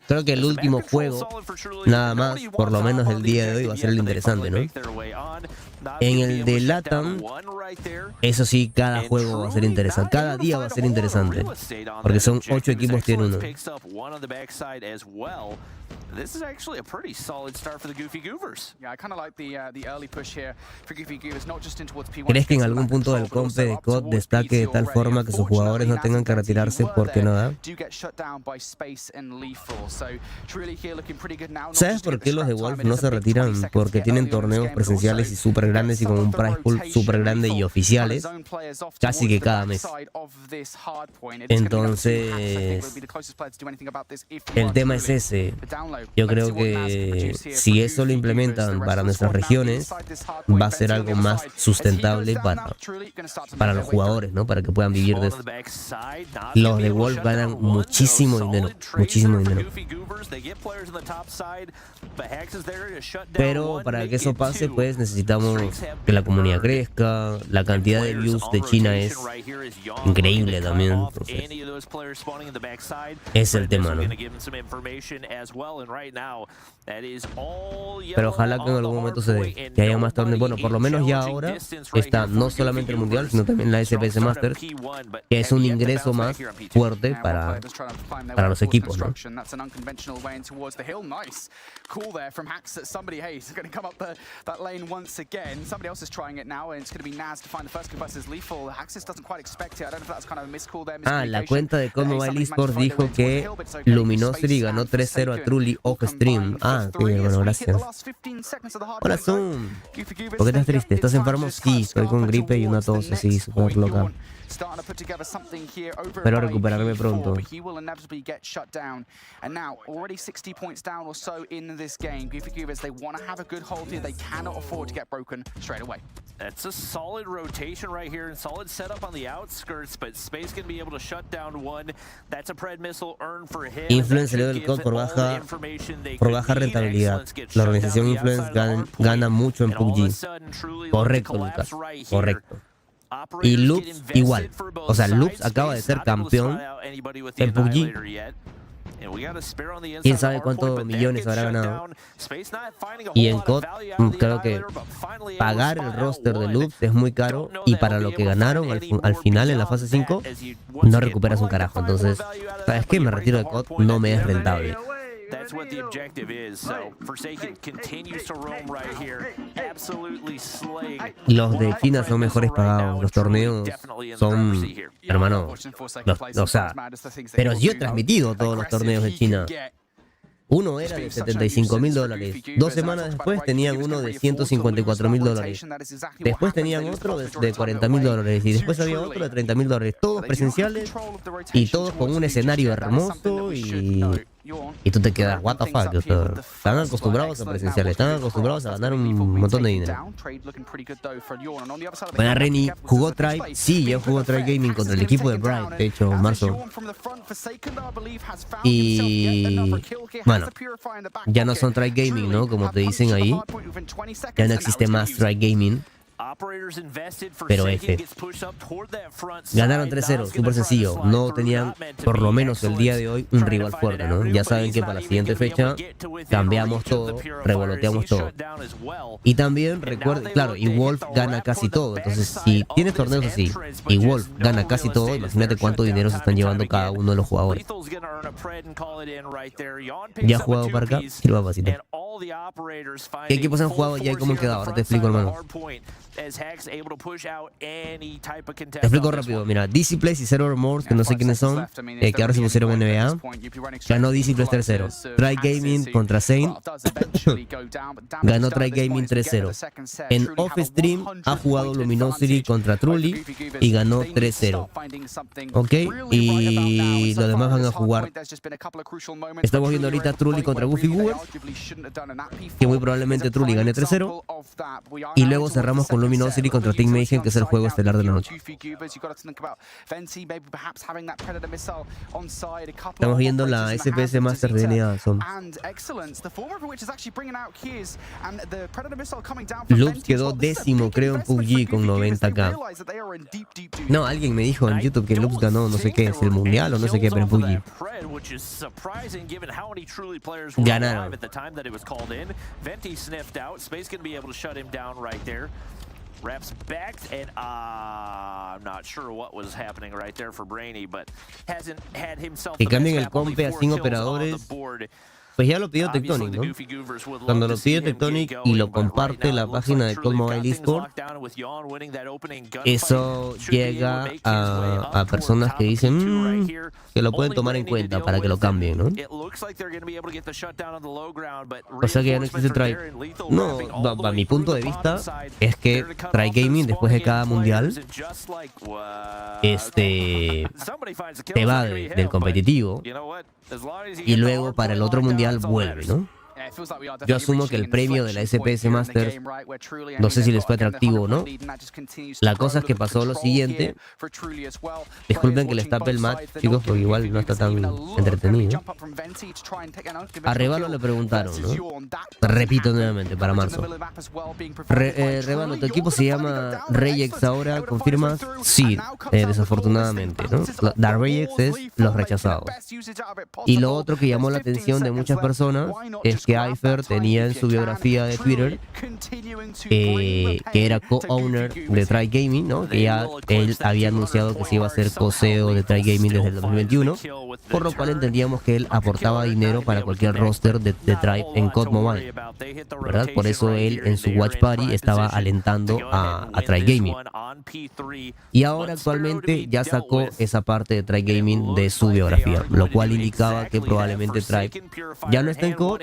Creo que el último juego, nada más, por lo menos el día de hoy, va a ser el interesante, ¿no? En el de Latam, eso sí, cada juego va a ser interesante. Cada día va a ser interesante. Porque son 8 equipos, tiene uno. This is actually a pretty solid start for the Goofy Goovers. Yeah, I kind of like the early push here for Goofy Goovers, not just in towards P1. ¿Crees que en algún punto del compe de COD destaque de tal forma que sus jugadores no tengan que retirarse porque no da? ¿Sabes por qué los de Wolf no se retiran? Porque tienen torneos presenciales y súper grandes y con un prize pool súper grande y oficiales casi que cada mes. Entonces, el tema es ese. Yo creo que si eso lo implementan para nuestras regiones, va a ser algo más sustentable para los jugadores, ¿no? Para que puedan vivir de eso. Los de Wolf ganan muchísimo dinero, muchísimo dinero. Pero para que eso pase, pues necesitamos que la comunidad crezca. La cantidad de views de China es increíble también. Entonces, es el tema, ¿no? Pero ojalá que en algún momento se dé, que haya más torneos. Bueno, por lo menos ya ahora está no solamente el Mundial, sino también la SPS Masters, que es un ingreso más fuerte para los equipos, ¿no? Ah, la cuenta de Codmobile Esports dijo que Luminosity ganó 3-0 a Truly off stream. Ah, qué bien, bueno, gracias. Hola, Zoom. ¿Por qué estás triste? ¿Estás enfermo? Sí, estoy con gripe y una tos así, súper loca. Espero recuperarme pronto. That's a solid rotation right here and solid setup on the outskirts, but Space can be able to shut down one. That's a pred missile earned for him. Influence le dio el code por baja rentabilidad. La organización Influence gana mucho en PUBG. Correcto, Lucas. Correcto. Y Loops igual. O sea, Loops acaba de ser campeón en PUBG. Quién sabe cuántos millones habrá ganado. Y en COD creo que pagar el roster de Loops es muy caro. Y para lo que ganaron al final en la fase 5 no recuperas un carajo. Entonces, ¿sabes qué? Me retiro de COD, no me es rentable. That's what the objective is. So Forsaken continues to roam right here, absolutely slaying. Los de China son mejores pagados. Los torneos son, hermano, o sea, pero yo he transmitido todos los torneos de China. Uno era de $75,000. 2 semanas después tenían uno de $154,000. Después tenían otro de $40,000. Y después había otro de $30,000. Todos presenciales y todos con un escenario hermoso y tú te quedas, what the fuck, o sea, están acostumbrados a presenciales, están acostumbrados a ganar un montón de dinero. Bueno, Reni, ¿jugó Tribe? Sí, yo jugó Tribe Gaming contra el equipo de BryanT, de hecho, en marzo. Y bueno, ya no son Tribe Gaming, ¿no? Como te dicen ahí, ya no existe más Tribe Gaming. Pero ganaron 3-0, súper sencillo. No tenían, por lo menos el día de hoy, un rival fuerte, ¿no? Ya saben que para la siguiente fecha cambiamos todo, revoloteamos todo. Y también recuerden, claro, y Wolf gana casi todo. Entonces, si tienes torneos así y Wolf gana casi todo, imagínate cuánto dinero se están llevando cada uno de los jugadores. ¿Ya has jugado para acá? Sí, lo va a pasar. ¿Qué equipos han jugado ya y cómo han quedado? Ahora te explico, hermano. Te explico rápido, mira, Disciples y Zero Remorse, que no sé quiénes son, que ahora se pusieron en NBA. Ganó Disciples 3-0. Try Gaming contra Saint. Ganó Try Gaming 3-0. En Off Stream ha jugado Luminosity contra Trulli y ganó 3-0. Ok, y los demás van a jugar. Estamos viendo ahorita Trulli contra Goofy Goober, que muy probablemente Trulli gane 3-0. Y luego cerramos con Luminosity contra Team Mayhem, que es el juego estelar de la noche. Estamos viendo la SPS Master de NA. Lux quedó 10º, creo, en PUBG con 90k. No, alguien me dijo en YouTube que Lux ganó no sé qué, es el mundial o no sé qué, pero en PUBG. Ganaron. Reps back, and I'm not sure what was happening right there for Brainy, but hasn't had himself Que the cambien best el map, only compe a 4 100 kills on the operadores. board. Pues ya lo pidió Tectonic, ¿no? Cuando lo pide Tectonic y lo comparte la página de Codmobile Esport, eso llega a personas que dicen que lo pueden tomar en cuenta para que lo cambien, ¿no? O sea que ya no existe Try. No, a mi punto de vista es que Try Gaming después de cada mundial te va del competitivo y luego para el otro mundial vuelve, ¿no? Yo asumo que el premio de la SPS Masters, no sé si les fue atractivo o no. La cosa es que pasó lo siguiente. Disculpen que les tape el match, chicos, porque igual no está tan entretenido. A Revalo le preguntaron, ¿no? Repito nuevamente, para marzo. Revalo, ¿tu equipo se llama Reyex ahora? ¿Confirmas? Sí, desafortunadamente, ¿no? La Reyex es los rechazados. Y lo otro que llamó la atención de muchas personas es que Ifer tenía en su biografía de Twitter que era co-owner de Try Gaming, ¿no? Que ya él había anunciado que se iba a ser co-CEO de Try Gaming desde el 2021, por lo cual entendíamos que él aportaba dinero para cualquier roster de Try en codmobile, ¿verdad? Por eso él en su Watch Party estaba alentando a Try Gaming. Y ahora actualmente ya sacó esa parte de Try Gaming de su biografía, lo cual indicaba que probablemente Try ya no está en COD,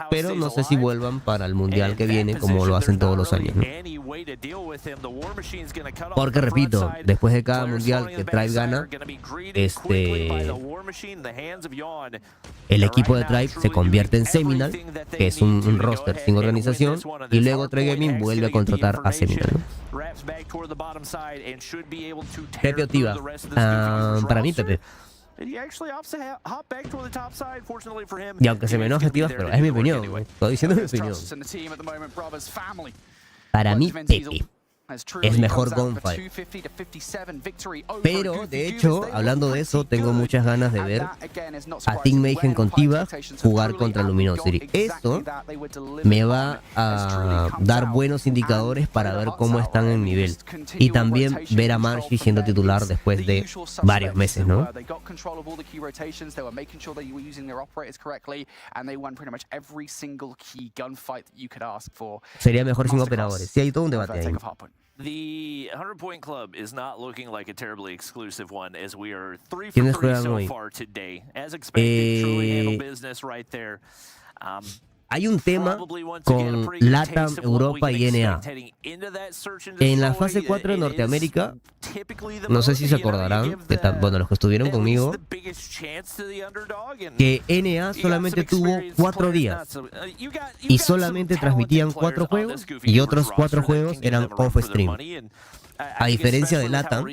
pero no sé si vuelvan para el mundial que viene como lo hacen todos los años, ¿no? Porque repito, después de cada mundial que Tribe gana, el equipo de Tribe se convierte en Seminal, que es un roster sin organización, y luego Tribe Gaming vuelve a contratar a Seminal, ¿no? Pepe Otiva, para mí Pepe. Y aunque se me enoje, tío, pero es mi opinión, ¿no? Estoy diciendo mi opinión. Para mí, Pepe es mejor gunfight. Pero, de hecho, hablando de eso, tengo muchas ganas de ver a Team Mayhem con Tiva jugar contra Luminosity. Esto me va a dar buenos indicadores para ver cómo están en nivel. Y también ver a Marshy siendo titular después de varios meses, ¿no? Sería mejor sin operadores. Sí, hay todo un debate ahí. The 100-point club is not looking like a terribly exclusive one, as we are 3 for 3 so far today. As expected, truly handle business right there. Hay un tema con LATAM, Europa y NA. En la fase 4 de Norteamérica, no sé si se acordarán, bueno, los que estuvieron conmigo, que NA solamente tuvo 4 días y solamente transmitían 4 juegos y otros 4 juegos eran off-stream. A diferencia de LATAM,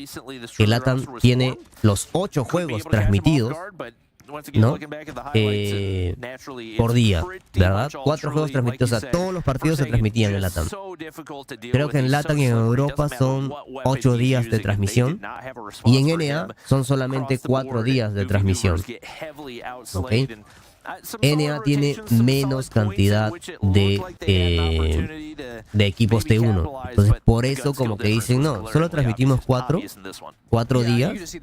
que LATAM tiene los 8 juegos transmitidos, ¿no? Por día, ¿verdad? 4 juegos transmitidos, o sea, todos los partidos se transmitían en LATAM. Creo que en LATAM y en Europa son 8 días de transmisión y en NA son solamente 4 días de transmisión. ¿Okay? NA tiene menos cantidad de equipos T1. Entonces, por eso como que dicen, no, solo transmitimos 4 días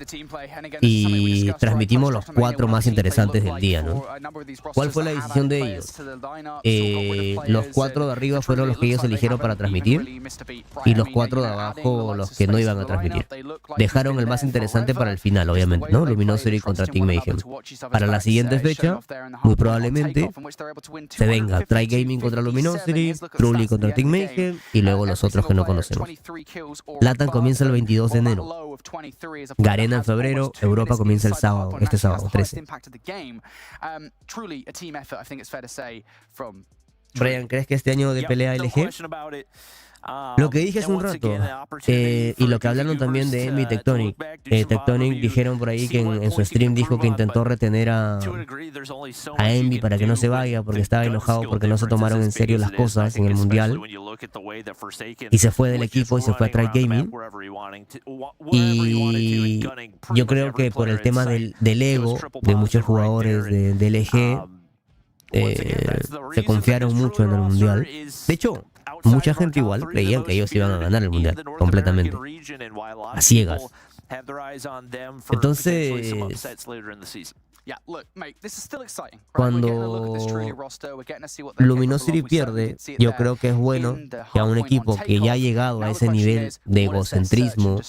y transmitimos los 4 más interesantes del día, ¿no? ¿Cuál fue la decisión de ellos? Los 4 de arriba fueron los que ellos eligieron para transmitir y los 4 de abajo los que no iban a transmitir. Dejaron el más interesante para el final, obviamente, ¿no? Luminosity contra Team Mayhem. Para la siguiente fecha, muy probablemente se venga Try Gaming contra Luminosity, Truly contra Team Mayhem y luego los otros que no conocemos. Latam comienza el 22 de enero. Garena en febrero, Europa comienza el sábado, este sábado, 13. Brian, ¿crees que este año de pelea LG? Lo que dije hace un rato, y lo que hablaron también de Envy y Tectonic. Tectonic dijeron por ahí que en su stream dijo que intentó retener a Envy para que no se vaya porque estaba enojado porque no se tomaron en serio las cosas en el mundial. Y se fue del equipo y se fue a Try Gaming. Y yo creo que por el tema del ego de muchos jugadores de LG, se confiaron mucho en el mundial. De hecho, mucha gente igual creían que ellos iban a ganar el mundial completamente, a ciegas. Entonces, cuando Luminosity pierde, yo creo que es bueno que a un equipo que ya ha llegado a ese nivel de egocentrismo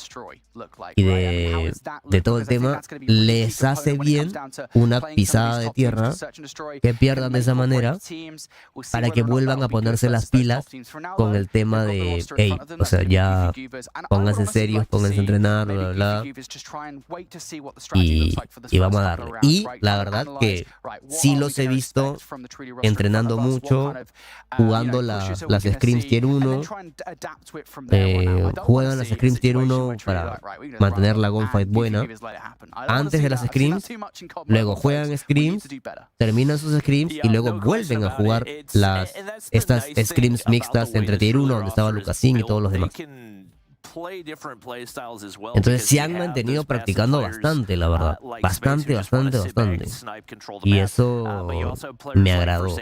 y de todo el tema, les hace bien una pisada de tierra, que pierdan de esa manera, para que vuelvan a ponerse las pilas con el tema de, hey, o sea, ya pónganse serios, pónganse a entrenar, bla, bla, bla, y vamos a darle. Y la verdad que sí los he visto entrenando mucho, jugando las scrims tier 1, juegan las scrims tier 1 para mantener la gunfight buena antes de las scrims, luego juegan scrims, terminan sus scrims y luego vuelven a jugar estas scrims mixtas entre tier 1 donde estaba Lucasín y todos los demás. Entonces se han mantenido practicando bastante, la verdad. Bastante. Y eso me agradó.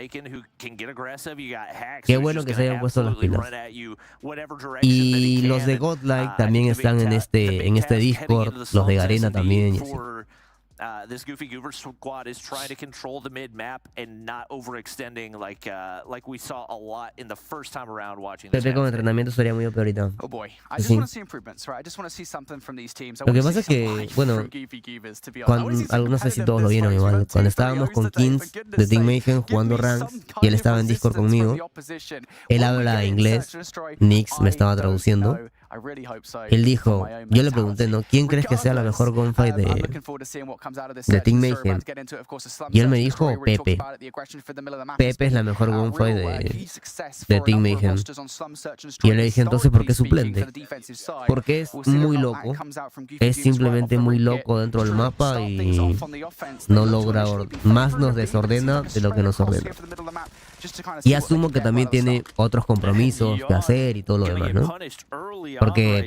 Qué bueno que se hayan puesto las pilas. Y los de Godlike también están en este Discord. Los de Garena también. Y así. This Goofy Goober squad is trying to control the mid map and not overextending like we saw a lot in the first time around watching this. Pepe con entrenamiento sería muy ahorita. Oh boy, I just want to see improvements, right? I just want to see something from these teams. Lo que pasa es que, bueno, no sé si todos lo vieron igual. Cuando estábamos con Kings de Team Mayhem jugando ranks y él estaba en Discord conmigo, él habla inglés, Nix me estaba traduciendo. Él dijo, yo le pregunté, ¿no? ¿Quién crees que sea la mejor gunfight de Team Mayhem? Y él me dijo, Pepe. Pepe es la mejor gunfight de Team Mayhem. Y yo le dije, entonces, ¿por qué suplente? Porque es muy loco. Es simplemente muy loco dentro del mapa y no logra, más nos desordena de lo que nos ordena. Y asumo que también tiene otros compromisos que hacer y todo lo demás, ¿no? Porque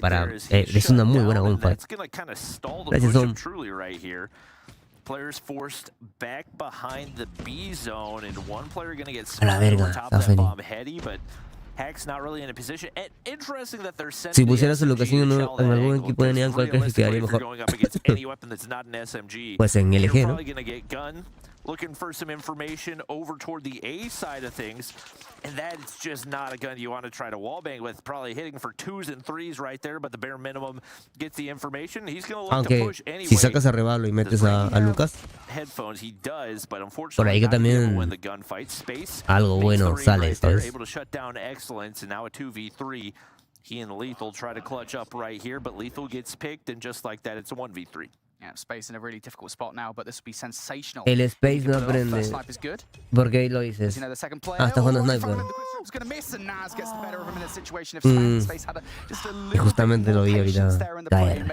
es una muy buena gunfight. Gracias, Tom. A la verga, está feliz. Si pusieras a Lucasín en algún equipo de NEAN, ¿cuál crees que quedaría mejor? Pues en LG, ¿no? Looking for some information over toward the A side of things, and that's just not a gun you want to try to wallbang with. Probably hitting for 2s and 3s right there, but the bare minimum gets the information. He's going to look to push anyway. Si sacas a Rebalo y metes a Lucas, headphones, he does, but por ahí que también algo bueno sale, ¿sabes? Able to shut down Excellence, and now a 2v3. He and Lethal try to clutch up right here, but Lethal gets picked, and just like that, it's a 1v3. Yeah, Space in a really difficult spot now, but this will be sensational. El Space no aprende. ¿Por qué lo dices? Está jugando Sniper. Y justamente lo vi ahorita caer.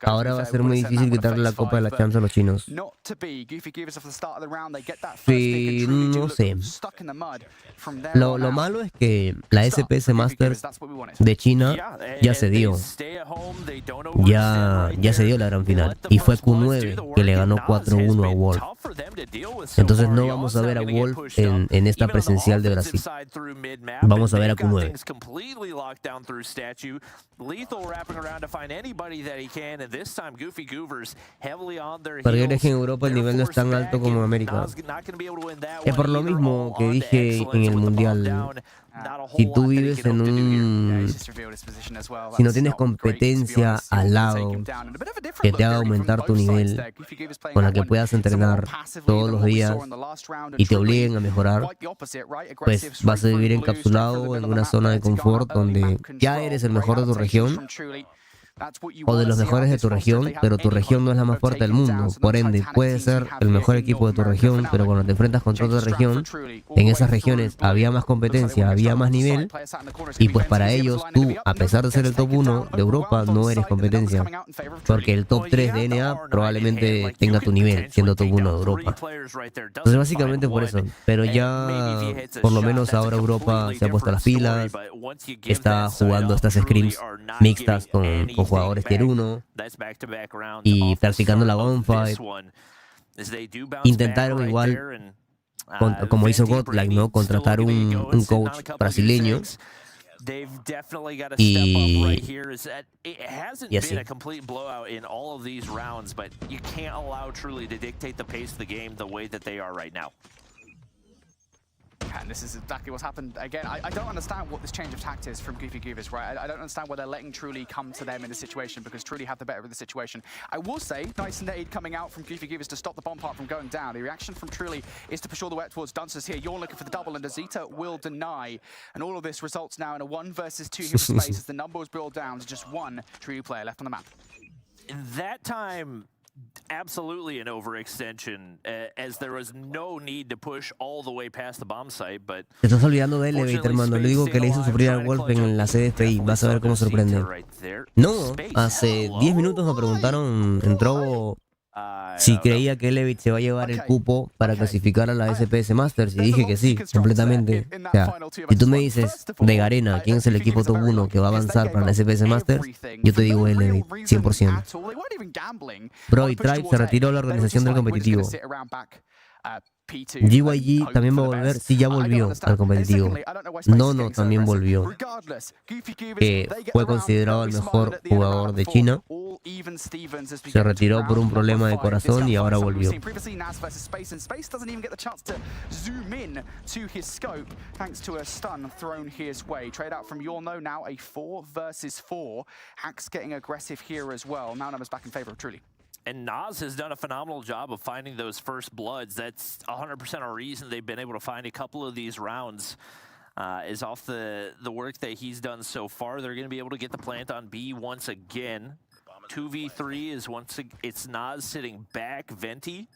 Ahora va a ser muy difícil quitarle la copa de la Champs a los chinos. Sí, no sé. Lo malo es que la SPS Masters de China ya se dio. ya se dio la gran final. Y fue Q9 que le ganó 4-1 a Wolf. Entonces no vamos a ver a Wolf en esta presencial de Brasil. Vamos a ver a Q9. Porque crees que en Europa el nivel no es tan alto como en América. Es por lo mismo que dije en el Mundial. Si tú vives en un... Si no tienes competencia al lado que te haga aumentar tu nivel, con la que puedas entrenar todos los días y te obliguen a mejorar, pues vas a vivir encapsulado en una zona de confort donde ya eres el mejor de tu región o de los mejores de tu región, pero tu región no es la más fuerte del mundo. Por ende, puedes ser el mejor equipo de tu región, pero cuando te enfrentas contra otra región, en esas regiones había más competencia, había más nivel, y pues para ellos, tú, a pesar de ser el top 1 de Europa, no eres competencia, porque el top 3 de NA probablemente tenga tu nivel, siendo top 1 de Europa. Entonces básicamente por eso, pero ya por lo menos ahora Europa se ha puesto las pilas, está jugando estas scrims mixtas con jugadores tier 1 y practicando la gunfight. Intentaron igual, como hizo Godlike, ¿no? Contratar un coach brasileño y así. And this is exactly what's happened again. I don't understand what this change of tact is from Goofy Goovers, right? I don't understand why they're letting Truly come to them in this situation, because Truly have the better of the situation. I will say, nice nade coming out from Goofy Goovers to stop the bomb part from going down. The reaction from Truly is to push all the way up towards Dunces here. You're looking for the double, and Azita will deny. And all of this results now in a 1 versus 2 here for space as the number was brought down to just one Truly player left on the map. In that time, absolutely an overextension, as there was no need to push all the way past the bomb site, but te estás olvidando de Elevate, hermano. Le digo que le hizo sufrir al Wolf en la CDFI. Vas a ver cómo sorprende. No, hace 10 minutos me preguntaron, entró, si creía que Elevate se va a llevar el cupo para clasificar a la SPS Masters, y dije que sí, completamente. O sea, si tú me dices de Garena quién es el equipo top 1 que va a avanzar para la SPS Masters, yo te digo Elevate, 100%. Bro, y Tribe se retiró de la organización del competitivo. GYG también va a volver, sí, ya volvió al competitivo. No, también volvió. Que fue considerado el mejor jugador de China. Se retiró por un problema de corazón y ahora volvió. And Nas has done a phenomenal job of finding those first bloods. That's 100% a reason they've been able to find a couple of these rounds. Is off the work that he's done so far. They're going to be able to get the plant on B once again. 2v3 is it's Nas sitting back. Venti,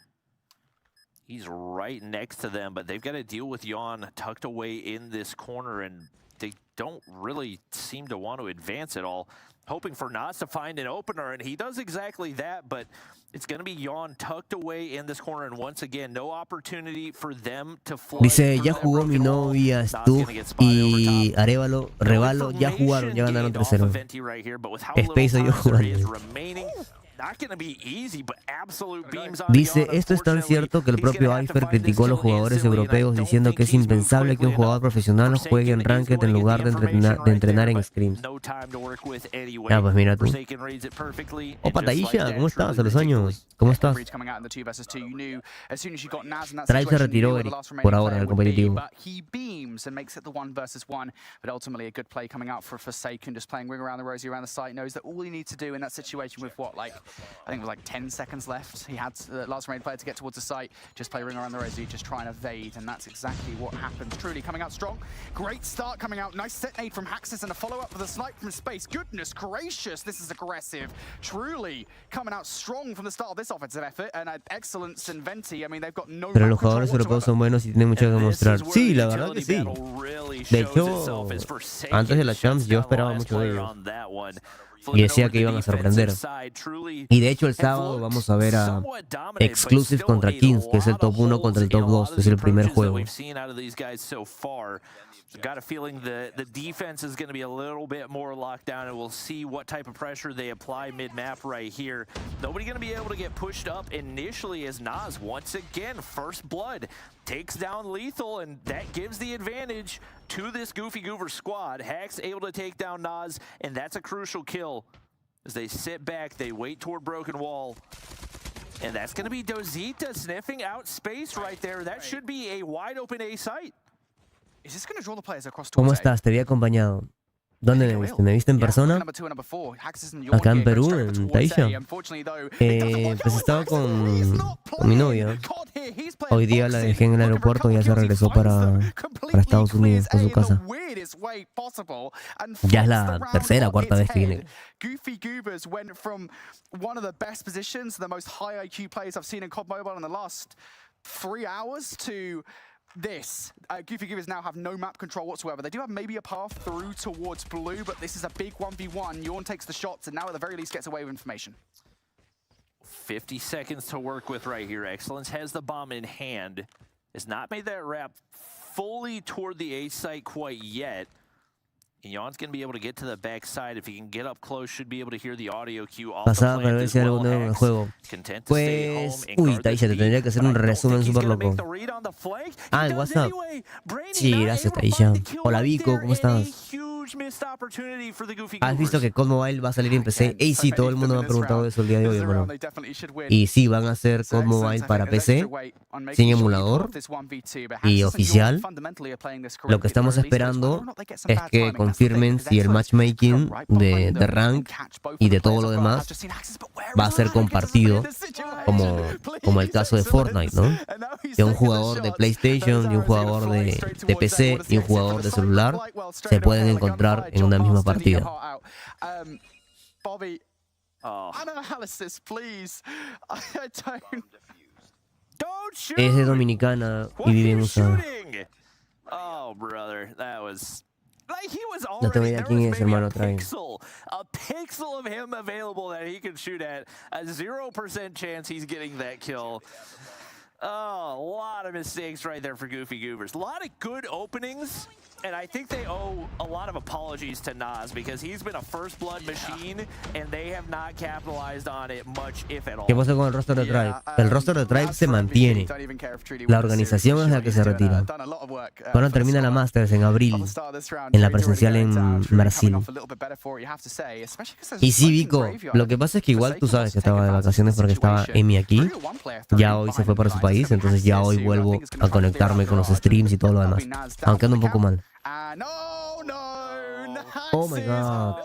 he's right next to them, but they've got to deal with Yawn tucked away in this corner, and they don't really seem to want to advance at all. Hoping for Nas to find an opener, and he does exactly that, but it's going to be Yawn tucked away in this corner, and once again, no opportunity for them to fly. Dice, ya jugó mi novia, Stu y Revalo, ya jugaron, ya ganaron 3-0. Space yo jugando. Dice, esto es tan cierto que el propio Ifer criticó a los jugadores europeos diciendo que es impensable que un jugador profesional juegue en Ranked en lugar de entrenar en scrims. Ya, pues mira tú. Opa, Taisha, ¿cómo estás? A los años. ¿Cómo estás? Tribe se retiró, Eric, por ahora, del competitivo. I think it was like 10 seconds left. He had the last remaining player to get towards the site, just play ring around the rosy, just try and evade, and that's exactly what happened. Truly coming out strong. Great start coming out. Nice set nade from Haxis and a follow-up for the snipe from Space. Goodness gracious, this is aggressive. Truly coming out strong from the start of this offensive effort, and excellence and Venti. I mean, they've got no. Pero los jugadores europeos son buenos y tienen mucho que demostrar. Sí, la verdad que sí. De hecho, antes de la Champs yo esperaba mucho de ellos. Y decía que iban a sorprender. Y de hecho el sábado vamos a ver a Exclusive contra Kings, que es el top 1 contra el top 2. Es el primer juego. Got a feeling the defense is going to be a little bit more locked down, and we'll see what type of pressure they apply mid-map right here. Nobody going to be able to get pushed up initially as Nas, once again, first blood, takes down Lethal, and that gives the advantage to this Goofy Goober squad. Hack's able to take down Nas, and that's a crucial kill. As they sit back, they wait toward Broken Wall. And that's going to be Dozita sniffing out space right there. That should be a wide open A site. ¿Cómo estás? Te había acompañado. ¿Dónde me viste? ¿Me viste en persona? Acá en Perú, en Taisha. Pues estaba con mi novia. Hoy día la dejé en el aeropuerto y ya se regresó para Estados Unidos, a su casa. Ya es la tercera o cuarta vez que viene. Goofy Goobers went from one of the best positions, the most high IQ players I've seen in COD Mobile in the last 3 hours, to this. Goofy Goobers now have no map control whatsoever. They do have maybe a path through towards blue, but this is a big 1v1. Yawn takes the shots and now at the very least gets away with information. 50 seconds to work with right here. Excellence has the bomb in hand. Has not made that wrap fully toward the A site quite yet. And Yawn's going to be able to get to the backside. If he can get up close, should be able to hear the audio cue off Pasada the para plant ver as si hay well. algo nuevo en el juego. Content to stay Pues, home and uy, guard the Taisha, te speed, tendría que hacer but un I don't resumen think he's súper gonna loco. make the read on the flank. He Ah, el does WhatsApp. anyway. Brady Sí, not gracias, able to Taisha. find the kill Hola, right Vico, there, ¿cómo and a estás? huge missed opportunity for the Goofy ¿Has visto Goobers. que CodMobile va a salir en PC? Ey, sí, todo el mundo me ha preguntado eso el día de hoy, hermano. Y sí, van a hacer CodMobile para PC, sin emulador y oficial. Lo que estamos esperando es que confirmen si el matchmaking de rank y de todo lo demás va a ser compartido, como el caso de Fortnite, ¿no? De un jugador de PlayStation, de un jugador de PC y un jugador de celular se pueden encontrar en una misma partida. Es de Dominicana y vive en USA. Oh, brother, that was... Like he was No tengo already, idea there quién was es, maybe hermano, traen. a pixel of him available that he can shoot at. A 0% chance he's getting that kill. Oh, a lot of mistakes right there for Goofy Goobers. A lot of good openings, and I think they owe a lot of apologies to Nas because he's been a first blood machine, and they have not capitalized on it much, if at all. ¿Qué pasa con el roster de Tribe? El roster de Tribe se mantiene. La organización es la que se retira. Cuando termina la Masters en abril, en la presencial en Brasil. Y sí, Vico, lo que pasa es que igual tú sabes que estaba de vacaciones porque estaba Emi aquí. Ya hoy se fue para su país, entonces ya hoy vuelvo a conectarme con los streams y todo lo demás. Aunque ando un poco mal. Oh my god.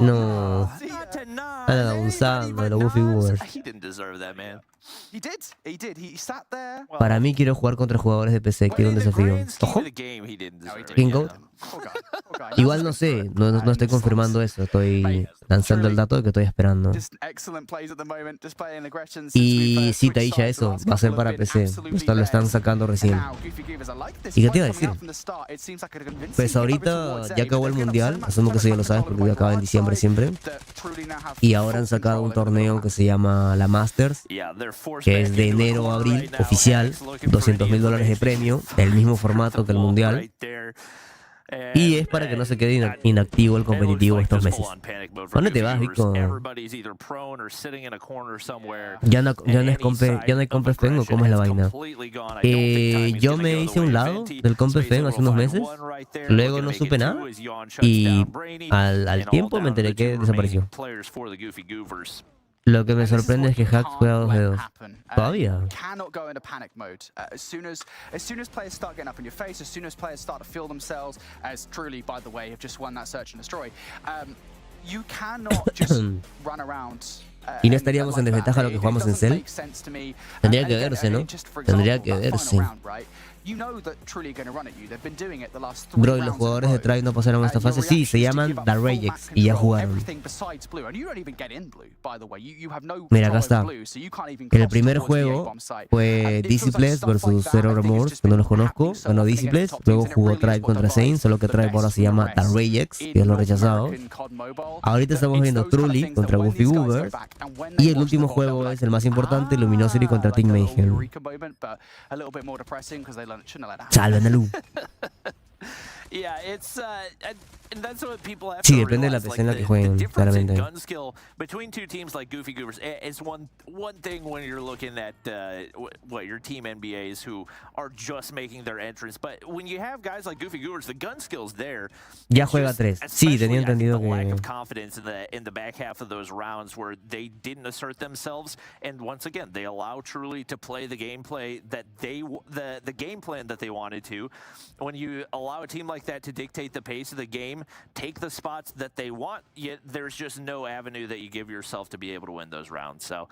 No. Están abusando de los Goofy Goobers. Para mí quiero jugar contra jugadores de PC, quiero un desafío. Ojo. King Goat. Igual no sé, no estoy confirmando eso, estoy lanzando el dato de que estoy esperando. Y sí, Taisha, eso va a ser para PC, esto lo están sacando recién. ¿Y qué te iba a decir? Pues ahorita ya acabó el mundial, asumo que eso ya lo sabes porque ya acaba en diciembre siempre. Y ahora han sacado un torneo que se llama la Masters, que es de enero a abril, oficial, $200,000 de premio, el mismo formato que el mundial. Y es para que no se quede inactivo el competitivo estos meses. ¿Dónde te vas, Vico? Ya no hay CompFM, ¿o cómo es la vaina? Yo me hice a un lado del CompFM hace unos meses, luego no supe nada y al tiempo me enteré que desapareció. Lo que me sorprende es que Hack juega 2 de 2. Todavía. Cannot go into panic mode. As soon as players start getting up in your face, as soon as players start to feel themselves, as truly, by the way, have just won that search and destroy, you cannot just run around. Y no estaríamos en desventaja lo que jugamos en Cell. Tendría que verse, ¿no? Tendría que verse. Bro, ¿y los jugadores de Tribe no pasaron esta fase? Sí, se llaman The Ragex y ya jugaron. Mira, acá está. El primer juego fue Disciples versus Zero Remorse, que no los conozco. Ganó Disciples, luego jugó Tribe contra Saint, solo que Tribe ahora se llama The Ragex, que es lo rechazado. Ahorita estamos viendo Truly contra Goofy Goober. Y el último juego es el más importante, Luminosity contra Team Mayhem. shouldn't have let that Salven a Lu. Yeah, it's and that's what people have Sí, to depende de la realize, PC en la que the jueguen, difference in claramente. gun skill between two teams like Goofy Goobers is one thing when you're looking at what your team NBAs who are just making their entrance, but when you have guys like Goofy Goobers, the gun skill's there. Ya It's juega just, 3. Sí, especially, tenía I think, entendido the lack que... of confidence in the back half of those rounds where they didn't assert themselves, and once again they allow Truly to play the gameplay that the game plan that they wanted to. When you allow a team like that to dictate the pace of the game, take the spots that they want, yet there's just no avenue that you give yourself to be able to win those rounds. So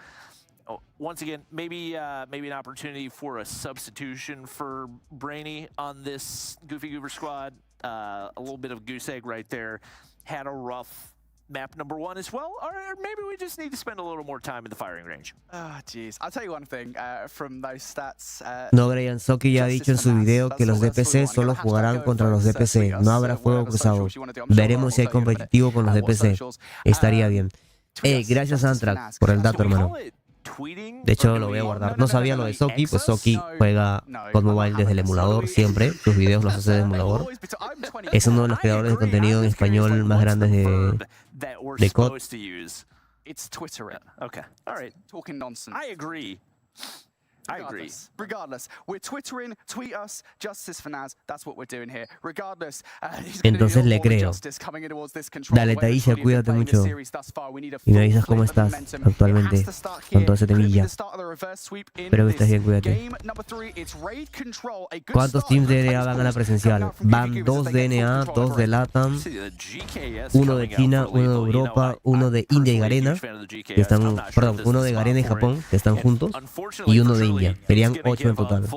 once again, maybe an opportunity for a substitution for Brainy on this Goofy Goober squad. A little bit of goose egg right there. Had a rough map number 1 as well, or maybe we just need to spend a little more time in the firing range. Oh, jeez. I'll tell you one thing from those stats. No, BryanT ya ha dicho en su video que los DPC solo jugarán contra los DPC, no habrá fuego cruzado. Veremos si hay competitivo con los DPC. Estaría bien. Gracias Antrax por el dato, hermano. De hecho, lo voy a guardar. No sabía lo de Soki, pues Soki juega codmobile desde el emulador siempre. Sus videos los hace de emulador. Es uno de los creadores de contenido en español más grandes de COD. It's Twittering. Okay. All right. Talking nonsense. I agree. Regardless, we're Twittering, tweet us, justice for Naz, that's what we're doing here. Regardless, entonces le creo. Dale, Taisha, cuídate mucho. Y me avisas cómo estás actualmente con todo ese temilla. Espero que estés bien, cuídate. ¿Cuántos teams de NA van a la presencial? Van 2 de NA, 2 de LATAM, 1 de China, 1 de Europa, 1 de India y Garena, que están, perdón, 1 de Garena y Japón, que están juntos, y 1 de India. Serían 8 en total.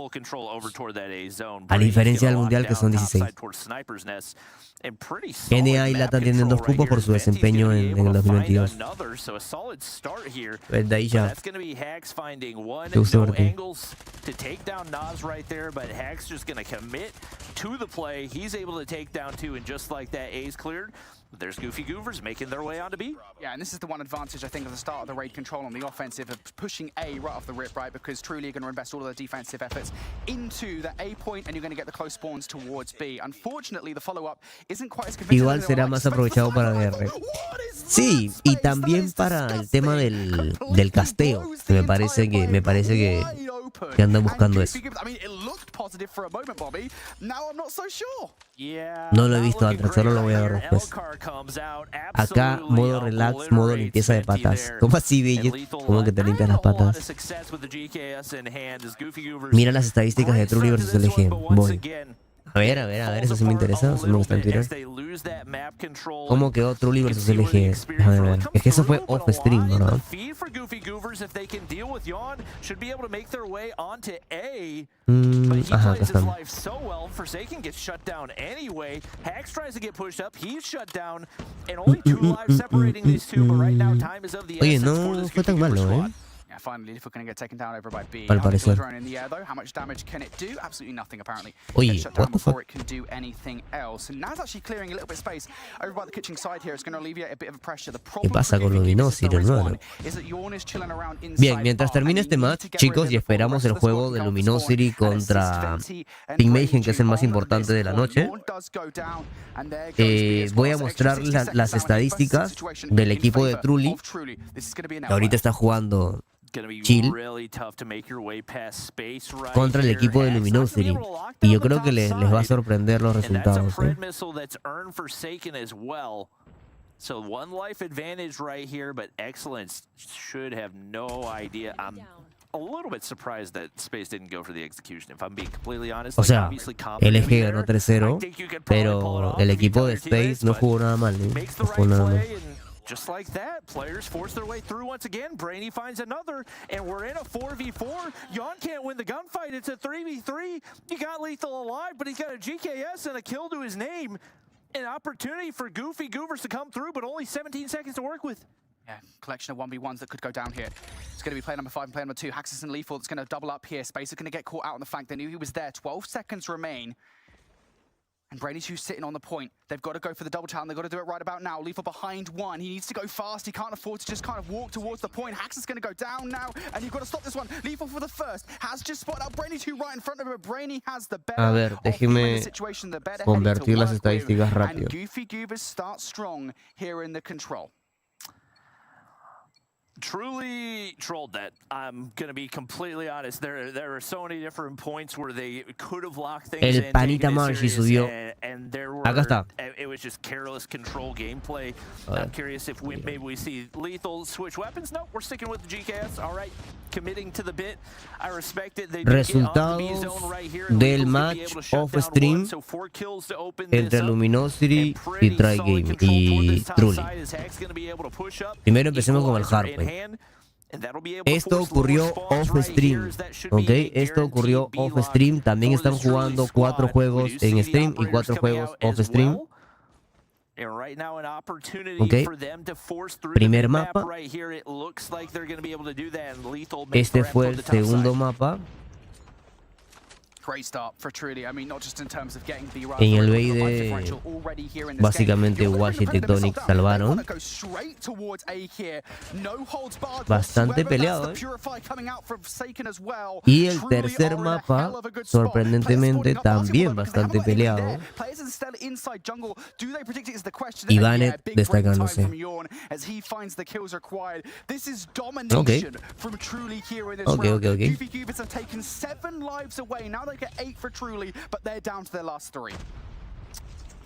A diferencia del mundial, que son 16. NA y LATAM tienen 2 cupos por su desempeño en el 2022. Pues de ahí ya. Qué gusto verte. To take down Nas right there, but Hack's just going to commit to the play. He's able to take down 2, and just like that, A's cleared. There's Goofy Goovers making their way on to B. Yeah, and this is the one advantage, I think, at the start of the raid control on the offensive of pushing A right off the rip, right? Because Truly are going to invest all of their defensive efforts into the A point, and you're going to get the close spawns towards B. Unfortunately, the follow-up isn't quite as convincing. Igual será más aprovechado para DR. Sí, y también para el tema del casteo. Me parece que andan buscando eso. No lo he visto antes, solo lo voy a ver después. Acá, modo relax, modo limpieza de patas. ¿Cómo así, Billet? ¿Cómo que te limpias las patas? Mira las estadísticas de Truly versus LG. Voy. A ver, eso sí me interesa, eso me gusta en Twitter. ¿Cómo quedó Truly versus LG? Déjame ver. Es que eso fue off stream, ¿no? Ajá, acá están. Oye, no fue tan malo, ¿eh? Finally, if we're going to get taken down over by B. Al parecer. Drone in the air, though. How much damage can it do? Absolutely nothing, apparently. Oye, shut down before it can do anything else. And Naz actually clearing a little bit of space over by the kitchen side here. It's going to alleviate a bit of pressure. The problem ¿Qué pasa con Luminosity, hermano? Bien, mientras termine este match, chicos, y esperamos el juego de Luminosity contra Pingmayhem, que es el más importante de la noche, voy a mostrar las estadísticas del equipo de Truly, que ahorita está jugando chill contra el equipo de Luminosity, y yo creo que les va a sorprender los resultados, ¿eh? So 1 life advantage right here, but Excellence should have no idea. I'm a little bit surprised that Space didn't go for the execution, if I'm being completely honest. O sea, LG ganó 3-0, pero el equipo de Space no jugó nada mal, ¿eh? No jugó nada mal. Just like that, players force their way through once again. Brainy finds another, and we're in a 4v4. Yon can't win the gunfight. It's a 3v3. You got Lethal alive, but he's got a GKS and a kill to his name. An opportunity for Goofy Goovers to come through, but only 17 seconds to work with. Yeah, collection of 1v1s that could go down here. It's going to be player number 5 and player number 2. Haxis and Lethal that's going to double up here. Space is going to get caught out on the fact they knew he was there. 12 seconds remain. And Brady's who's sitting on the point. They've got to go for the double tap, and they've got to do it right about now. Lethal behind one. He needs to go fast. He can't afford to just kind of walk towards the point. Hax is going to go down now, and you've got to stop this one. Lethal for the first. Has just spotted out Brainy 2 right in front of him, but Brainy has the better. A ver, déjeme convertir las estadísticas rápido. And Goofy Goobers start strong here in the control. Truly trolled that. I'm gonna be completely honest. There are so many different points where they could have locked things in. El panita Margie subió. And there were, acá está. It was just careless control gameplay. I'm curious if maybe we see Lethal switch weapons. No, we're sticking with the GKS. All right, committing to the bit. I respect it. They Resultados del match off stream entre Luminosity y Try Game y Truly. Primero empecemos con el hardware. Esto ocurrió off stream, ¿ok? Esto ocurrió off stream. También están jugando 4 juegos en stream y 4 juegos off stream. Ok, primer mapa. Este fue el segundo mapa. En el BID, básicamente Wash y Tectonic salvaron. Bastante peleado, ¿eh? Y el tercer mapa, sorprendentemente, también bastante peleado. Y VIVO destacándose. Ok. They get 8 for Truly, but they're down to their last 3.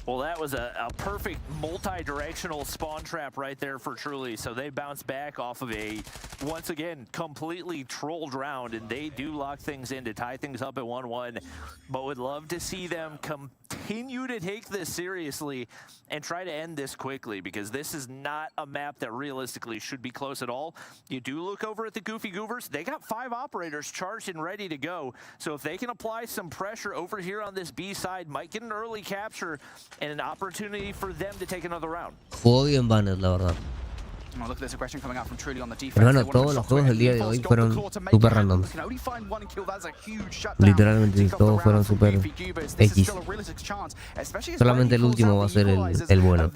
Well, that was a perfect multi-directional spawn trap right there for Truly. So they bounced back off of a, once again, completely trolled round, and they do lock things in to tie things up at 1-1. But would love to see them continue to take this seriously and try to end this quickly, because this is not a map that realistically should be close at all. You do look over at the Goofy Goovers. They got 5 operators charged and ready to go. So if they can apply some pressure over here on this B side, might get an early capture and an opportunity for them to take another round. Jugó bien Banner, la verdad. Hermano, todos los juegos del día de hoy fueron super random. Literalmente todos fueron super X. Solamente el último va a ser el bueno.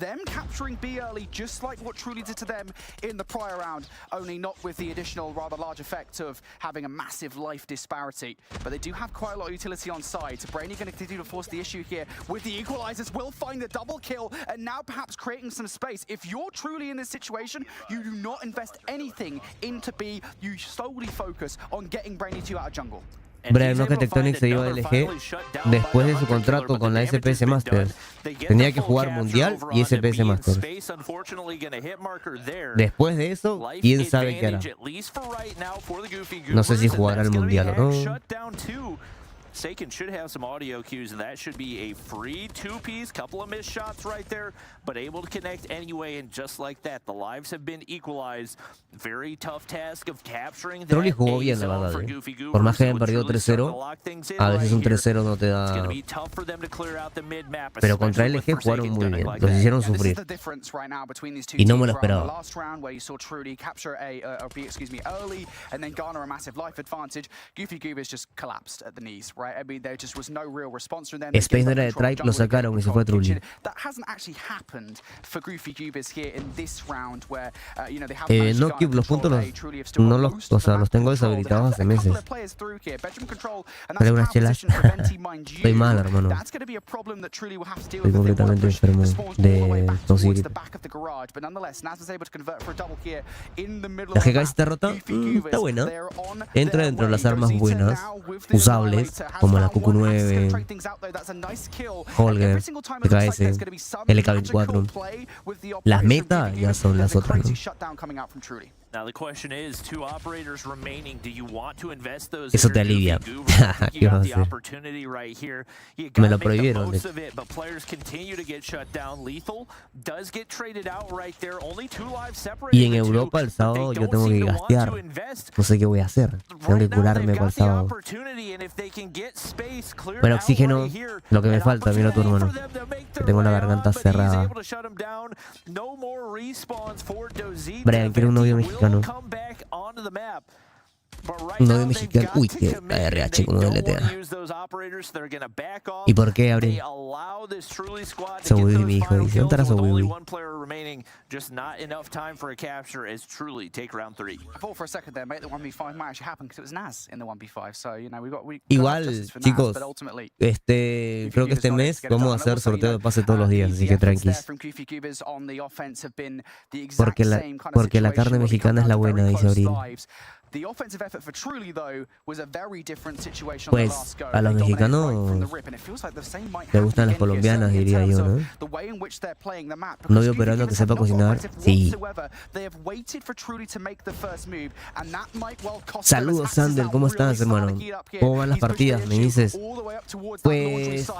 You do not invest anything into B, you solely focus on getting Brainy 2 out of jungle. Brian, no que Tectonic se iba a LG después de su contrato con la SPS Masters. Tenía que jugar Mundial y SPS Masters. Después de eso, quién sabe qué hará. No sé si jugará el Mundial o no. Saken should have some audio cues, and that should be a free 2-piece, couple of missed shots right there, but able to connect anyway, and just like that, the lives have been equalized. Very tough task of capturing that. Truly jugó bien, la verdad. Por más que hayan perdido 3-0, a veces un 3-0 no te da. Pero contra LG jugaron muy bien, los hicieron sufrir. Y no me lo esperaba. Space no era de Tribe, lo sacaron y se fue Truly. No, Cube, los puntos los tengo deshabilitados hace meses. Dale unas chelas. Estoy mal, hermano. Estoy completamente enfermo de tosir. La GK está rota, está buena. Entra dentro de las armas buenas, usables, como la QQ9, Holger, TKS, LK24. Las metas ya son las otras, ¿no? Eso te alivia. ¿Qué vas a hacer? Me lo prohibieron. Y en Europa el sábado yo tengo que gastear. No sé qué voy a hacer. Tengo que curarme para el sábado. Bueno, oxígeno, lo que me falta, mira tu hermano. Que tengo la garganta cerrada. Brian, quiero un novio mexicano. Un novio mexicano. Uy, que la RH como LTA. ¿Y por qué, Abril? Sowiwi, mi hijo dice. ¿Dónde estará Sowiwi? I thought for a second there, mate, the 1v5 might actually happen because it was Naz in the 1v5. So, you know, Igual, chicos, creo que este mes vamos a hacer sorteo de pase todos los días, así que tranquis. Porque la carne mexicana es la buena, dice Abril. Pues a los mexicanos les gustan las colombianas, diría yo, ¿no? Un novio peruano que sepa cocinar, sí. Saludos, Sandel, ¿cómo estás, hermano? ¿Cómo van las partidas? Me dices. Pues,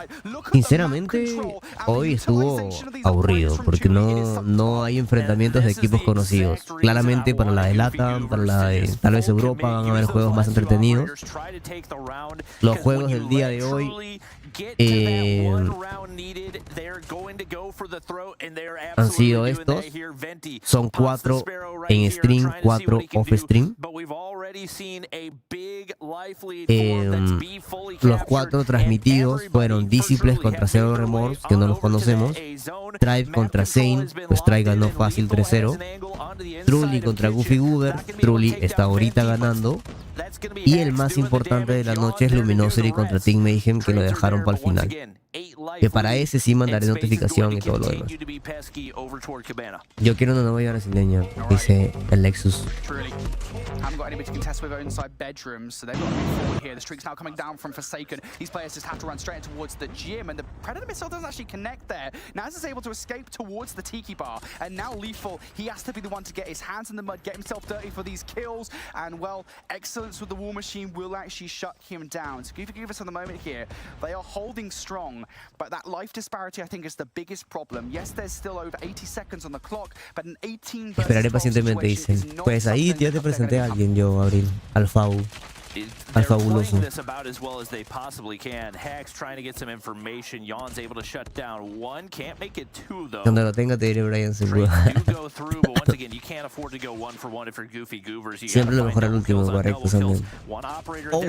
sinceramente, hoy estuvo aburrido, porque no hay enfrentamientos de equipos conocidos. Claramente para la de LATAM, para la de tal vez Europa, van a haber juegos más entretenidos. Los juegos del día de hoy han sido estos. Son 4 en stream, 4 off stream. Los 4 transmitidos fueron Disciples contra Zero Remorse, que no los conocemos. Tribe contra Zane, pues Tribe ganó fácil 3-0. Trulli contra Goofy Goober, Trulli está ahorita ganando. Y el más importante de la noche es Luminosity contra Team Mayhem, que lo dejaron para el final. Que para ese sí mandaré notificación y todo lo demás. Yo quiero una novia brasileña, dice el Lexus. Haven't got anybody to contest with inside bedrooms, so they've got to move forward here. The streak's now coming down from Forsaken. These players just have to run straight towards the gym, and the Predator missile doesn't actually connect there. Naz is able to escape towards the Tiki Bar, and now Lethal, he has to be the one to get his hands in the mud, get himself dirty for these kills, and well, Excellence with the War Machine will actually shut him down. So give us on the moment here. They are holding strong, but that life disparity I think is the biggest problem. Yes, there's still over 80 seconds on the clock, but an 18 versus 12 Esperaré pacientemente, dice. Pues ahí ya te presenté a alguien yo, Abril, al Fau. Al fabuloso. Cuando lo tenga te diré, Brian, seguro. Siempre lo mejor al último, correcto, también. Oh,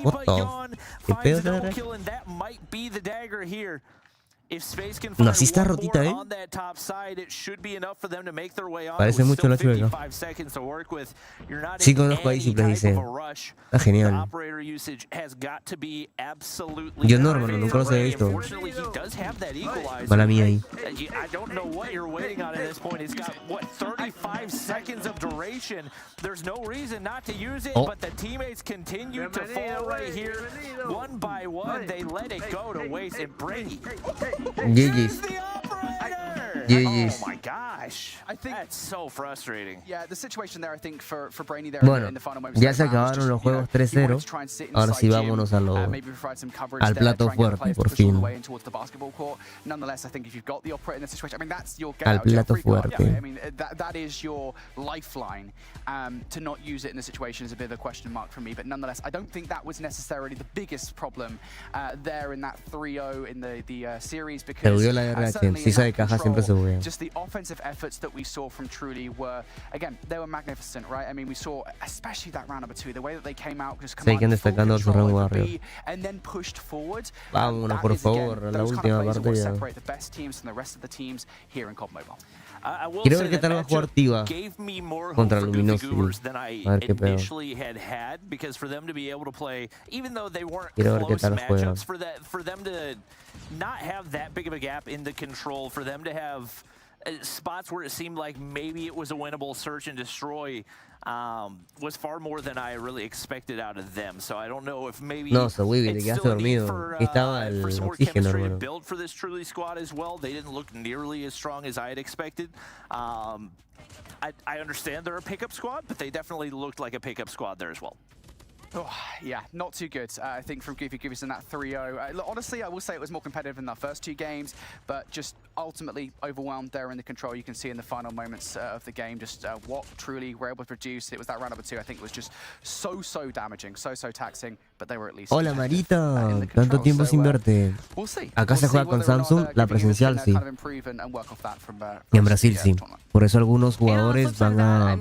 what the? ¿Qué pedo, cara? No, así está rotita, ¿eh? Parece mucho la chueca. Sí conozco a Disciples, dice. Está genial. Yo no, hermano, nunca los he visto. Mala mía ahí. Oh. GG's. GG's. Oh my gosh. I think that's so frustrating. Yeah, the situation there I think for Brainy there bueno, in the final moments. Ya se acabaron los juegos 3-0. Ahora sí vámonos a al plato fuerte, por fin. Nonetheless, I think if you've got the operator in the situation, I mean that's your al plato fuerte. I mean that is your lifeline. To not use it in the situation is a bit of a question mark for me, but nonetheless, I don't think that was necessarily the biggest problem there in that 3-0 in the series because se bugueó la RH. Si sabe caja siempre se buguea. Just the offensive efforts that we saw from Truly were, again, they were magnificent, right? I mean, we saw, especially that round number 2, the way that they came out, just commanded full control over B, and then pushed forward. Vámonos, por favor, a la última parte ya. Separate the best teams from the rest of the teams here in COD Mobile. Quiero ver qué tal va a jugar Tiva contra Luminosity. A ver qué pedo. Quiero ver qué tal juega. Not have that big of a gap in the control, for them to have spots where it seemed like maybe it was a winnable search and destroy was far more than I really expected out of them. So I don't know if maybe no, so Wibi, te quedaste dormido. Estaba el oxígeno, hermano. Build for this Truly squad as well. They didn't look nearly as strong as I had expected. I understand they're a pickup squad, but they definitely looked like a pickup squad there as well. Oh, yeah, not too good, I think, from Goofy Goofy in that 3-0. Honestly, I will say it was more competitive in the first 2 games, but just ultimately overwhelmed there in the control. You can see in the final moments of the game just what Truly were able to produce. It was that round number 2, I think it was just so damaging, so taxing, but they were at least... Hola, Marita, tanto tiempo sin verte. Acá se juega con Samsung, la presencial sí. Y en Brasil sí. Por eso algunos jugadores van a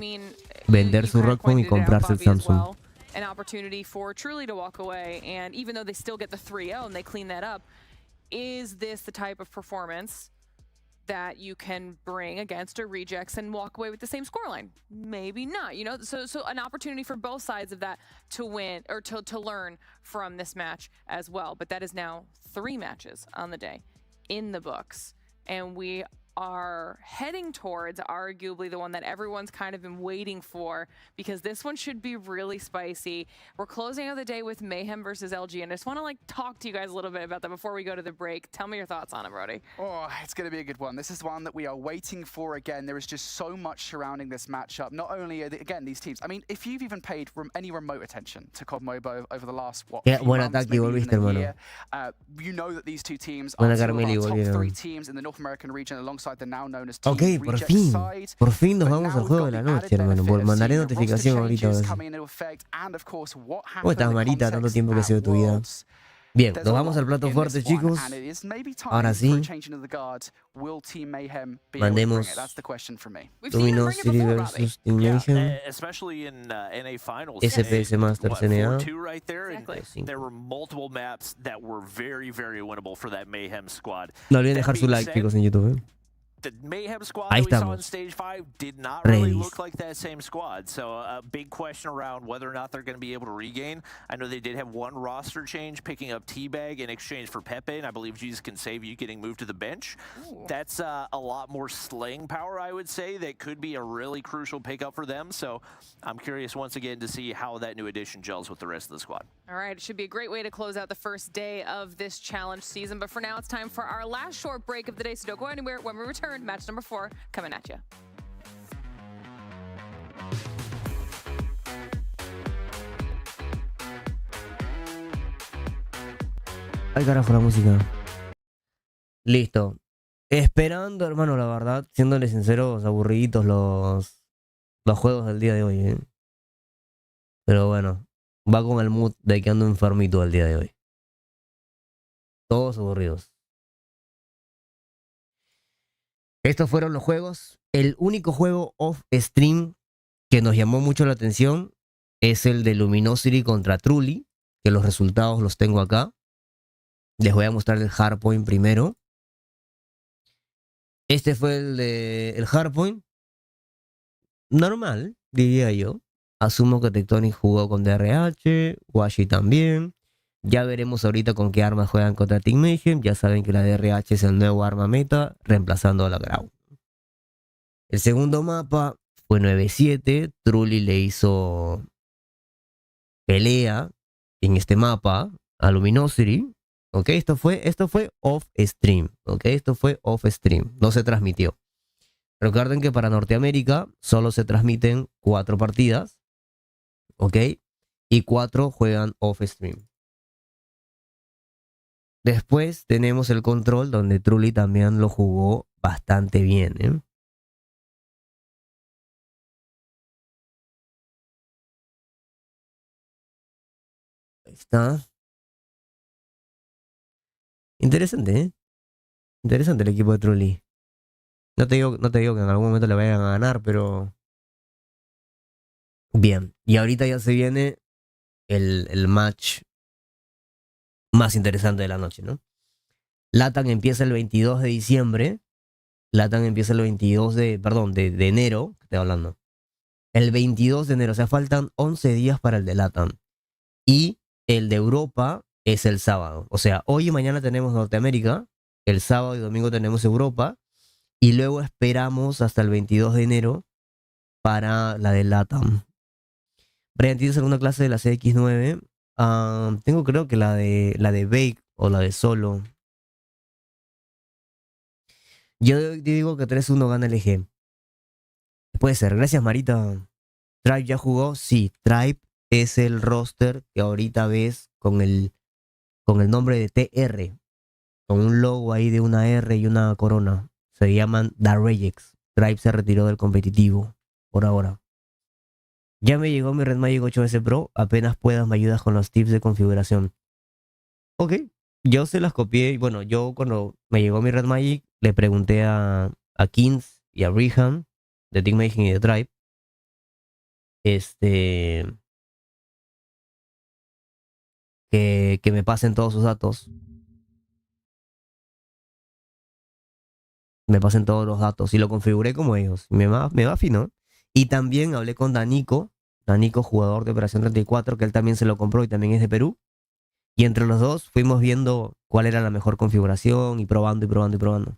vender su Rockphone y comprarse el Samsung. an opportunity for Truly to walk away. And even though they still get the 3-0 and they clean that up, is this the type of performance that you can bring against a rejects and walk away with the same scoreline? Maybe not, you know? So an opportunity for both sides of that to win or to learn from this match as well. But that is now 3 matches on the day in the books. And we are heading towards arguably the one that everyone's kind of been waiting for, because this one should be really spicy. We're closing out the day with Mayhem versus LG, and I just want to like talk to you guys a little bit about that before we go to the break. Tell me your thoughts on it, Brody. Oh, it's going to be a good one. This is one that we are waiting for again. There is just so much surrounding this matchup. Not only are again these teams, I mean, if you've even paid any remote attention to COD Mobile over the last buen ataque volviste, hermano. You know that these two teams are two of our top 3 teams in the North American region, alongside the now known as Ok, por fin nos vamos al juego de la noche, hermano. Mandaré notificación ahorita. ¿Cómo estás, Marita? Tanto tiempo que ha sido tu vida. Bien, nos vamos al plato fuerte, chicos. Ahora sí. Mandemos Domino City versus Team Mayhem. SPS Masters NA. There were multiple maps that were very, very winnable for that Mayhem squad. No olviden dejar su like, chicos, en YouTube. The Mayhem squad that we saw in Stage 5 did not really look like that same squad. So a big question around whether or not they're going to be able to regain. I know they did have one roster change, picking up Teabag in exchange for Pepe, and I believe Jesus can save you getting moved to the bench. Ooh. That's a lot more slaying power, I would say. That could be a really crucial pickup for them. So I'm curious once again to see how that new addition gels with the rest of the squad. All right, it should be a great way to close out the first day of this challenge season. But for now, it's time for our last short break of the day, so don't go anywhere. When we return, match number 4 coming at you. Ay, carajo, la música. Listo. Esperando, hermano, la verdad, siéndoles sinceros, aburriditos los juegos del día de hoy, ¿eh? Pero bueno, va con el mood de que ando enfermito el día de hoy. Todos aburridos. Estos fueron los juegos. El único juego off-stream que nos llamó mucho la atención es el de Luminosity contra Truly, que los resultados los tengo acá. Les voy a mostrar el Hardpoint primero. Este fue el Hardpoint. Normal, diría yo. Asumo que Tectonic jugó con DRH, Washi también. Ya veremos ahorita con qué armas juegan contra Team Mayhem. Ya saben que la DRH es el nuevo arma meta, reemplazando a la Grau. El segundo mapa fue 9-7. Truly le hizo pelea en este mapa a Luminosity. Ok, esto fue off-stream. Ok, esto fue off-stream. No se transmitió. Recuerden que para Norteamérica solo se transmiten 4 partidas. Ok, y 4 juegan off-stream. Después tenemos el control, donde Truly también lo jugó bastante bien, ¿eh? Ahí está. Interesante, ¿eh? Interesante el equipo de Truly. No te digo que en algún momento le vayan a ganar, pero... Bien, y ahorita ya se viene el match más interesante de la noche, ¿no? LATAM empieza el 22 de diciembre. LATAM empieza el 22 de enero, que estoy hablando. El 22 de enero, o sea, faltan 11 días para el de LATAM. Y el de Europa es el sábado. O sea, hoy y mañana tenemos Norteamérica, el sábado y domingo tenemos Europa, y luego esperamos hasta el 22 de enero para la de LATAM. BryanT es alguna clase de la CX9. Tengo creo que la de Bake o la de Solo. Yo digo que 3-1 gana el EG. Puede ser. Gracias, Marita. Tribe ya jugó. Sí, Tribe es el roster que ahorita ves con el nombre de TR. Con un logo ahí de una R y una corona. Se llaman The Regex. Tribe se retiró del competitivo por ahora. Ya me llegó mi Red Magic 8S Pro. Apenas puedas me ayudas con los tips de configuración. Ok. Yo se las copié. Bueno, yo cuando me llegó mi Red Magic le pregunté a Kings y a Bryan de Team Mayhem y de Tribe. que me pasen todos sus datos. Me pasen todos los datos y lo configuré como ellos. Me va fino. Y también hablé con Danico, jugador de Operación 34, que él también se lo compró y también es de Perú. Y entre los dos fuimos viendo cuál era la mejor configuración y probando y probando y probando.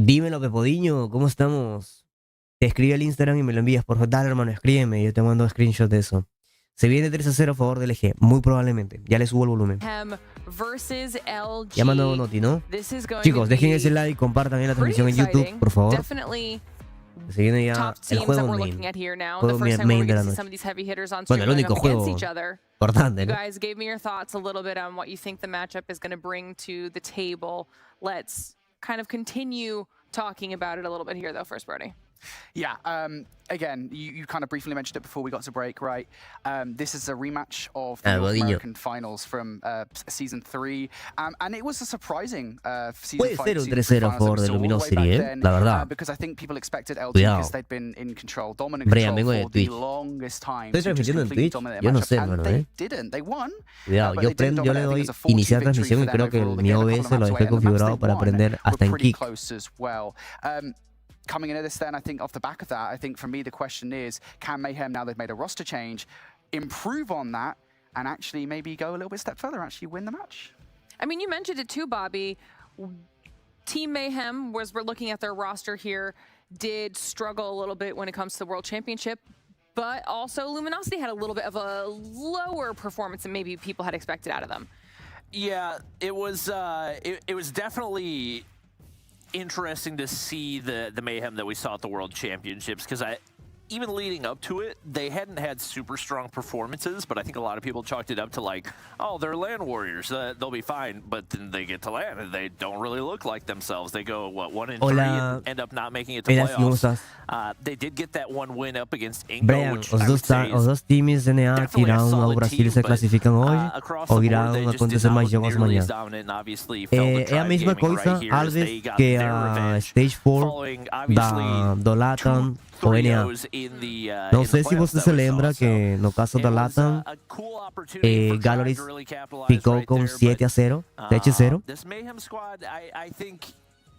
Dímelo, Pepodiño, ¿cómo estamos? Te escribe al Instagram y me lo envías, por favor. Dale, hermano, escríbeme, yo te mando un screenshot de eso. Se viene 3-0 a favor del LG, muy probablemente. Ya le subo el volumen. Ya mandó Noti, ¿no? Chicos, dejen ese like, compartan la transmisión en YouTube, por favor. Se viene ya el juego main. Juego main de la noche. Bueno, el único juego importante, ¿no? Guys gave me your thoughts a little bit on what you think the matchup is going to bring to the table. Let's kind of continue talking about it a little bit here, though, first, Brody. Yeah, again, you kind of briefly mentioned it before we got to break, right? This is a rematch of the North American Finals from Season 3, and it was a surprising Season 5 3-0 a favor de Luminosity, la verdad. Because I think people expected LG because they'd been in control, dominant control for the longest time. Estoy transmitiendo en Twitch, yo no sé, hermano, They didn't, they won. Cuidado, yo le doy iniciar transmisión y creo que mi OBS lo dejé configurado para aprender hasta en Kick. Coming into this then, I think off the back of that, I think for me the question is, can Mayhem, now they've made a roster change, improve on that and actually maybe go a little bit step further, actually win the match? I mean, you mentioned it too, Bobby. Team Mayhem, as we're looking at their roster here, did struggle a little bit when it comes to the World Championship, but also Luminosity had a little bit of a lower performance than maybe people had expected out of them. Yeah, it was definitely interesting to see the mayhem that we saw at the World Championships, because even leading up to it, they hadn't had super strong performances, but I think a lot of people chalked it up to like, oh, they're LAN warriors, they'll be fine, but then they get to LAN and they don't really look like themselves. They go, what, 1-3 and end up not making it to playoffs. They did get that one win up against Ingo, Brian, os dos times NA que irão ao Brasil e se classificam hoje ou irão acontecer mais jogos amanhã. É a mesma coisa, Alves, que a Stage 4 do Latam ou NA. Não sei se você se lembra que no caso da Latam, Galleries ficou com 7-0, 7-0.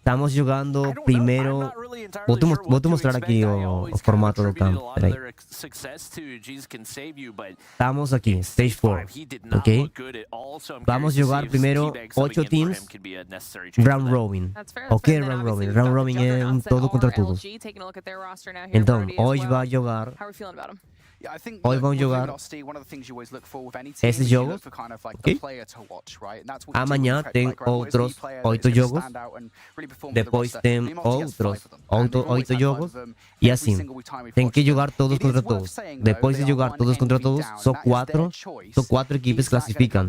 Estamos jogando primeiro. Vou te mostrar aqui o formato do campo. Peraí. Estamos aqui, Stage 4. Ok? Vamos jogar primeiro 8 teams. Round Robin. Ok, Round Robin. Round Robin é um todo contra todos. Então, hoje vai jogar. Hoy vamos a jogar esses jogos, ok? Amanhã tem outros 8 jogos, depois tem outros 8 jogos, e assim, tem que jogar todos contra todos. Depois de jogar todos contra todos, só 4 equipes classificam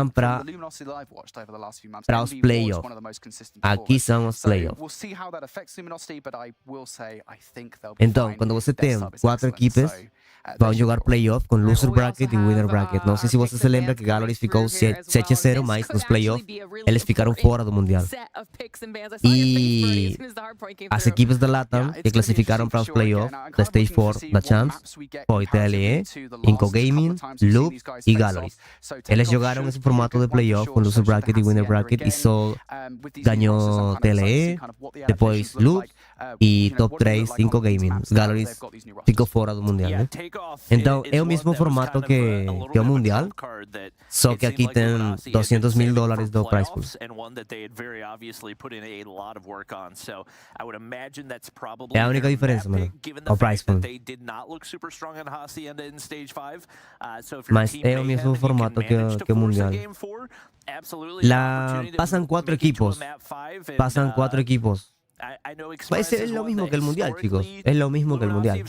para os playoffs. Aqui são os playoffs. Então, quando você tem 4 equipes, vão jogar playoff com loser bracket e winner bracket. Não sei se você se lembra que Galleries ficou 7-0, mas nos playoffs eles ficaram fora do Mundial. E as equipes da Latam que classificaram para os playoffs da Stage 4 da Champs foi TLE, Inco Gaming, Loop e Galleries. Eles jogaram esse formato de playoff com loser bracket e winner bracket e só ganhou TLE, depois Loop e top 3 Inco Gaming. Galleries ficou fora do Mundial, né? Então é o mesmo formato que o Mundial, só que aqui tem $200,000 do prize pool. É a única diferença, mano, o prize pool. Mas é o mesmo formato que o Mundial. Lá pasan 4 equipos. Es lo mismo que el Mundial, chicos. Es lo mismo que el Mundial.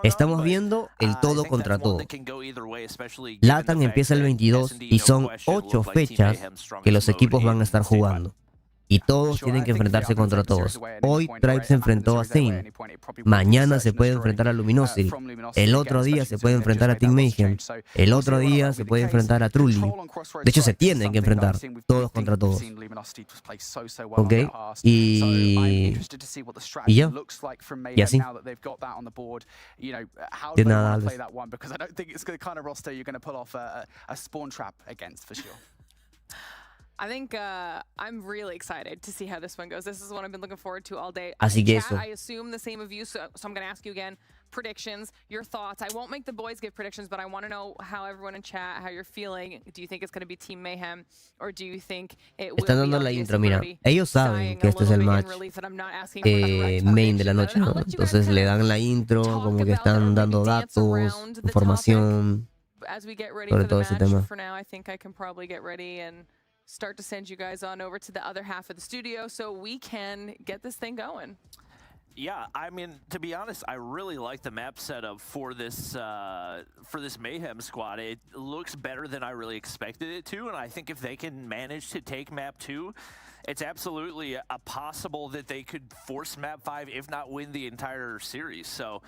Estamos viendo el todo contra todo. LATAM empieza el 22 y son 8 fechas que los equipos van a estar jugando. y todos tienen que enfrentarse contra todos. Hoy Tribe se enfrentó a Zane, mañana se puede enfrentar a Luminosity, el otro día se puede enfrentar a Team Mayhem, el otro día se puede enfrentar a Truly. De hecho se tienen que enfrentar todos contra todos. Ok, y ya, y así. De nada, Alves. I think I'm really excited to see how this one goes. This is what I've been looking forward to all day. Así que Chat, eso. I assume the same of you, so I'm going to ask you again. Predictions, your thoughts. I won't make the boys give predictions, but I want to know how everyone in chat, how you're feeling. Do you think it's going to be Team Mayhem, or do you think it will Están dando la intro, mira. Ellos saben que este es el match main de la noche, ¿no? Entonces le dan la intro, como que están dando datos, información sobre todo ese tema. For now, I think I can probably get ready and start to send you guys on over to the other half of the studio so we can get this thing going. Yeah, I mean, to be honest, I really like the map setup for this Mayhem squad. It looks better than I really expected it to, and I think if they can manage to take map 2, it's absolutely a possible that they could force map 5, if not win the entire series. So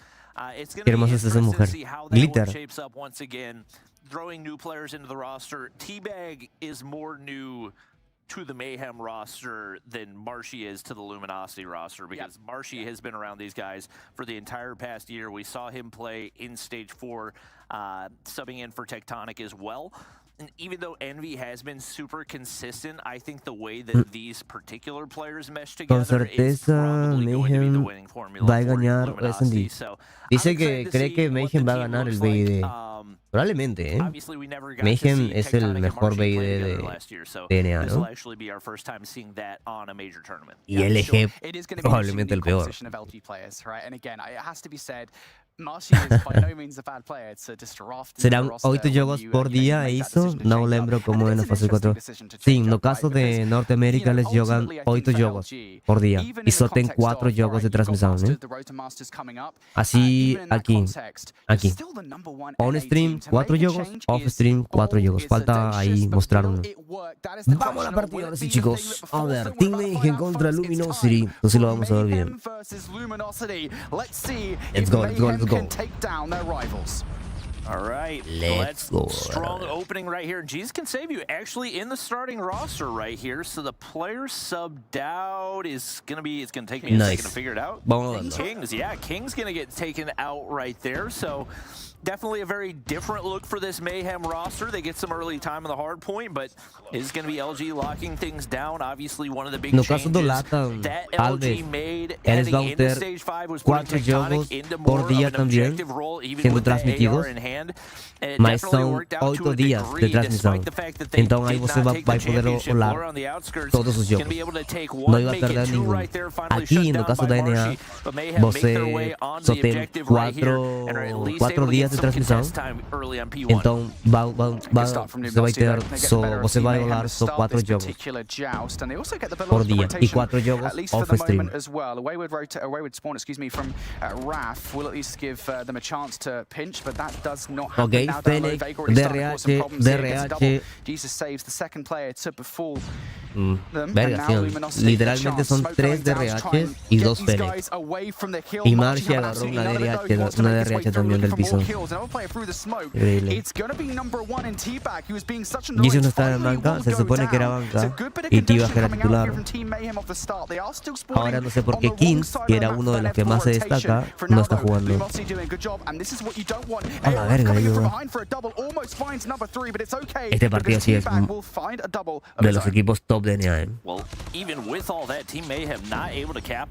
it's going to be interesting to see how that one shapes up once again. Throwing new players into the roster. Teabag is more new to the Mayhem roster than Marshy is to the Luminosity roster, because Marshy has been around these guys for the entire past year. We saw him play in Stage 4, subbing in for Tectonic as well. And even though Envy has been super consistent, I think the way that these particular players mesh together is probably going to be the winning formula va a for ganar Luminosity. So, dice que cree que Mayhem va a ganar el BID. Probablemente, ¿eh? Mayhem es el mejor BID de DNA, ¿no? Y LG probablemente el peor. Serán 8 jogos por dia, é isso? Não lembro como é na fase 4. Sim, no caso de Norteamérica eles jogam 8 jogos por dia e só tem 4 jogos de transmissão, né? Assim, aqui. On-stream, 4 jogos. Off-stream, 4 jogos. Falta aí mostrar uno. Vamos a la partida ahora sí, chicos. A ver, Team Mayhem contra Luminosity. Entonces lo vamos a ver bien. Let's go, let's go, let's go. All right, let's go. Strong opening right here. Jesus can save you actually in the starting roster right here. So the player subbed out is going to be, it's going to take me a second to figure it out. Kings, yeah, King's going to get taken out right there. So definitely a very different look for this Mayhem roster. They get some early time on the hard point, but it's going to be LG locking things down. Obviously, one of the big changes that LG made heading into Stage 5 was putting Tectonic into more of an objective role, even with the AR in hand. Mas são 8 dias de transmissão. Então aí você vai poder olhar todos os jogos. Não vai perder nenhum. Aqui, no caso da NA, você só tem 4 dias de transmissão. Então você vai olhar só 4 jogos por dia e 4 jogos off-stream. Ok, Fennec, DRH. Verga, sí, literalmente son 3 DRH y 2 Fennec. Y Marcia agarró una DRH también del piso. Increíble. Jesus no estaba en banca, se supone que era banca y T-Bag era titular. Ahora no sé por qué Kings, que era uno de los que más se destaca, no está jugando. A la verga, este partido sí es de los equipos top de NA.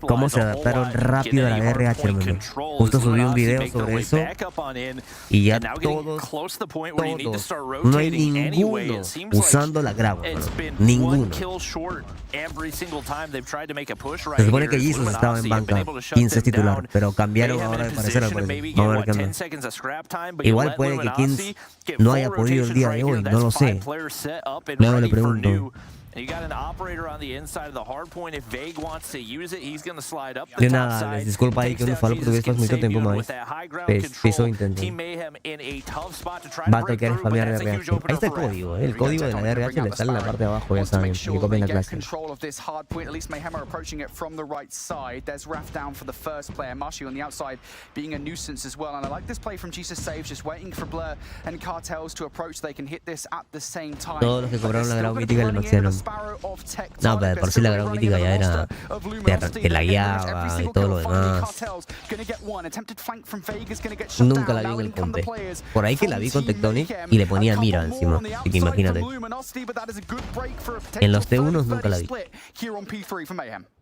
Cómo se adaptaron rápido a la DRH, hermano. Justo subí un video sobre eso y ya todos, no hay ninguno usando la grava, hermano. Ninguno. Se supone que Jesus estaba en banca, 15 es titular, pero cambiaron ahora de parecer, vamos a ver qué onda. Igual puede que Kings no haya podido el día de hoy, no lo sé. Luego le pregunto. And you got an operator on the inside of the hard point. If Vague wants to use it, he's going to slide up the De top nada, side. les disculpa ahí que no falo portugués faz muito tempo mais. Fiz o intento. Va a tocar spamear RH. Ahí está el código, el código de la RH le sale en la parte de abajo, ya saben, que copian la clase. Control of this hard point. At least Mayhem are approaching it from the right side. There's Raf down for the first player. Mashi on the outside being a nuisance as well. And I like this play from Jesus Saves, just waiting for Blur and Cartels to approach. They can hit this at the same time. Todos los que cobraron la grado mítica le maxiaron. No, pero por si la grado mítica ya era que la guiaba y todo lo demás. Nunca la vi en el compe. Por ahí que la vi con Tectonic y le ponía mira encima. Así que imagínate. En los T1 nunca la vi.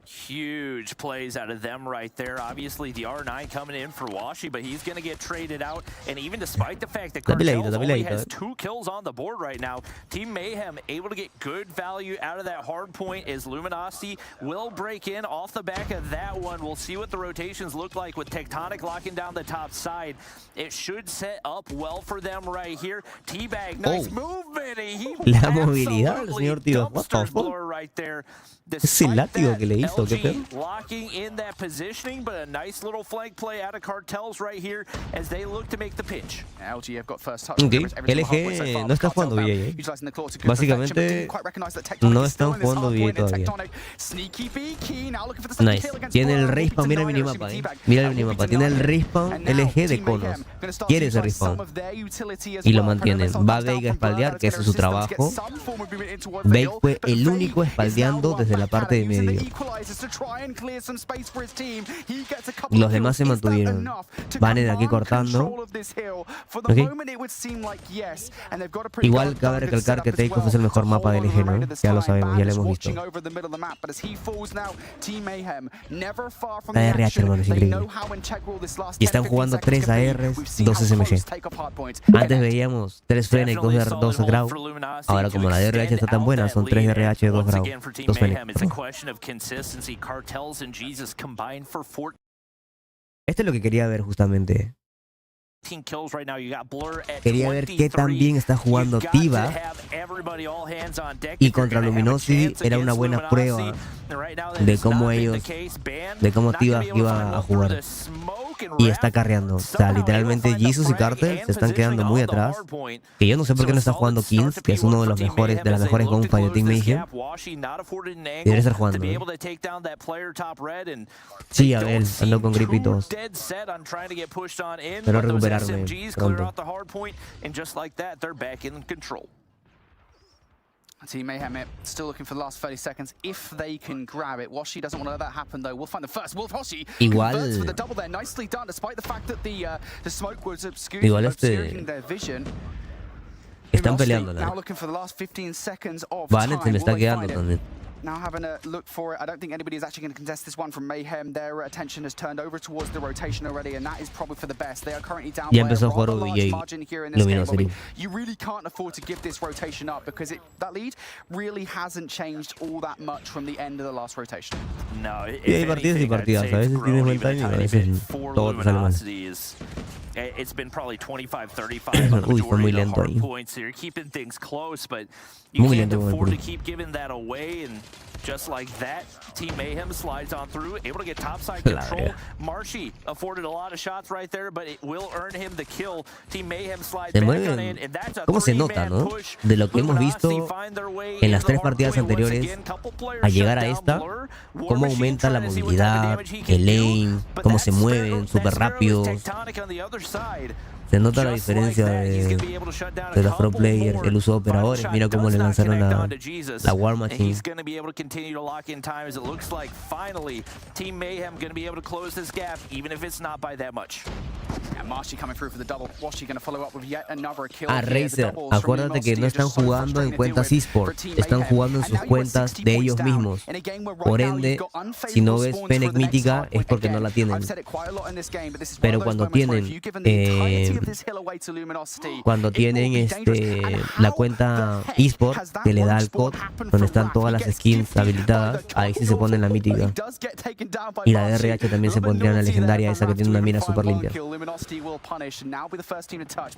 Huge plays out of them right there. Obviously, the R9 coming in for Washi, but he's going to get traded out. And even despite the fact that Cartels only has 2 kills on the board right now, Team Mayhem able to get good value out of that hard point as Luminosity will break in off the back of that one. We'll see what the rotations look like with Tectonic locking down the top side. It should set up well for them right here. Teabag, nice movement. La movilidad del señor Tío. What the fuck? Right there. Es el látigo que le hizo, qué pedo. Locking in that positioning, but a nice little flank play out of Cartels right here as they look to make the pitch. LG have got first touch. Okay. LG no está jugando bien. Básicamente no están jugando bien todavía. Nice. Tiene el respawn, mira el minimapa, mira el minimapa. Tiene el respawn LG de conos. Quiere ese respawn. Y lo mantienen. Va Vega a espaldear, que ese es su trabajo. Vega fue el único espaldeando desde la parte de medio. Los demás se mantuvieron. Van de aquí cortando. Okay. Igual cabe recalcar que Takeoff es el mejor mapa de LG, ¿no? Ya lo sabemos, ya lo hemos visto. La RH, hermano, es increíble. Y están jugando 3 ARs, 2 SMG. Antes veíamos 3 Fennec, 2 Grau. Ahora como la DRH está tan buena, son 3 DRH, 2 Grau, 2 Fennec. Esto es lo que quería ver justamente. Quería ver qué tan bien está jugando Tiva. Y contra Luminosity era una buena prueba de cómo Tiva iba a jugar. Y está carreando. O sea, literalmente Jesus y Carter se están quedando muy atrás. Que yo no sé por qué no está jugando Kings, que es uno de los mejores, de las mejores gunfight de Team Mayhem. Debería estar jugando, ¿no? Sí, a ver, ando con grip y todos. Pero recuperarme pronto. Team Mayhem still looking for the last 30 seconds if they can grab it. Washi doesn't want to let that happen though. We'll find the first. Wolf Washi converts for the double there. Nicely done, despite the fact that the smoke was obscuring their vision. Están peleando, now looking for the last 15 seconds of Vanet se me está quedando también. Now having a look for it. I don't think anybody is actually going to contest this one from Mayhem. Their attention has turned over towards the rotation already, and that is probably for the best. They are currently down by a rather large margin here in this game. But you really can't afford to give this rotation up because that lead really hasn't changed all that much from the end of the last rotation. No, y hay partidas y partidas. A veces tienes buen timing, a veces todo te sale mal. It's been probably 25-35 Uy, fue muy lento ahí. points. So you're keeping things close, but you can't afford to keep giving that away. And just like that, Team Mayhem slides on through, able to get topside control. Marshy afforded a lot of shots right there, but it will earn him the kill. Team Mayhem slides back on in, and that's a ¿Cómo se nota, no? De lo que hemos visto en las 3 partidas anteriores a llegar a esta, cómo aumenta la movilidad, el aim, cómo se mueven súper rápido. Se nota la diferencia de los pro players, el uso de operadores. Mira cómo le lanzaron la War Machine. A Razer, acuérdate que no están jugando en cuentas eSport, están jugando en sus cuentas de ellos mismos. Por ende, si no ves Fennec mítica es porque no la tienen. Pero cuando tienen la cuenta eSport que le da al COD, donde están todas las skins habilitadas, ahí sí se pone la mítica. Y la DRH también se pondría en la legendaria, esa que tiene una mira super limpia.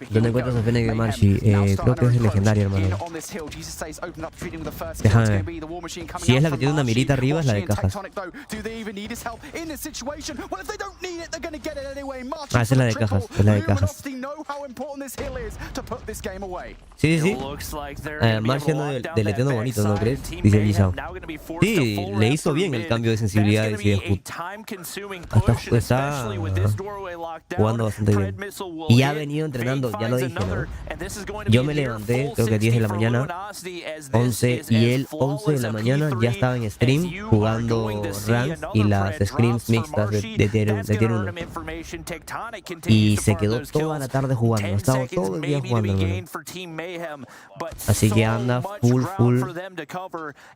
¿Dónde encuentras a Fennec de Marchi? Creo que es el legendario, hermano. Déjame ver. Si es la que tiene una mirita arriba, es la de cajas. Ah, esa es la de cajas. Es la de cajas. Sí, sí, sí. Marchi anda deleteando bonito, ¿no crees? Dice Lisa. Sí, le hizo bien el cambio de sensibilidades y de HUD. Está jugando bastante bien. Y ha venido entrenando, ya lo dije, ¿no? Yo me levanté, creo que 10 de la mañana, 11, y él 11 de la mañana ya estaba en stream jugando ranks y las scrims mixtas de tier 1. Y se quedó toda la tarde jugando, ha estado todo el día jugando, hermano. Así que anda full.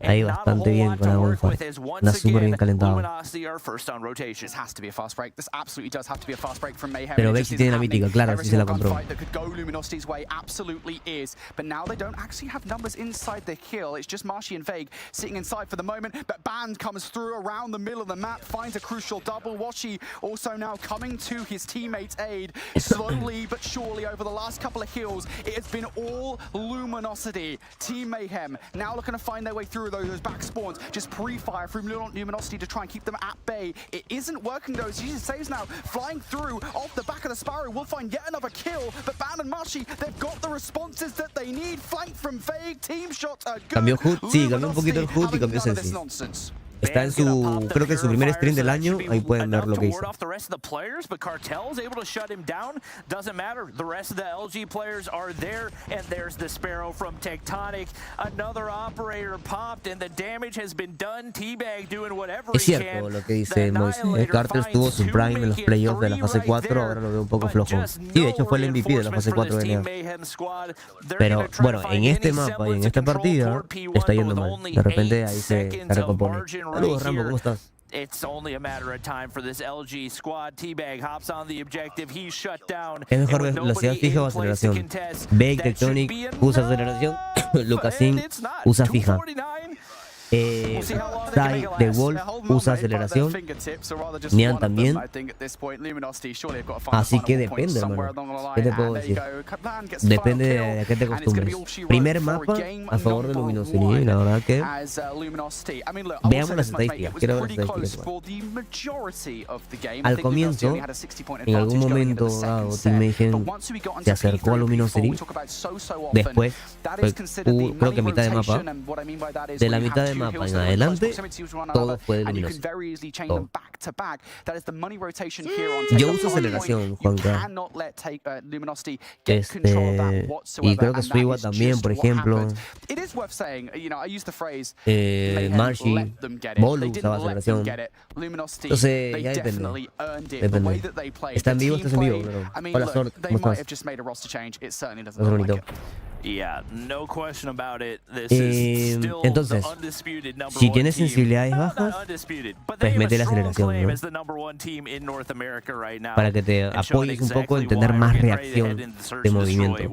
Ahí bastante bien con la golfa. Anda súper bien calentado. Pero Vexy tiene la mítica, claro, así se la compró. Team Mayhem now looking to find their way through those back spawns. Just pre-fire from Luminosity to try and keep them at bay. It isn't working though. Jesus saves now, flying through off the back of the Sparrow. We'll find yet another kill. But Ban and Mashi, they've got the responses that they need. Flank from Vague. Team shots are good. Cambió HUD, sí, cambió un poquito el HUD y cambió Sensi. Está en su, creo que en su primer stream del año, ahí pueden ver lo que hizo. Es cierto lo que dice Moisés. Carter tuvo su prime en los playoffs de la fase 4, ahora lo veo un poco flojo. Sí, de hecho fue el MVP de la fase 4 de NEA. Pero bueno, en este mapa y en esta partida está yendo mal. De repente ahí se recompone. Saludos, Rambo, ¿cómo estás? It's only a matter of time for this LG squad. T-Bag hops on the objective. He's shut down. ¿Es mejor velocidad fija o aceleración? Bake Tectonic usa aceleración. Lucasin usa fija. Sai de Wolf usa aceleración. Nian también. Así que depende, hermano. ¿Qué te puedo decir? Depende de a qué te acostumbres. Primer mapa a favor de Luminosity. La verdad que veamos las estadísticas. Quiero ver las estadísticas. Al comienzo, en algún momento dado, Team Mayhem se acercó a Luminosity. Después, creo que mitad de mapa. De la mitad de mapa en adelante, todo fue de Luminosity. Todo. Yo uso aceleración, Juanca. Y creo que Suiwa también, por ejemplo. Marshi, Bolu usaba aceleración. Entonces, ya depende. ¿Está en vivo? ¿Estás en vivo? Pero, hola, Sort, ¿cómo estás? Es bonito. Entonces, si tienes sensibilidades bajas, pues mete la aceleración, ¿no? Para que te apoyes un poco en tener más reacción de movimiento.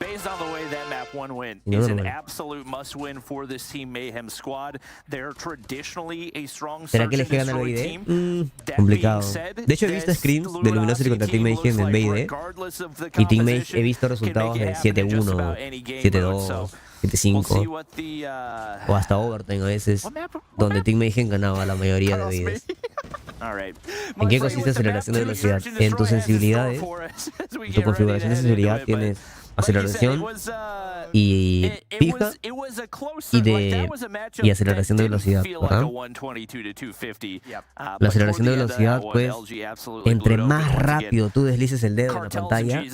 Based on the way that map one win is an absolute must win for this Team Mayhem squad. They're traditionally a strong ¿Será que les llegan al BID? Complicado. De hecho, he visto screens de Luminosity contra Team Mayhem en BID. Y Team Mayhem he visto resultados de 7-1, 7-2, 7-5. O hasta overtime a veces, donde Team Mayhem ganaba la mayoría de BIDs. ¿En qué consiste aceleración de velocidad? En tus sensibilidades, en tu configuración de sensibilidad tienes aceleración y fija y aceleración de velocidad, ¿verdad? La aceleración de velocidad, pues, entre más rápido tú deslices el dedo en la pantalla,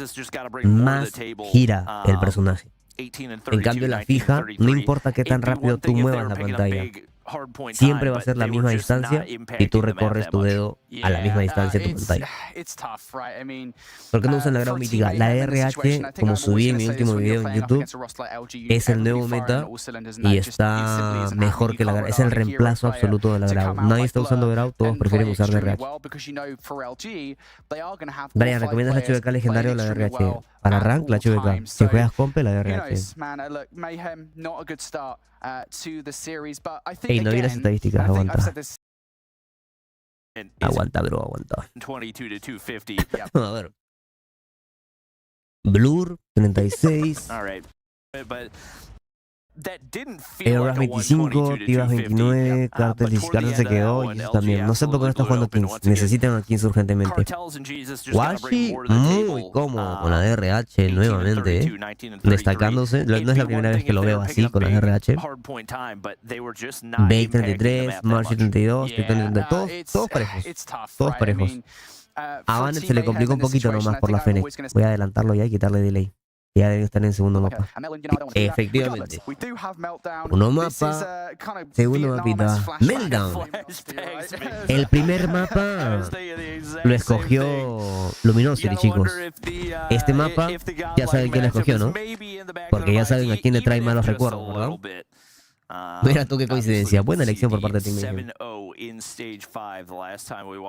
más gira el personaje. En cambio, la fija, no importa qué tan rápido tú muevas la pantalla, siempre va a ser la misma distancia y tú recorres tu dedo a la misma distancia de tu pantalla. ¿Por qué no usan la grado mítica? La RH, como subí en mi último video en YouTube, es el nuevo meta y está mejor que la grado. Es el reemplazo absoluto de la grado. Nadie está usando grado, todos prefieren usar la RH. Brian, ¿recomiendas la HBK legendaria o la RH? Para rank, la HBK. Si juegas comp, la RH. Ey, no vi las estadísticas, aguanta. Aguanta, bro, aguanta. 22 to 250. A ver. Blur, 36. All right. But that didn't feel Eras like a 25, 122 to Tibas 29, 250. Cartel se quedó y eso también. No sé por qué no está jugando Kings. Necesitan a Kings urgentemente. Washi, muy cómodo con la DRH nuevamente, destacándose. No es la primera vez que lo veo así con la DRH. Bake 33, Marcy 32, Titan 32, todos parejos. Todos parejos. A Vanet se le complicó un poquito nomás por la Fennec. Voy a adelantarlo ya y quitarle delay. Ya debe estar en el segundo mapa. Efectivamente. Uno mapa, segundo mapita. Meltdown. El primer mapa lo escogió Luminosity, chicos. Este mapa ya saben quién lo escogió, ¿no? Porque ya saben a quién le trae malos recuerdos, ¿verdad? Mira tú qué coincidencia. Buena elección por parte de Team Mayhem.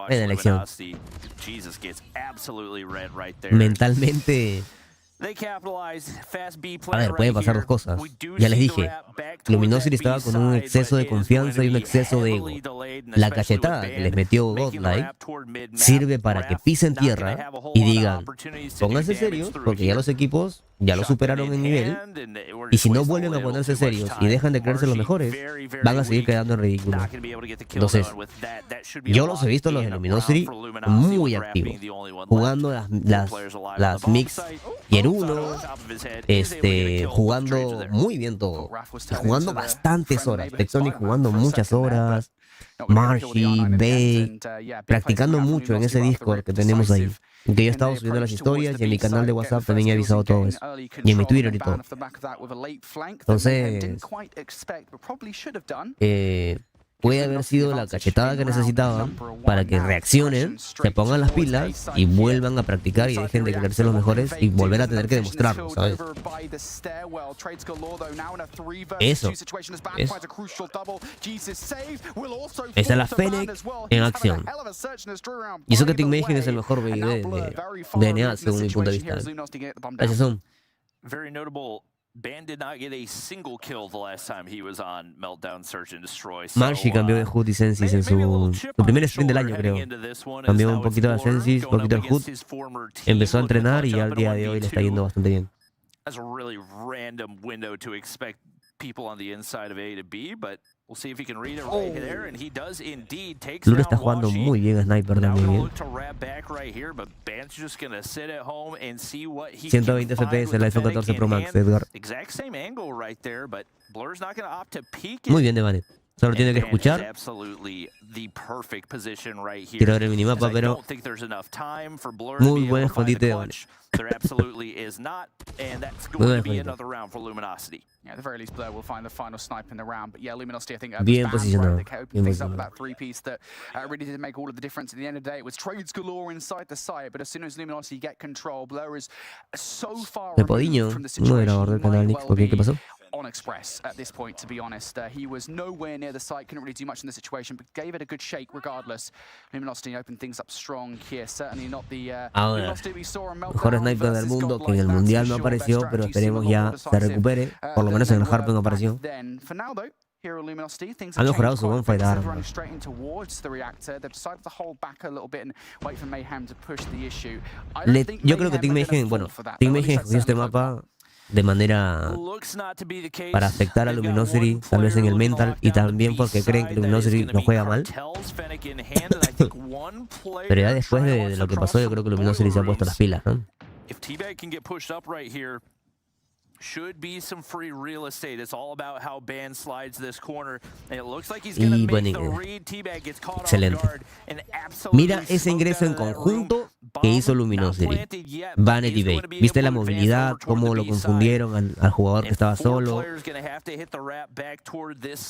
Buena elección. Mentalmente... A ver, pueden pasar dos cosas. Ya les dije, Luminosity estaba con un exceso de confianza y un exceso de ego. La cachetada que les metió Godlike sirve para que pisen tierra y digan, pónganse serios, porque ya los equipos ya lo superaron en nivel, y si no vuelven a ponerse serios y dejan de creerse los mejores, van a seguir quedando en ridículo. Entonces, yo los he visto los de Luminosity muy activos, jugando las mix Tier 1, jugando muy bien todo, y jugando bastantes horas, Tectonic jugando muchas horas, Marshy, Bay, practicando mucho en ese Discord que tenemos ahí. Que yo he estado subiendo las historias y en mi canal de WhatsApp también he avisado todo eso. Y en mi Twitter y todo. Entonces, puede haber sido la cachetada que necesitaban para que reaccionen, se pongan las pilas y vuelvan a practicar y dejen de creerse los mejores y volver a tener que demostrarlo, ¿sabes? Eso. Esa es la Fennec en acción. Y eso que Team Mayhem es el mejor BID de DNA según mi punto de vista. Gracias, son. Ban did not get a single kill the last time he was on Meltdown Search and Destroy. Marshy cambió de HUD y Sensis en su primer sprint del año, creo. Cambió un poquito la Sensis, un poquito el HUD. Empezó a entrenar y al día de hoy le está yendo bastante bien. That's a really random window to expect people on the inside of A to B, but we'll see if he can read it right there, and he does indeed. Takes Lure está jugando muy bien a Sniper también. 120 FPS en la iPhone 14 Pro Max, Edgar. Muy bien de Vanet. Solo tiene que escuchar. Quiero ver el minimapa, pero muy buen escondite de Vanet. Muy buen escondite. Yeah, at the very least, Blur will find the final snipe in the round. But yeah, Luminosity, I think, bien posicionado. They opened things up with that three-piece that really did make all of the difference. At the end of the day, it was trades galore inside the site, but as soon as Luminosity get control, Blur is so far removed from the situation. On Express at this point, to be honest. He was nowhere near the site, couldn't really do much in the situation, but gave it a good shake regardless. Luminosity opened things up strong here, certainly not the Luminosity we saw on Meltdown. Mejor sniper del mundo, que en el mundial no apareció, pero esperemos ya se recupere. Por lo menos en el Harp no apareció. Ha mejorado su gunfight arma. Yo creo que Team Mayhem, bueno, Team Mayhem escogió este mapa de manera para afectar a Luminosity, tal vez en el mental, y también porque creen que Luminosity no juega mal. Pero ya después de lo que pasó, yo creo que Luminosity se ha puesto las pilas, ¿no? Should be some free real estate. It's all about how Ban slides this corner. And it looks like he's Y going to make the read. T-Bag gets caught excelente. off guard and absolutely Mira ese ingreso en conjunto que hizo Luminosity. Vanet y Bay. ¿Viste la movilidad? Cómo lo confundieron al jugador que estaba solo.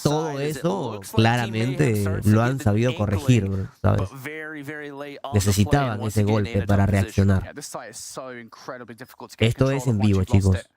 Todo eso claramente lo han sabido corregir, ¿sabes? Necesitaban ese golpe para reaccionar. Esto es en vivo, chicos.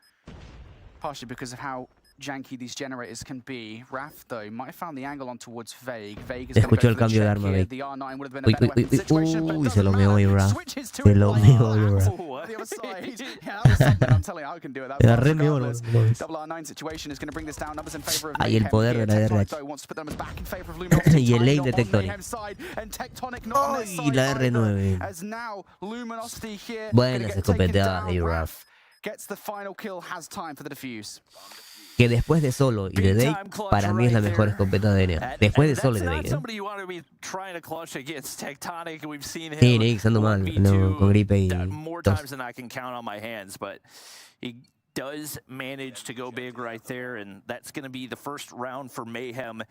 Partially because of how janky these generators can be. Raph, though, might have found the angle on towards Vague. Vague is Se going to escuchó go el for the cambio de check arma, here. Vague. The R9 would have been a Uy, better uy, uy, weapon situation, but uy, se lo doesn't meó ahí, matter. Raph. Switches to Se it lo like meó ahí, that. Raph. On the other side. Yeah, that was something, I'm telling you, I can do it that Se la fast remeó, regardless. no. Double R9 situation is going to bring this down. Numbers in favor of Ay, el Mayhem poder here. de la Tectonic, RH. though, wants to put the numbers back in favor of Luminosity. Y el late Tiny de not on Tectonic. Mayhem's side, and Tectonic not on their Ay, side la either, R9. as now Luminosity here Buenas gonna get taken escopeteadas down. de Raph. Raph gets the final kill, has time for the defuse. Que después de Solo y de Dake, para mí es la mejor escopeta de NA. Después de Solo y de Dake, Sí, Nick ando mal, no, con gripe y tos. Does manage to go big right there, and that's going to be the first round for Mayhem,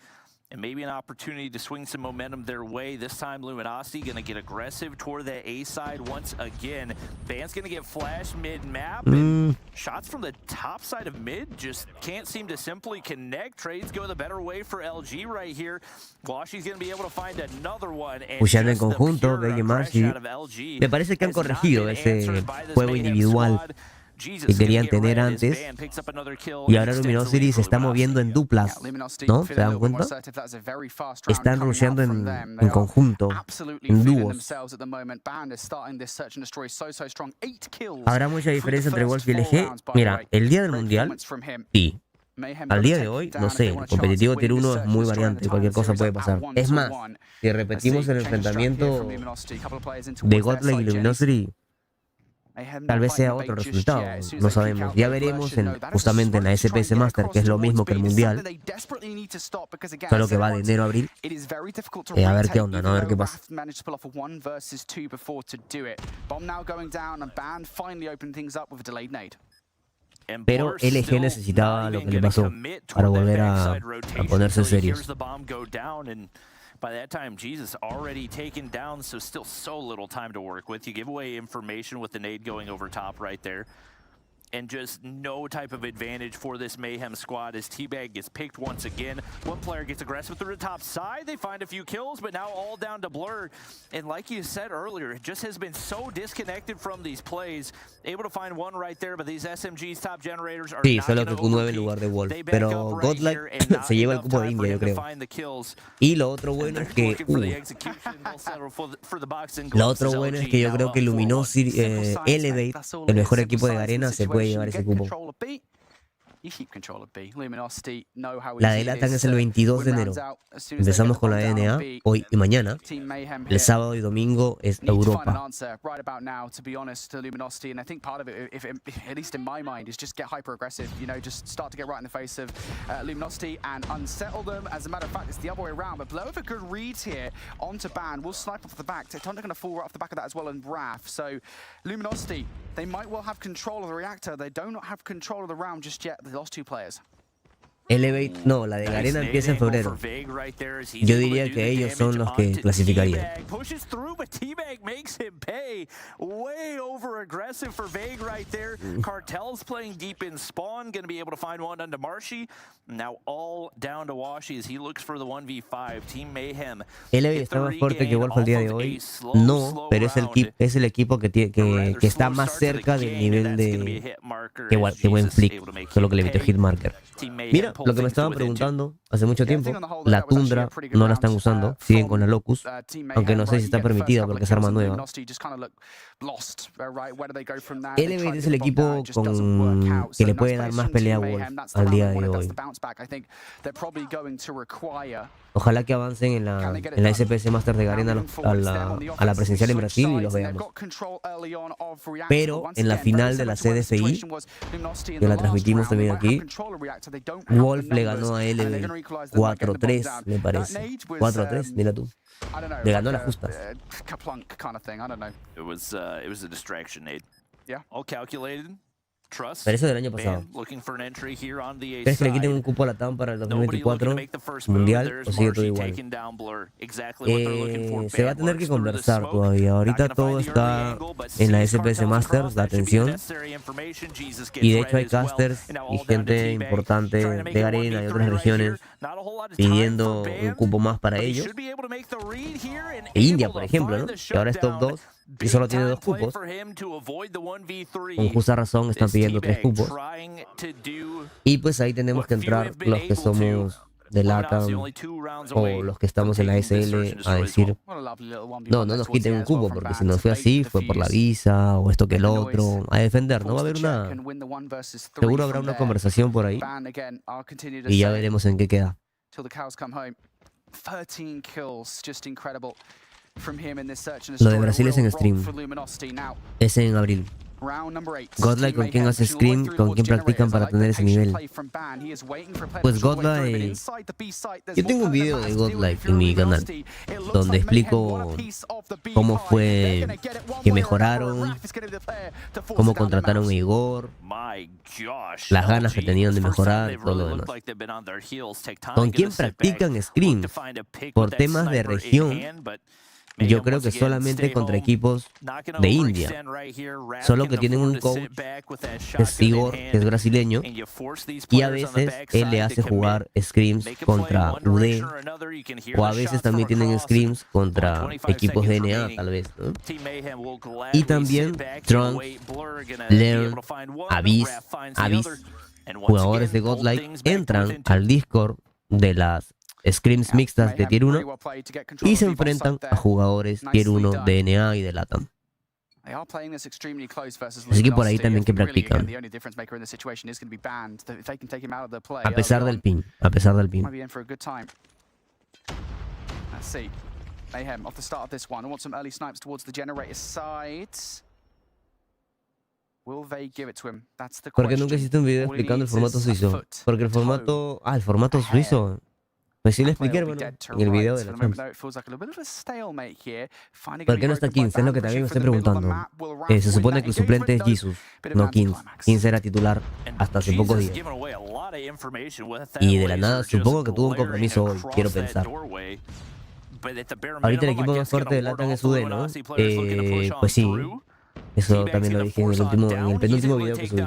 and maybe an opportunity to swing some momentum their way. This time, Luminosity going to get aggressive toward the A side once again. Van's going to get flash mid-map, and shots from the top side of mid just can't seem to simply connect. Trades go the better way for LG right here. Glossy's going to be able to find another one. Pushando en conjunto, Vega y Marcy. Me parece que han corregido ese juego individual que querían tener antes, y ahora Luminosity se está moviendo en duplas, ¿no? ¿Se dan cuenta? Están rusheando en conjunto, en dúos. ¿Habrá mucha diferencia entre Wolf y LG? Mira, el día del mundial, sí. Al día de hoy, no sé, el competitivo tier 1 es muy variante, cualquier cosa puede pasar. Es más, si repetimos el enfrentamiento de Godlike y Luminosity, tal vez sea otro resultado, no sabemos. Ya veremos justamente en la SPS Master, que es lo mismo que el Mundial, solo que va de enero a abril. A ver qué onda, ¿no? A ver qué pasa. Pero LG necesitaba lo que le pasó para volver a ponerse serios. By that time, Jesus already taken down, so still so little time to work with. You give away information with the nade going over top right there. And just no type of advantage for this Mayhem squad as Teabag gets picked once again. One player gets aggressive through the top side. They find a few kills, but now all down to Blur. And like you said earlier, it just has been so disconnected from these plays. Able to find one right there, but these SMG's top generators are sí, solo que Q9 en lugar de Wolf. Pero Godlike se lleva el cupo de India, yo creo. Y lo otro bueno es que... lo otro bueno es que yo creo que Luminosity, Elevate, el mejor equipo de Garena, se puede llevar ese cupo. La de Latam es el 22 de enero. Empezamos con la DNA hoy y mañana. El sábado y domingo es Europa. They might well have control of the reactor. They do not have control of the round just yet. They lost two players. Elevate, no, la de Garena empieza en febrero. Yo diría que ellos son los que clasificarían. Cartel's playing deep in spawn, going to be able to find one onto Marshy. Now all down to Washy as he looks for the 1v5. Team Mayhem. Elevate está más fuerte que Wolf al día de hoy. No, pero es el equipo que está más cerca del nivel de que buen flick, solo que le metió hitmarker. Mira, lo que me estaban preguntando hace mucho tiempo, la Tundra no la están usando, siguen con la Locus, aunque no sé si está permitida porque es arma nueva. Elevate es el equipo que le puede dar más pelea a Wolf al día de hoy. Ojalá que avancen en la SPS Master de Garena a la presencial en Brasil y los veamos. Pero en la final de la CDFI, que la transmitimos también aquí, Wolf le ganó a Elevate 4-3, me parece. 4-3, mira tú. Le ganó las justas. It was a distraction, Nate. Yeah. All calculated. Trust. Pero eso del año pasado. ¿Crees que le quiten un cupo a la TAM para el 2024 mundial o sigue todo igual? Se va a tener que conversar todavía. Ahorita todo está en la SPS Masters, la atención. Y de hecho hay casters y gente importante de Garena y otras regiones pidiendo un cupo más para ellos. E India, por ejemplo, ¿no? Que ahora es top 2. Y solo tiene 2 cupos. Con justa razón están pidiendo 3 cupos. Y pues ahí tenemos que entrar los que somos de LATAM o los que estamos en la SL a decir no nos quiten un cupo, porque si no fue así, fue por la visa o esto que el otro, a defender. No va a haber una, seguro habrá una conversación por ahí y ya veremos en qué queda. Lo de Brasil es en stream, es en abril. Godlike, ¿con quién hace scream? ¿Con quién practican para tener ese nivel? Pues Godlike, yo tengo un video de Godlike en mi canal donde explico cómo fue que mejoraron, cómo contrataron a Igor, las ganas que tenían de mejorar y todo lo demás. ¿Con quién practican scream? Por temas de región, yo creo que solamente contra equipos de India. Solo que tienen un coach que es Igor, que es brasileño, y a veces él le hace jugar scrims contra UD, o a veces también tienen scrims contra equipos de NA, tal vez, ¿no? Y también Trunks, Learn, Abyss, jugadores de Godlike, entran al Discord de las scrims mixtas de Tier 1 y se enfrentan a jugadores Tier 1 de NA y de LATAM. Así que por ahí también que practican. A pesar del pin, a pesar del pin. Mayhem off the start of this one. I want some early snipes towards the generator side. Will they give it to him? That's the question. ¿Por qué nunca hiciste un video explicando el formato suizo? Porque el formato... el formato suizo. Pues sí le expliqué, hermano, en el video de la Champs. ¿Por qué no está 15? Es lo que también me estoy preguntando. Se supone que el suplente es Jesus, no 15. 15 era titular hasta hace pocos días. Y de la nada, supongo que tuvo un compromiso hoy, quiero pensar. Ahorita el equipo más fuerte de LATAM es UD, ¿no? Pues sí. Eso también lo dije en el penúltimo video que subí.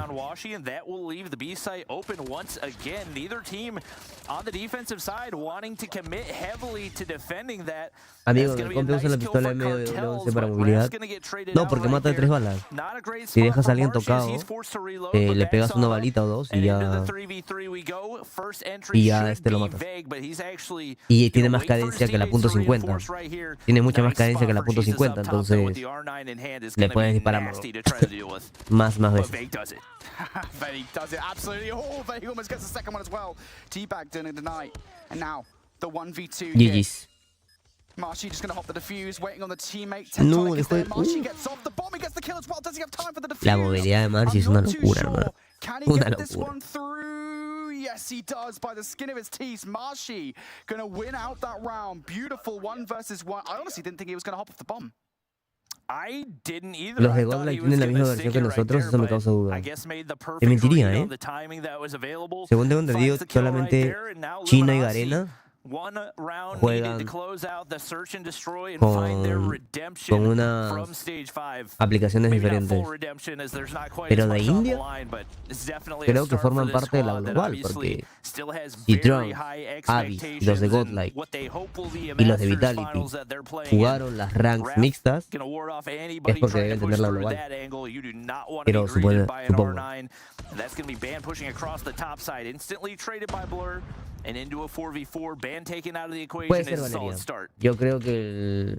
Amigo, ¿el compi usa la pistola M11 para movilidad? No, porque mata de 3 balas. Si dejas a alguien tocado, le pegas una balita o 2 y ya lo matas. Y tiene más cadencia que la .50. Tiene mucha más cadencia que la .50, entonces le puedes disparar más veces. Vague does it absolutely. Oh, Vague almost gets the second one as well. Teabag doing it tonight. And now the 1v2 GG's. Marshy just gonna hop the defuse, waiting on the teammate. No, Marshy gets off the bomb, he gets the kill as well. Does he have time for the defuse? La movilidad de Marshy es una locura, hermano. Can he get this one through? Yes, he does by the skin of his teeth. Marshy gonna win out that round. Beautiful 1 versus 1. I honestly didn't think he was gonna hop off the bomb. Los de Godlike tienen la misma versión que nosotros, eso me causa duda. Te mentiría, ¿eh? Según tengo entendido, solamente China y Garena juegan con unas aplicaciones diferentes. Pero de India creo que forman parte de la global, porque si Trump, Abyss, los de Godlike y los de Vitality jugaron las ranks mixtas, es porque deben tener la global. Pero supongo. Puede ser Valeria. Yo creo que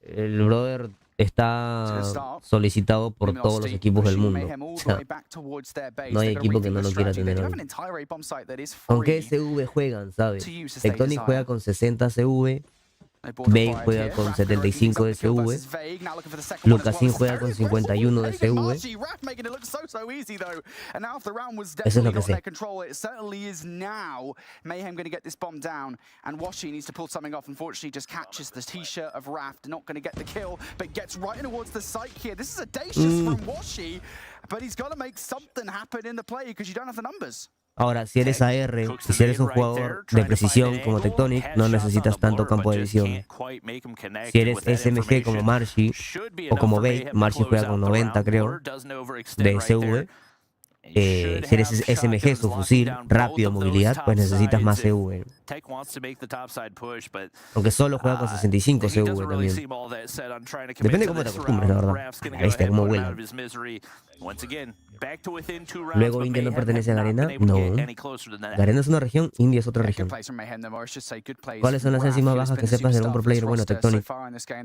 el brother está solicitado por todos los equipos del mundo. O sea, no hay equipo que no lo quiera tener hoy. Aunque SV juegan, ¿sabes? Tectonic juega con 60 CV. Vague juega con 75 de CV. Lucasin juega con 51 de CV. Eso es lo que sé. Mayhem going to get this bomb down, and Washi needs to pull something off. Unfortunately, just catches the t-shirt of Raft. Not going to get the kill, but gets right in towards the site here. This is audacious from Washi, but he's got to make something happen in the play because you don't have the numbers. Ahora, si eres AR y si eres un jugador de precisión como Tectonic, no necesitas tanto campo de visión. Si eres SMG como Marshy o como Vague, Marshy juega con 90 creo de SV, si eres SMG, su fusil, rápido, movilidad, pues necesitas más CV. Aunque solo juega con 65 CV también. Depende de cómo te acostumbres, la verdad. A la bestia, cómo vuela. Luego, India no pertenece a Garena. No. Garena es una región, India es otra región. ¿Cuáles son las sensi más bajas que sepas de algún pro player? Bueno, Tectonic,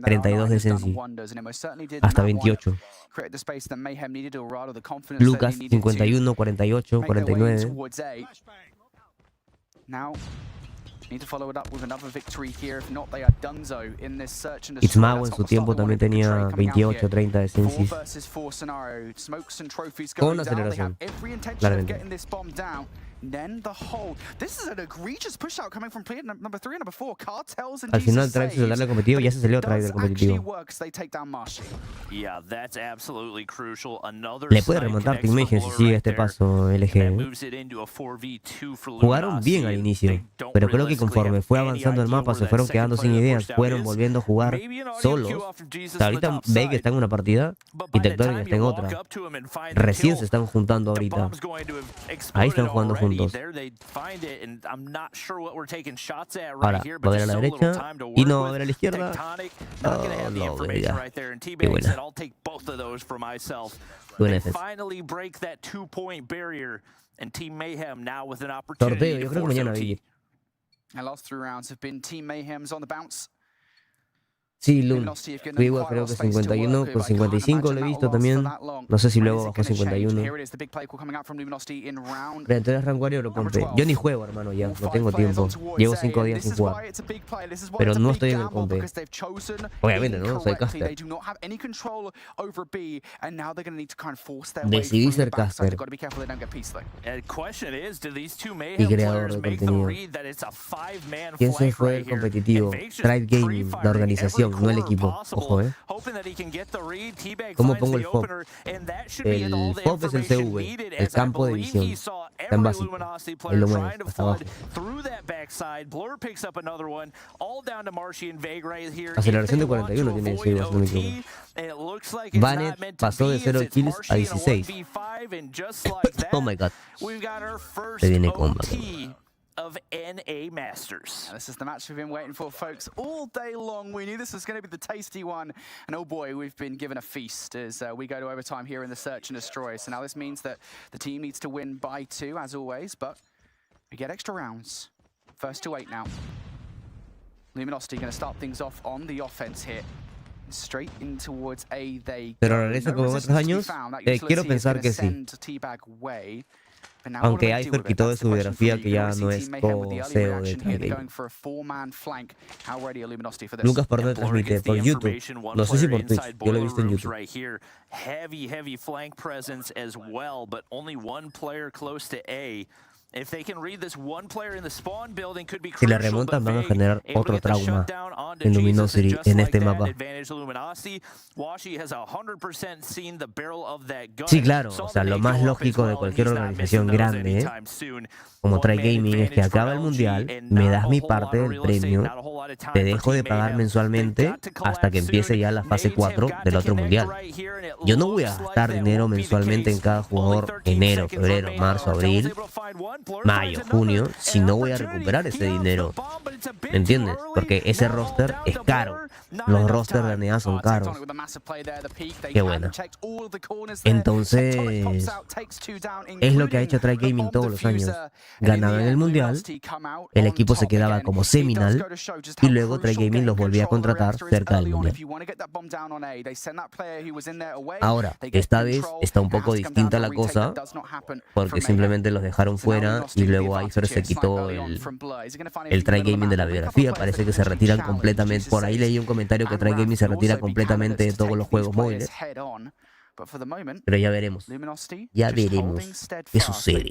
32 de sensi. Hasta 28. Lucas, 51, 48, 49. Itzmao en su tiempo también tenía 28, 30 de sensis. Con aceleración, claramente. Al final, Tribe se darle competitivo, ya se salió Tribe del competitivo. Le puede remontar Team Mayhem si sigue este paso LG. Jugaron bien al inicio, pero creo que conforme fue avanzando el mapa se fueron quedando sin ideas, fueron volviendo a jugar solos. O sea, ahorita Bake está en una partida y Tectonic está en otra. Recién se están juntando ahorita. Ahí están jugando juntos. Ahora, va a ver a la derecha y no va a ver a la izquierda. Oh, no, verga. Qué buena. Buena defensa. Sorteo, yo creo que mañana vi. Sí, Lun. Vivo creo que 51, con 55 lo he visto también. No sé si luego bajó 51. Pero entonces rank warrior lo compré. Yo ni juego, hermano, ya. No tengo tiempo. Llevo 5 días sin jugar. Pero no estoy en el compe. Obviamente, ¿no? Soy caster. Decidí ser caster. Y creador de contenido. ¿Quién se fue el competitivo? Tribe Gaming, la organización. No el equipo, ojo, ¿Cómo pongo el FOB? El FOB es el CV, el campo de visión. Está en básico. Él lo mueve hasta abajo. Aceleración de 41 tiene el CV, si no me equivoco. Bannett pasó de 0 kills a 16. Oh my god. Se viene combat. Of NA Masters. This is the match we've been waiting for, folks, all day long. We knew this was going to be the tasty one, and oh boy, we've been given a feast as we go to overtime here in the Search and Destroy. So now this means that the team needs to win by 2, as always, but we get extra rounds. First to 8 now. Luminosity going to start things off on the offense here. Straight in towards A, they go. Pero regresa como otros años. Quiero pensar que sí. Aunque Iceberg quitó de su biografía que ya no es co-CEO de Tribe. Lucas Pardo transmite por YouTube. No sé si por Twitch. Yo lo he visto en YouTube. Heavy flank presence as well, but only one player close to A. Si la remontan van a generar otro trauma en Luminosity en este mapa. Sí, claro, o sea, lo más lógico de cualquier organización grande, como Tribe Gaming, es que acaba el mundial, me das mi parte del premio, te dejo de pagar mensualmente hasta que empiece ya la fase 4 del otro mundial. Yo no voy a gastar dinero mensualmente en cada jugador enero, febrero, marzo, abril, mayo, junio, si no voy a recuperar ese dinero. ¿Me entiendes? Porque ese roster es caro. Los rosters de NA son caros. Qué buena. Entonces, es lo que ha hecho Tribe Gaming todos los años. Ganaban el mundial, el equipo se quedaba como seminal y luego Tribe Gaming los volvía a contratar cerca del mundial. Ahora, esta vez está un poco distinta la cosa porque simplemente los dejaron fuera y luego Iceberg se quitó el Tribe Gaming de la biografía. Parece que se retiran completamente. Por ahí leí un comentario que Tribe Gaming se retira completamente de todos los juegos móviles. Pero ya veremos. Ya veremos qué sucede.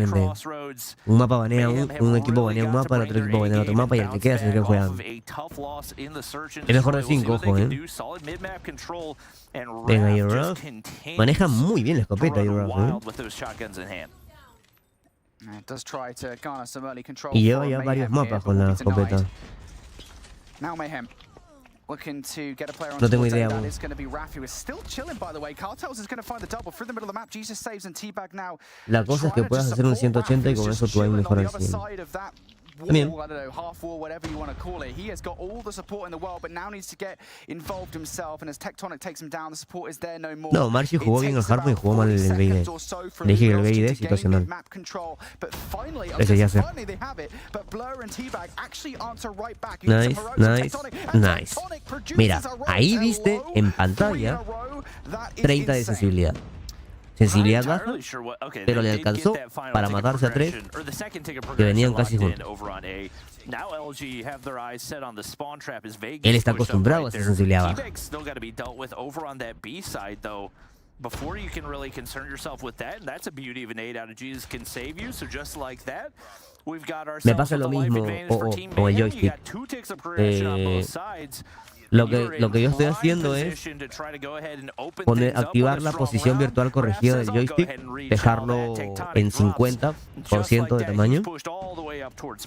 Exactamente. Un mapa banea un equipo banea un mapa, el otro equipo banea otro mapa y el que queda es el que juega. El mejor de 5, ojo, Venga, Europe. Maneja muy bien la escopeta, Europe, Y lleva ya varios mapas con la escopeta. Now Mayhem looking to get a player on No tengo towards idea, A. That bro. is going to be Raf, who is still chilling, by the way. Cartels is going to find the double through the middle of the map. Jesus saves and Teabag now. La cosa es que puedas hacer un 180 y con eso tu aim mejora el 100. También. I don't know, half wall, whatever you want to call it. He has got all the support in the world, but now needs to get involved himself. And as Tectonic takes him down, the support is there no more. No, Marcio jugó bien el Hardpoint y jugó mal el VID. Le dije que el VID es situacional. Ese ya sé. Nice, nice, nice. Mira, ahí viste en pantalla 30 de sensibilidad. Sensibilidad baja, pero le alcanzó para matarse a 3 que venían casi juntos. Él está acostumbrado a esa sensibilidad baja. Before you can really concern yourself with that, and that's a beauty of an 8 out of Jesus can save you. So just like that, we've got Me pasa lo mismo con el joystick. Lo que yo estoy haciendo es activar la posición virtual corregida del joystick, dejarlo en 50% de tamaño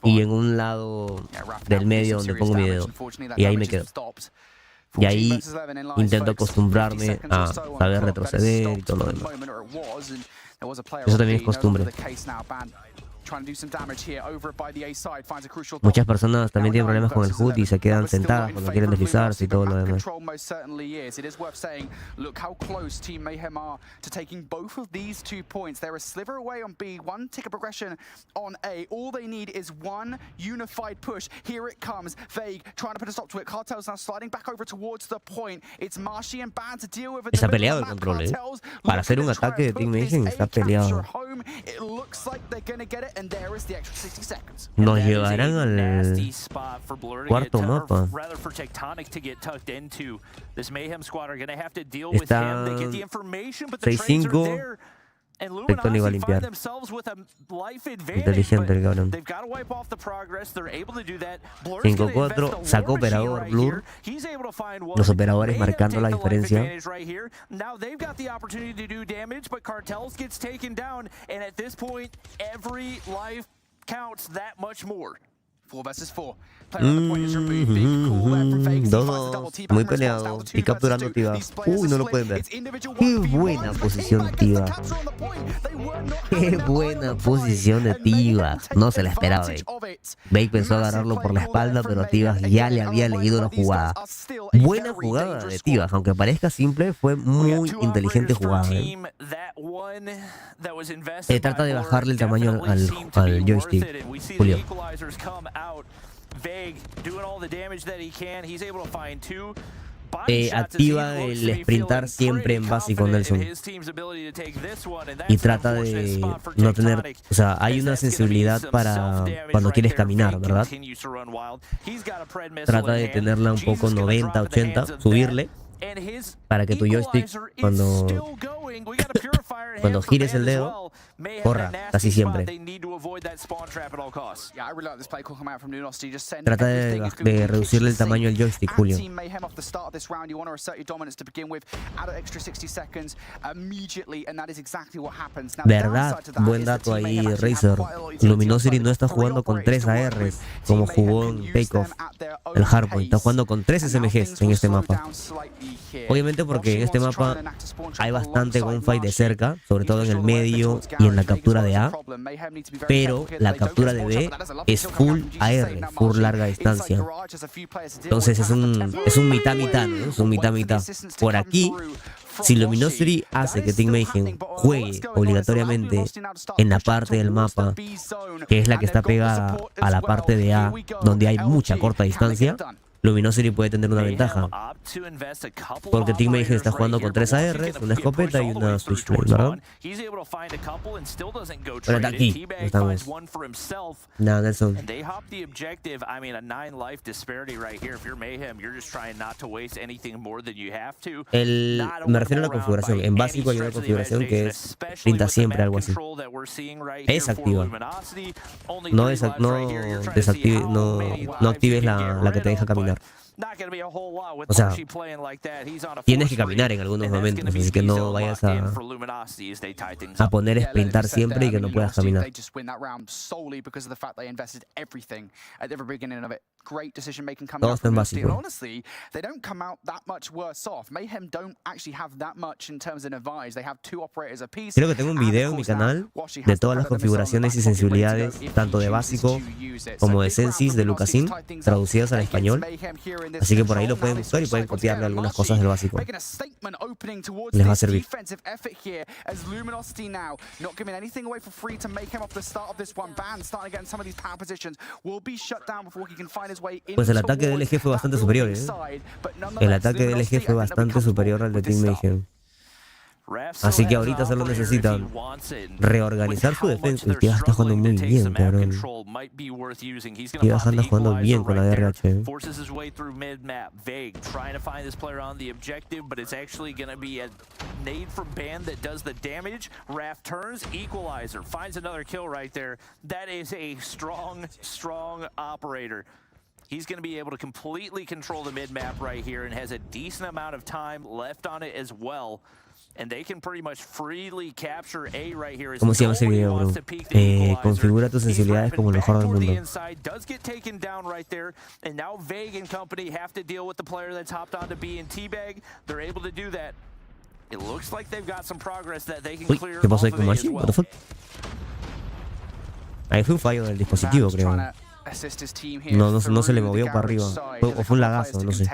y en un lado del medio donde pongo mi dedo. Y ahí me quedo. Y ahí intento acostumbrarme a saber retroceder y todo lo demás. Eso también es costumbre. Muchas personas también tienen problemas con el HUD y se quedan sentadas cuando quieren deslizarse y todo lo demás. Está peleado el control, ¿eh? Para hacer un ataque de Team Mayhem está peleado. Nos llevarán al cuarto mapa. Está 6-5. Tectonic va a limpiar. Inteligente el cabrón. 5-4. Sacó operador Blur. Los operadores marcando la diferencia. Muy peleado y capturando Tiva. Uy, no lo pueden ver. Qué buena posición Tiva. Qué buena posición de Tiva. No se la esperaba Bake. Bake pensó agarrarlo por la espalda, pero Tiva ya le había leído la jugada. Buena jugada de Tiva, aunque parezca simple, fue muy inteligente jugada. Trata de bajarle el tamaño al joystick, Julio. Activa el sprintar siempre en básico, Nelson, y trata de no tener, o sea, hay una sensibilidad para cuando quieres caminar, ¿verdad? Trata de tenerla un poco 90, 80, subirle para que tu joystick cuando gires el dedo corra casi siempre. Trata de reducirle el tamaño al joystick, Julio. Verdad, buen dato ahí, Razer. Luminosity no está jugando con 3 ARs como jugó en Takeoff el Hardpoint. Está jugando con 3 SMGs en este mapa. Obviamente porque en este mapa hay bastante gunfight de cerca, sobre todo en el medio y en la captura de A, pero la captura de B es full AR, full larga distancia. Entonces es un mitad-mitad, ¿no? Es un mitad-mitad. Por aquí, si Luminosity hace que Team Mayhem juegue obligatoriamente en la parte del mapa que es la que está pegada a la parte de A, donde hay mucha corta distancia, Luminosity puede tener una ventaja, porque Team Mayhem está jugando con 3 ARs, una escopeta y una Switchblade, ¿verdad? Pero está aquí, estamos. Nada, Nelson. Me refiero a la configuración. En básico hay una configuración que es pinta siempre algo así. Es activa. No actives la que te deja caminar. O sea, tienes que caminar en algunos momentos, así que no vayas a poner a sprintar siempre y que no puedas caminar. Todo está en básico. Creo que tengo un video en mi canal de todas las configuraciones y sensibilidades, tanto de básico como de sensis de Lucasin, traducidas al español. Así que por ahí lo pueden buscar y pueden copiarle algunas cosas del básico. Les va a servir. Pues el ataque del LG fue bastante superior, ¿eh? El ataque del LG fue bastante superior al de Team Mayhem. Así que ahorita solo necesitan reorganizar su defensa. El tío está jugando muy bien, cabrón. El tío anda jugando bien con la DRH. He's going to be able to completely control the mid-map right here and has a decent amount of time left on it as well. And they can pretty much freely capture A right here. ¿Cómo se llama ese video, bro? Configura tus sensibilidades como el mejor del mundo. Does get taken down right there, and now Vague and company have to deal with the player that's hopped onto B and T-Bag. They're able to do that. It looks like they've got some progress that they can clear. ¿Qué pasó ahí con Machi? What the fuck? Ahí fue un fallo del dispositivo, creo. No se le movió para arriba. O fue un lagazo, no sé.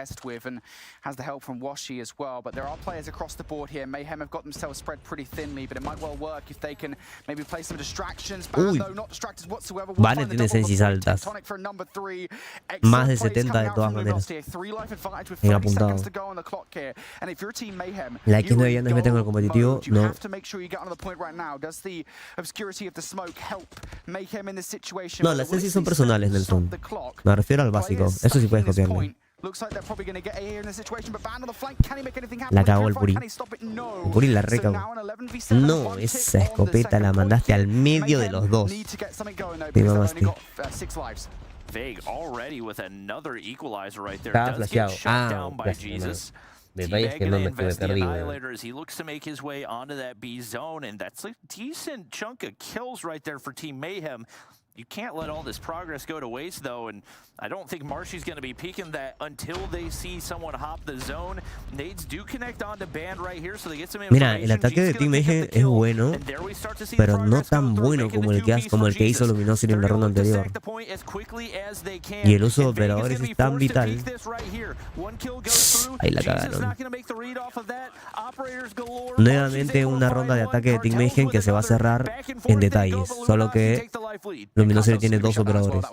Has the help from Washi as well, but there are players across the board here. Mayhem have got themselves spread pretty thinly, but it might well work if they can maybe play some distractions. Uy, not distracted whatsoever. Vale, tiene sensis altas. Más de 70 de todas maneras. En apuntado. La X9 ya nos meten con el competitivo. No. No, las sensis son personales, Nelson. Me refiero al básico. Eso sí puedes copiarlo. La cagó el Puri. El Puri la recagó. No, esa escopeta la mandaste al medio de los dos. Te mamaste. Estaba flasheado. Ah, detalles que no me estuve perdido. He looks to make his way onto that B zone, and that's a decent chunk of kills right there for Team Mayhem. You can't let all this progress go to waste, though, and I don't think Marshy's going to be peeking that until they see someone hop the zone. Nades do connect onto Band right here, so they get some information. Mira, el ataque de Team Mayhem es bueno, pero no tan bueno como el que hizo Luminosity en la ronda anterior. Y el uso de operadores es tan vital. Ahí la cagaron. Nuevamente una ronda de ataque de Team Mayhem que se va a cerrar en detalles, solo que Luminosity tiene dos operadores.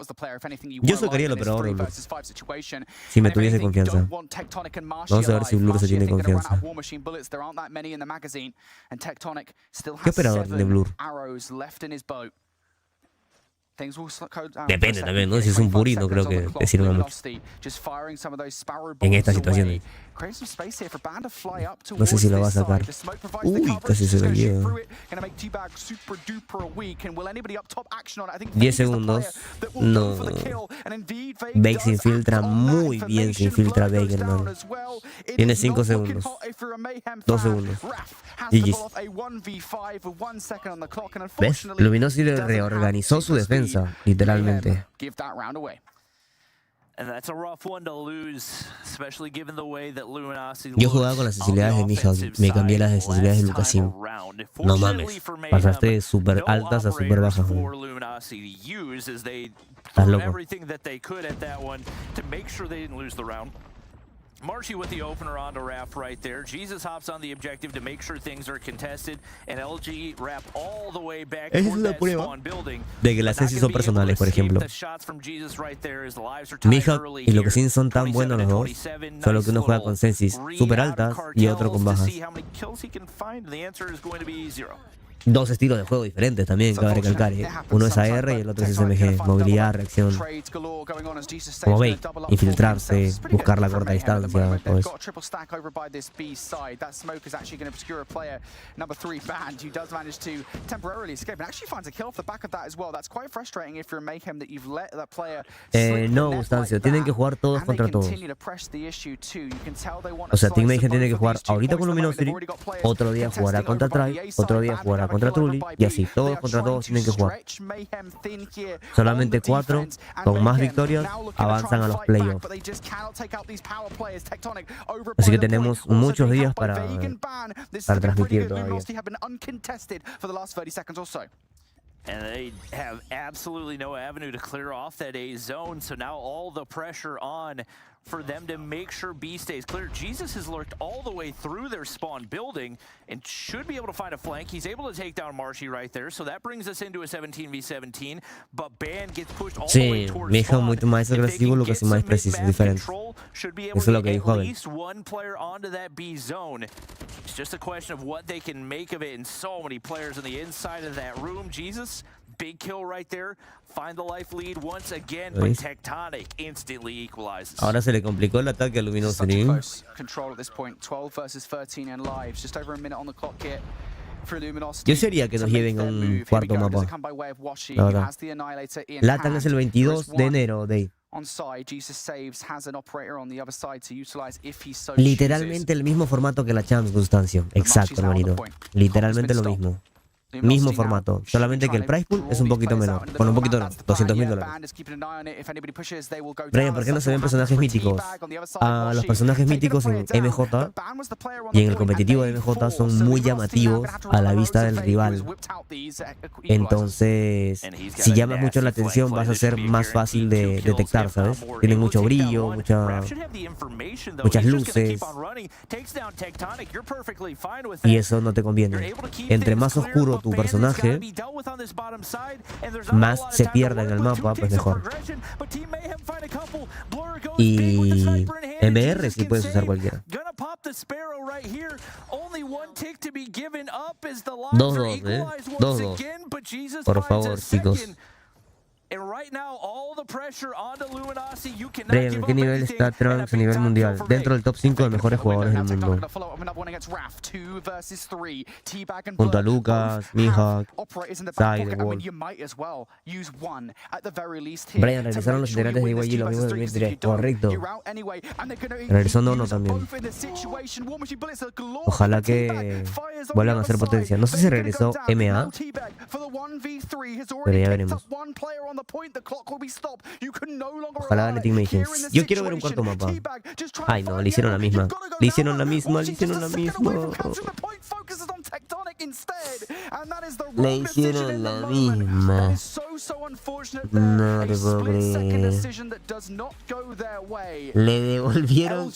Yo sacaría el operador de Blur si me tuviese confianza. Vamos a ver si Blur se tiene confianza. ¿Qué operador tiene Blur? Depende también, ¿no? Si es un Puri, no creo que te sirva mucho en estas situaciones. No sé si lo va a sacar. Uy, casi se lo lleva. 10 segundos. No. Bake se infiltra muy bien, se infiltra Bake, hermano. Tiene 5 segundos. 2 segundos. GG's. ¿Ves? Luminosity reorganizó su defensa, literalmente. Yo jugaba con las sensibilidades de Mijal, me cambié las sensibilidades de Lucasin. No mames, pasaste de super altas a super bajas. Estás loco. Marshy with the opener onto Raph right there. Jesus hops on the objective to make sure things are contested, and LG wrap all the way back toward that spawn building. De que las sensis son personales, por ejemplo. Mijal y Lucasin son tan buenos los dos, solo que uno juega con sensis super altas y otro con bajas. Dos estilos de juego diferentes también, cabe recalcar. Uno es AR y el otro es SMG. Movilidad, reacción. Como veis, infiltrarse, buscar la corta distancia, todo eso. No, Gustancio, tienen que jugar todos contra todos. O sea, Team Mayhem tiene que jugar ahorita con Luminosity, otro día jugará contra Tribe, otro día jugará contra Trulli, y así, todos contra todos tienen que jugar. Solamente 4, con más victorias, avanzan a los playoffs. Así que tenemos muchos días para transmitir todavía. And they have absolutely no avenue to clear off that A zone, so now all the pressure on for them to make sure B stays clear. Jesus has lurked all the way through their spawn building and should be able to find a flank. He's able to take down Marshy right there, so that brings us into a 17v17, but Ban gets pushed all the way towards Mayhem spawn. muito mais agressivo, Lucas, e mais preciso, diferente. Isso é o que dijo At Abel. least one player onto that B zone. It's just a question of what they can make of it, and so many players on the inside of that room. Jesus, big kill right there. Find the life lead once again, but Tectonic instantly equalizes. Ahora se le complicó el ataque a Luminosity. Control at this point, 12 versus 13 in lives, just over a minute on the clock here. Yo sería que nos lleven a un cuarto mapa. La verdad. Latam es el 22 de enero, Dave. Literalmente el mismo formato que la Champs, Constancio. Exacto, hermanito. Literalmente lo mismo. Mismo formato, solamente que el price pool es un poquito menor. Bueno, un poquito no, $200,000. Brian, ¿por qué no se ven personajes míticos? Los personajes míticos en MJ y en el competitivo de MJ son muy llamativos a la vista del rival. Entonces, si llamas mucho la atención, vas a ser más fácil de detectar, ¿sabes? Tienen mucho brillo, muchas luces. Y eso no te conviene. Entre más oscuro tu personaje, más se pierda en el mapa, pues mejor. Y MR sí puedes usar cualquiera. 2-2, 2-2. Por favor, chicos. Brian, ¿en qué nivel está Trunks a nivel mundial? Dentro del top 5 de mejores jugadores del mundo. Junto a Lucas, Mihawk, Sai, The Wolf. Brian, regresaron los integrantes de YG, lo mismo de 2003. Correcto. Regresó Nono también. Ojalá que vuelvan a hacer potencia. No sé si regresó MA, pero ya veremos. Ojalá gane Team Mayhem. Yo quiero ver un cuarto mapa. Ay, no, le hicieron la misma. Le hicieron la misma, le hicieron la misma. Le hicieron la misma. No te puedo creer. Le devolvieron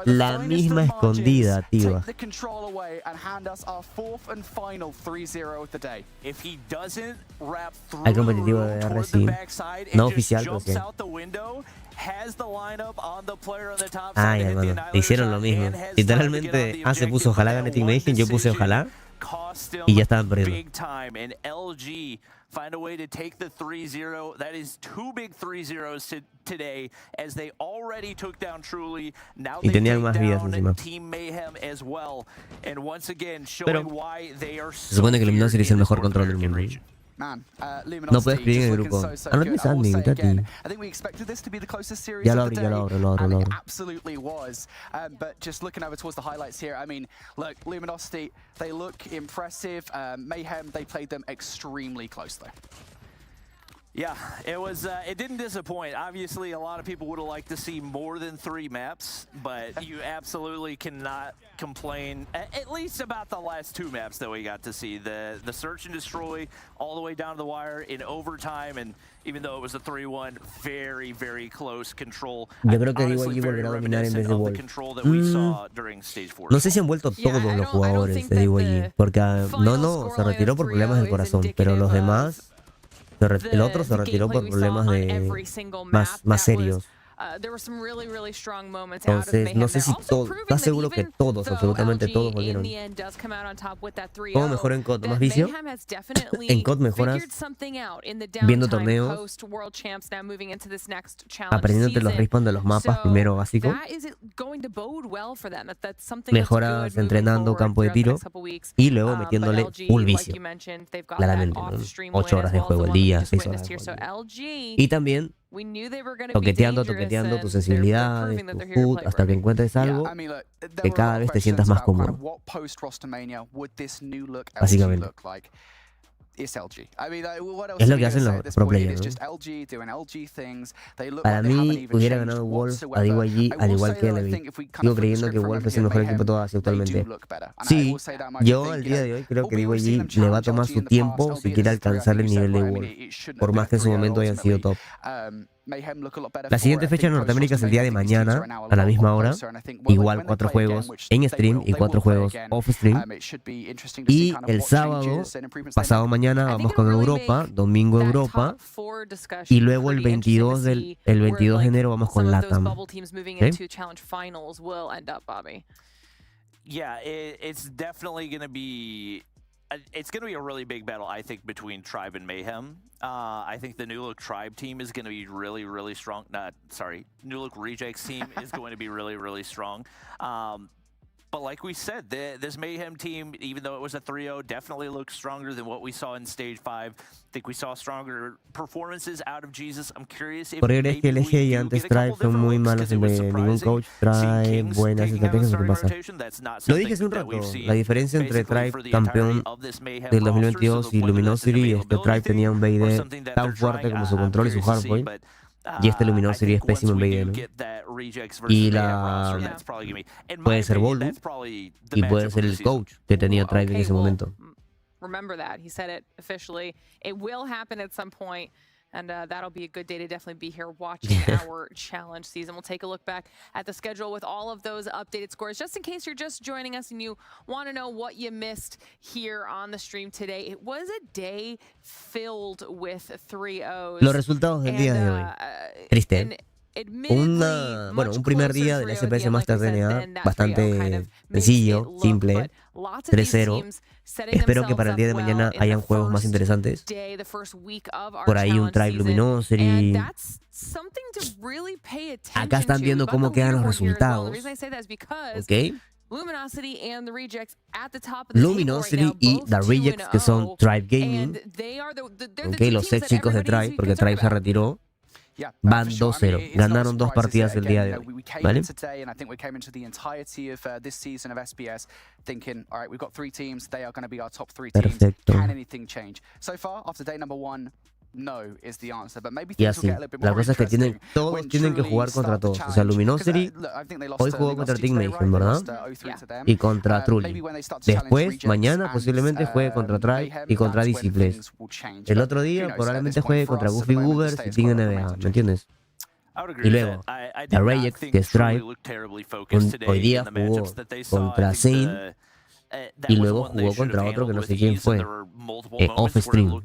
la misma escondida, tío. Hay competitivo de RC. No oficial, pero sí. Ay, hermano, le hicieron lo mismo. Literalmente, se puso ojalá gane Team Mayhem, yo puse ojalá. Y ya estaban perdiendo. Find a way to take the 3-0. That is 2 big 3-0s today, as they already took down Truly. Now they take down Team Mayhem as well. And once again, showing why they are so. Se supone que el Luminosity es el mejor control del mundo. No puedes escribir en el grupo. No tienes admin, Tati. Ya lo abro. Absolutely was. But just looking over towards the highlights here, I mean, look, Luminosity, they look impressive. Mayhem, they played them extremely close though. Yeah, it was. It didn't disappoint. Obviously, a lot of people would have liked to see more than 3 maps, but you absolutely cannot complain. At least about the last 2 maps that we got to see. The search and destroy all the way down to the wire in overtime, and even though it was a 3-1, very, very close control. Yo creo que DYG volverá a dominar en vez de Wolf. No sé si han vuelto todos los jugadores de DYG, porque no se retiró por problemas del corazón, pero los demás. El otro se retiró por problemas más serios. There were some really, really strong moments out of Entonces, Mayhem no sé there. si Also todos, proving ¿estás that seguro que even todos, though absolutamente LG todos in volvieron? the end does come out on top with that 3-0, ¿Cómo mejoró en COD? that ¿Más vicio? Mayhem has definitely En COD mejoras figured something out in the viendo downtime torneos, post World Champs, now moving into this next challenge aprendiéndote los season. respawns de los mapas primero So básico, that is going to bode well for them. That's something that's mejoras good moving entrenando forward campo de throughout the tiro next couple weeks. y luego But metiéndole LG, full like vicio, you mentioned, they've got that claramente, ¿no? off-stream win 8 as horas de well as juego the al one that we día, just 6 horas witnessed de here. So juego al día. LG, Y también we knew they were going to be toqueteando, dangerous, toqueteando and tus they're sensibilidades, proving that tu they're here to food, play, hasta que Bryant. encuentres algo I mean, look, there que were a cada lot of vez te questions sientas más about kind of cómodo, what post-Rostermania would this new look LG básicamente. look like. It's LG. I mean, like, what else Es are lo we que gonna hacen say los at this pro point? players, It's ¿no? just LG doing LG things. They look Para like they haven't mí even hubiera changed ganado Wolf a whatsoever. DYG I al will igual say que that I Elevate. think if we kind Sigo of flip the creyendo script que from Wolf es MG el and mejor equipo de Mayhem, todas they do actualmente. look better. And I Sí, will say that much. I yo think, al you día know, de hoy creo que we were seeing them DYG le va a challenge tomar LG su in the tiempo past, si albeit quiere as a 3-0, alcanzar el you said, nivel de right, I mean, Wolf, it shouldn't por have más been que a en su 3-0 momento hayan sido ultimately. top. Mayhem look a lot better La for siguiente it. I fecha think en Norteamérica es el día de post-Rostermania, these teams are mañana now a a la lot misma more hora. closer, and I think when Igual they 4 play again, juegos which en they stream will, y they 4 will play juegos again. off stream. It should be interesting to see Y kind of el what sábado, changes and improvements they pasado make. mañana, I think vamos it'll con really Europa, make domingo that Europa, top four y discussion luego el pretty interesting to 22 see el where 22 de like enero vamos some con of those LATAM. bubble teams moving ¿Sí? into challenge finals will end up, Bobby. Yeah, it's definitely going to be... It's going to be a really big battle, I think, between Tribe and Mayhem. I think the New Look Tribe team is going to be really, really strong. New Look Rejects team is going to be really, really strong. But like we said, this Mayhem team, even though it was a 3-0, definitely looks stronger than what we saw in Stage 5. I think we saw stronger performances out of Jesus. I'm curious if ¿Por qué crees que el eje y antes Tribe son muy malos entre ningún coach? Tribe, buenas estrategias, ¿o qué pasa? Lo dije hace un rato, la diferencia entre Tribe, campeón del 2022, y Luminosity es que Tribe tenía un BID tan fuerte como su control y su hardpoint. Y este Luminosity es pésimo en BID, ¿no? Y puede ser Bolu y puede ser el coach que tenía Tribe en ese momento. Remember that. He said it officially. It will happen at some point. And that'll be a good day to definitely be here watching our challenge season. We'll take a look back at the schedule with all of those updated scores. Just in case you're just joining us and you want to know what you missed here on the stream today, it was a day filled with 3-0s. Los resultados del día de hoy. Triste. Un primer día del SPS Master DNA bastante sencillo, simple, 3-0. Espero que para el día de mañana hayan juegos más interesantes. Por ahí un Tribe Luminosity. Acá están viendo cómo quedan los resultados. ¿Ok? Luminosity y The Rejects, que son Tribe Gaming. ¿Ok? Los ex chicos de Tribe, porque Tribe se retiró. Van 2-0. Ganaron 2 partidas el día de hoy. ¿Vale? Perfecto. Y así, la cosa es que todos tienen que jugar contra todos. O sea, Luminosity hoy jugó contra Team Mayhem, ¿verdad? Y contra Trulli. Después, mañana posiblemente juegue contra Tribe y contra DC Flash. El otro día probablemente juegue contra Goofy Goobers y Team NBA, ¿me entiendes? Y luego, The Rejects, que es Tribe, hoy día jugó contra Zane y luego jugó contra otro que no sé quién fue, off-stream,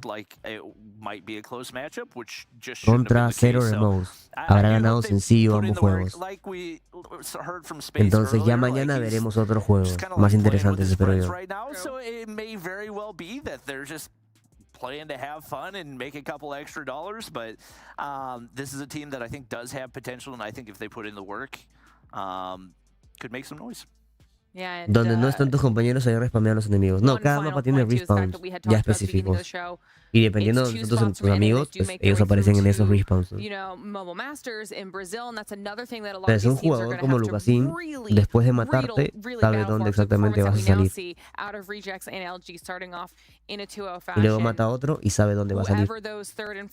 contra Zero Remote. Habrá ganado sencillo ambos juegos. Entonces ya mañana veremos otros juegos más interesantes, espero yo. Playing to have fun and make a couple extra dollars, but this is a team that I think does have potential, and I think if they put in the work, could make some noise. Donde no están tus compañeros, ahí respamean a los enemigos. No, cada mapa tiene respawns ya específicos. Y dependiendo de nosotros, tus amigos, pues ellos aparecen en esos respawns, ¿no? Entonces, un jugador como Lucasin, después de matarte, sabe dónde exactamente vas a salir. Y luego mata a otro y sabe dónde va a salir.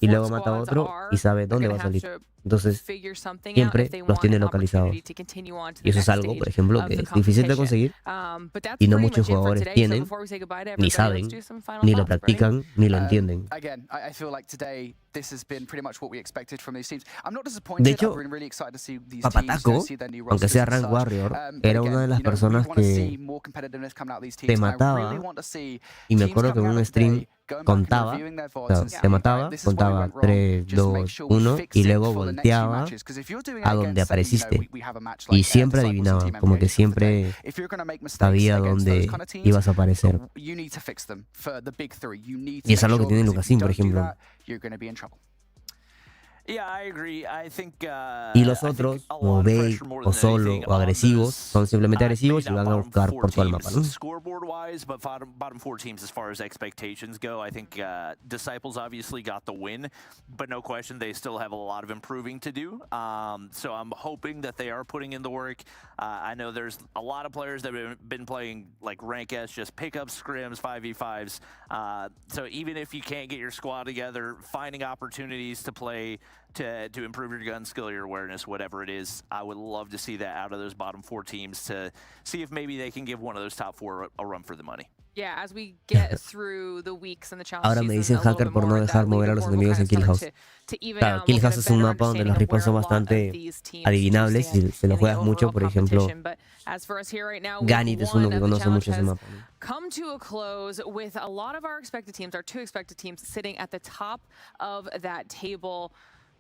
Y luego mata a otro y sabe dónde va a salir. Entonces, siempre los tiene localizados. Y eso es algo, por ejemplo, que es difícil de conseguir y no muchos jugadores tienen, ni saben, ni lo practican, ni lo entienden. Again, I feel like today this has been pretty much what we expected from these teams. I'm not disappointed. hecho, I've been really excited to see these Papataco, teams, see their new aunque rosters sea and Rank such. Warrior, But era again, una de las personas we want to que see more competitiveness coming out of these te teams. And I really mataba, want to see y me teams acuerdo que en coming out un of today, stream going back and contaba, reviewing their o VODs sea, and te seeing, mataba, right, this is what contaba went wrong. 3, Just make 2, sure we 1, fix y it luego for the next few volteaba matches. Because if you're doing a it donde against, say, apareciste. we have a match Y like siempre Disciples and adivinaba, Team como que MPH for the day. siempre If you're going to make mistakes sabía against those dónde kind of teams, ibas a aparecer. you need to fix them for the big three. You need to Y es make algo que sure, tiene because if you Lucasín, por don't do ejemplo. that, you're going to be in trouble. Yeah, I agree. I think, Y los I think otros, a como lot of bait pressure more o than solo anything o on agresivos, those, son simplemente agresivos maybe y not van a bottom buscar four por todo el mapa, ¿no? teams scoreboard-wise, but bottom four teams as far as expectations go. I think Disciples obviously got the win, but no question they still have a lot of improving to do. So I'm hoping that they are putting in the work. I know there's a lot of players that have been playing like rank S, just pickup scrims, 5v5s. So even if you can't get your squad together, finding opportunities to play to improve your gun skill, your awareness, whatever it is, I would love to see that out of those bottom four teams to see if maybe they can give one of those top four a run for the money. Yeah, as we get through the weeks and the challenge Ahora me season dicen a little hacker bit por no more, dejar that mover a los leaderboard will enemigos kind en of start Killhouse. to even Claro, out. We'll Killhouse get a es un better mapa donde understanding los of ripples where son a lot of bastante these teams adivinables stand y se lo in the juegas mucho. overall Por ejemplo, competition. But as for us here right now, week Ganit es uno one que of the conoce challenge mucho ese has mapa, ¿no? come to a close with a lot of our expected teams, our two expected teams, sitting at the top of that table.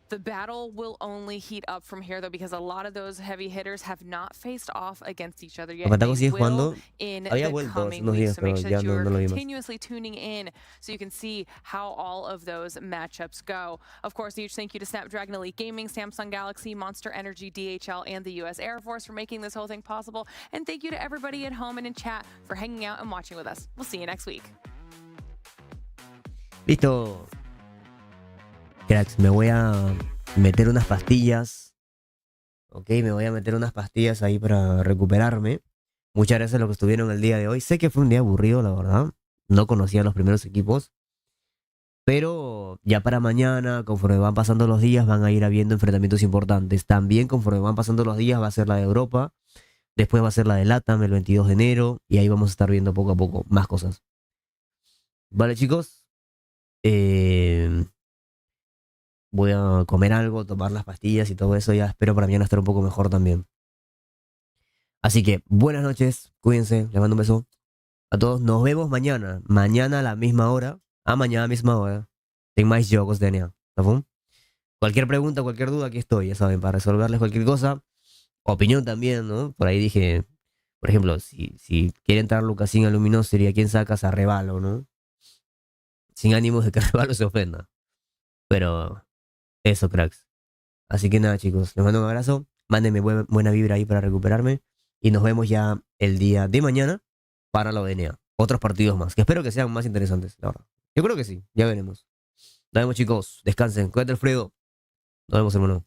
The battle will only heat up from here, though, because a lot of those heavy hitters have not faced off against each other yet. Papataco They sigue will jugando. in Había the vuelto hace coming unos weeks, días, so make pero sure ya that no you're lo vi más. continuously tuning in so you can see how all of those matchups go. Of course, a huge thank you to Snapdragon Elite Gaming, Samsung Galaxy, Monster Energy, DHL, and the U.S. Air Force for making this whole thing possible. And thank you to everybody at home and in chat for hanging out and watching with us. We'll see you next week. Listo. Cracks, me voy a meter unas pastillas. Ok, me voy a meter unas pastillas ahí para recuperarme. Muchas gracias a los que estuvieron el día de hoy. Sé que fue un día aburrido, la verdad. No conocía los primeros equipos. Pero ya para mañana, conforme van pasando los días, van a ir habiendo enfrentamientos importantes. También conforme van pasando los días va a ser la de Europa. Después va a ser la de LATAM el 22 de enero. Y ahí vamos a estar viendo poco a poco más cosas. Vale, chicos. Voy a comer algo, tomar las pastillas y todo eso. Ya espero para mañana estar un poco mejor también. Así que buenas noches. Cuídense. Les mando un beso a todos. Nos vemos mañana. Mañana a la misma hora. Mañana a la misma hora. Tem mais jogos, DNA. ¿Tá bom? Cualquier pregunta, cualquier duda, aquí estoy, ya saben, para resolverles cualquier cosa. Opinión también, ¿no? Por ahí dije, por ejemplo, si quiere entrar Lucasín a Luminosería, ¿quién sacas a Revalo, no? Sin ánimos de que Revalo se ofenda. Pero eso, cracks. Así que nada, chicos, les mando un abrazo. Mándenme buena vibra ahí para recuperarme. Y nos vemos ya el día de mañana para la ODNA. Otros partidos más, que espero que sean más interesantes, la verdad. Yo creo que sí, ya veremos. Nos vemos, chicos. Descansen. Cuídate, Alfredo. Nos vemos, hermano.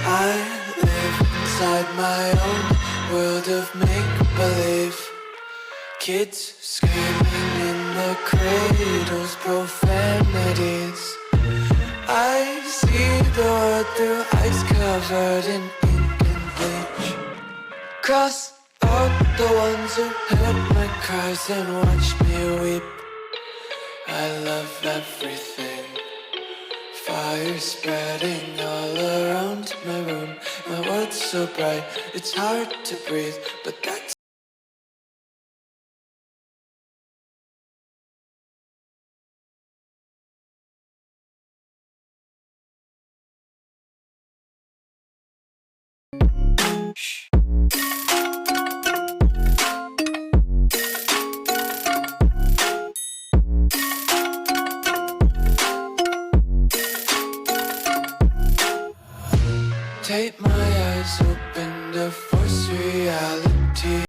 I live inside my own world of make-believe. Kids screaming in the cradles, profanities. I see the world through eyes covered in ink and bleach. Cross out the ones who heard my cries and watched me weep. I love everything. Fire spreading all around my room. My world's so bright, it's hard to breathe, but that's shh. Take my eyes open.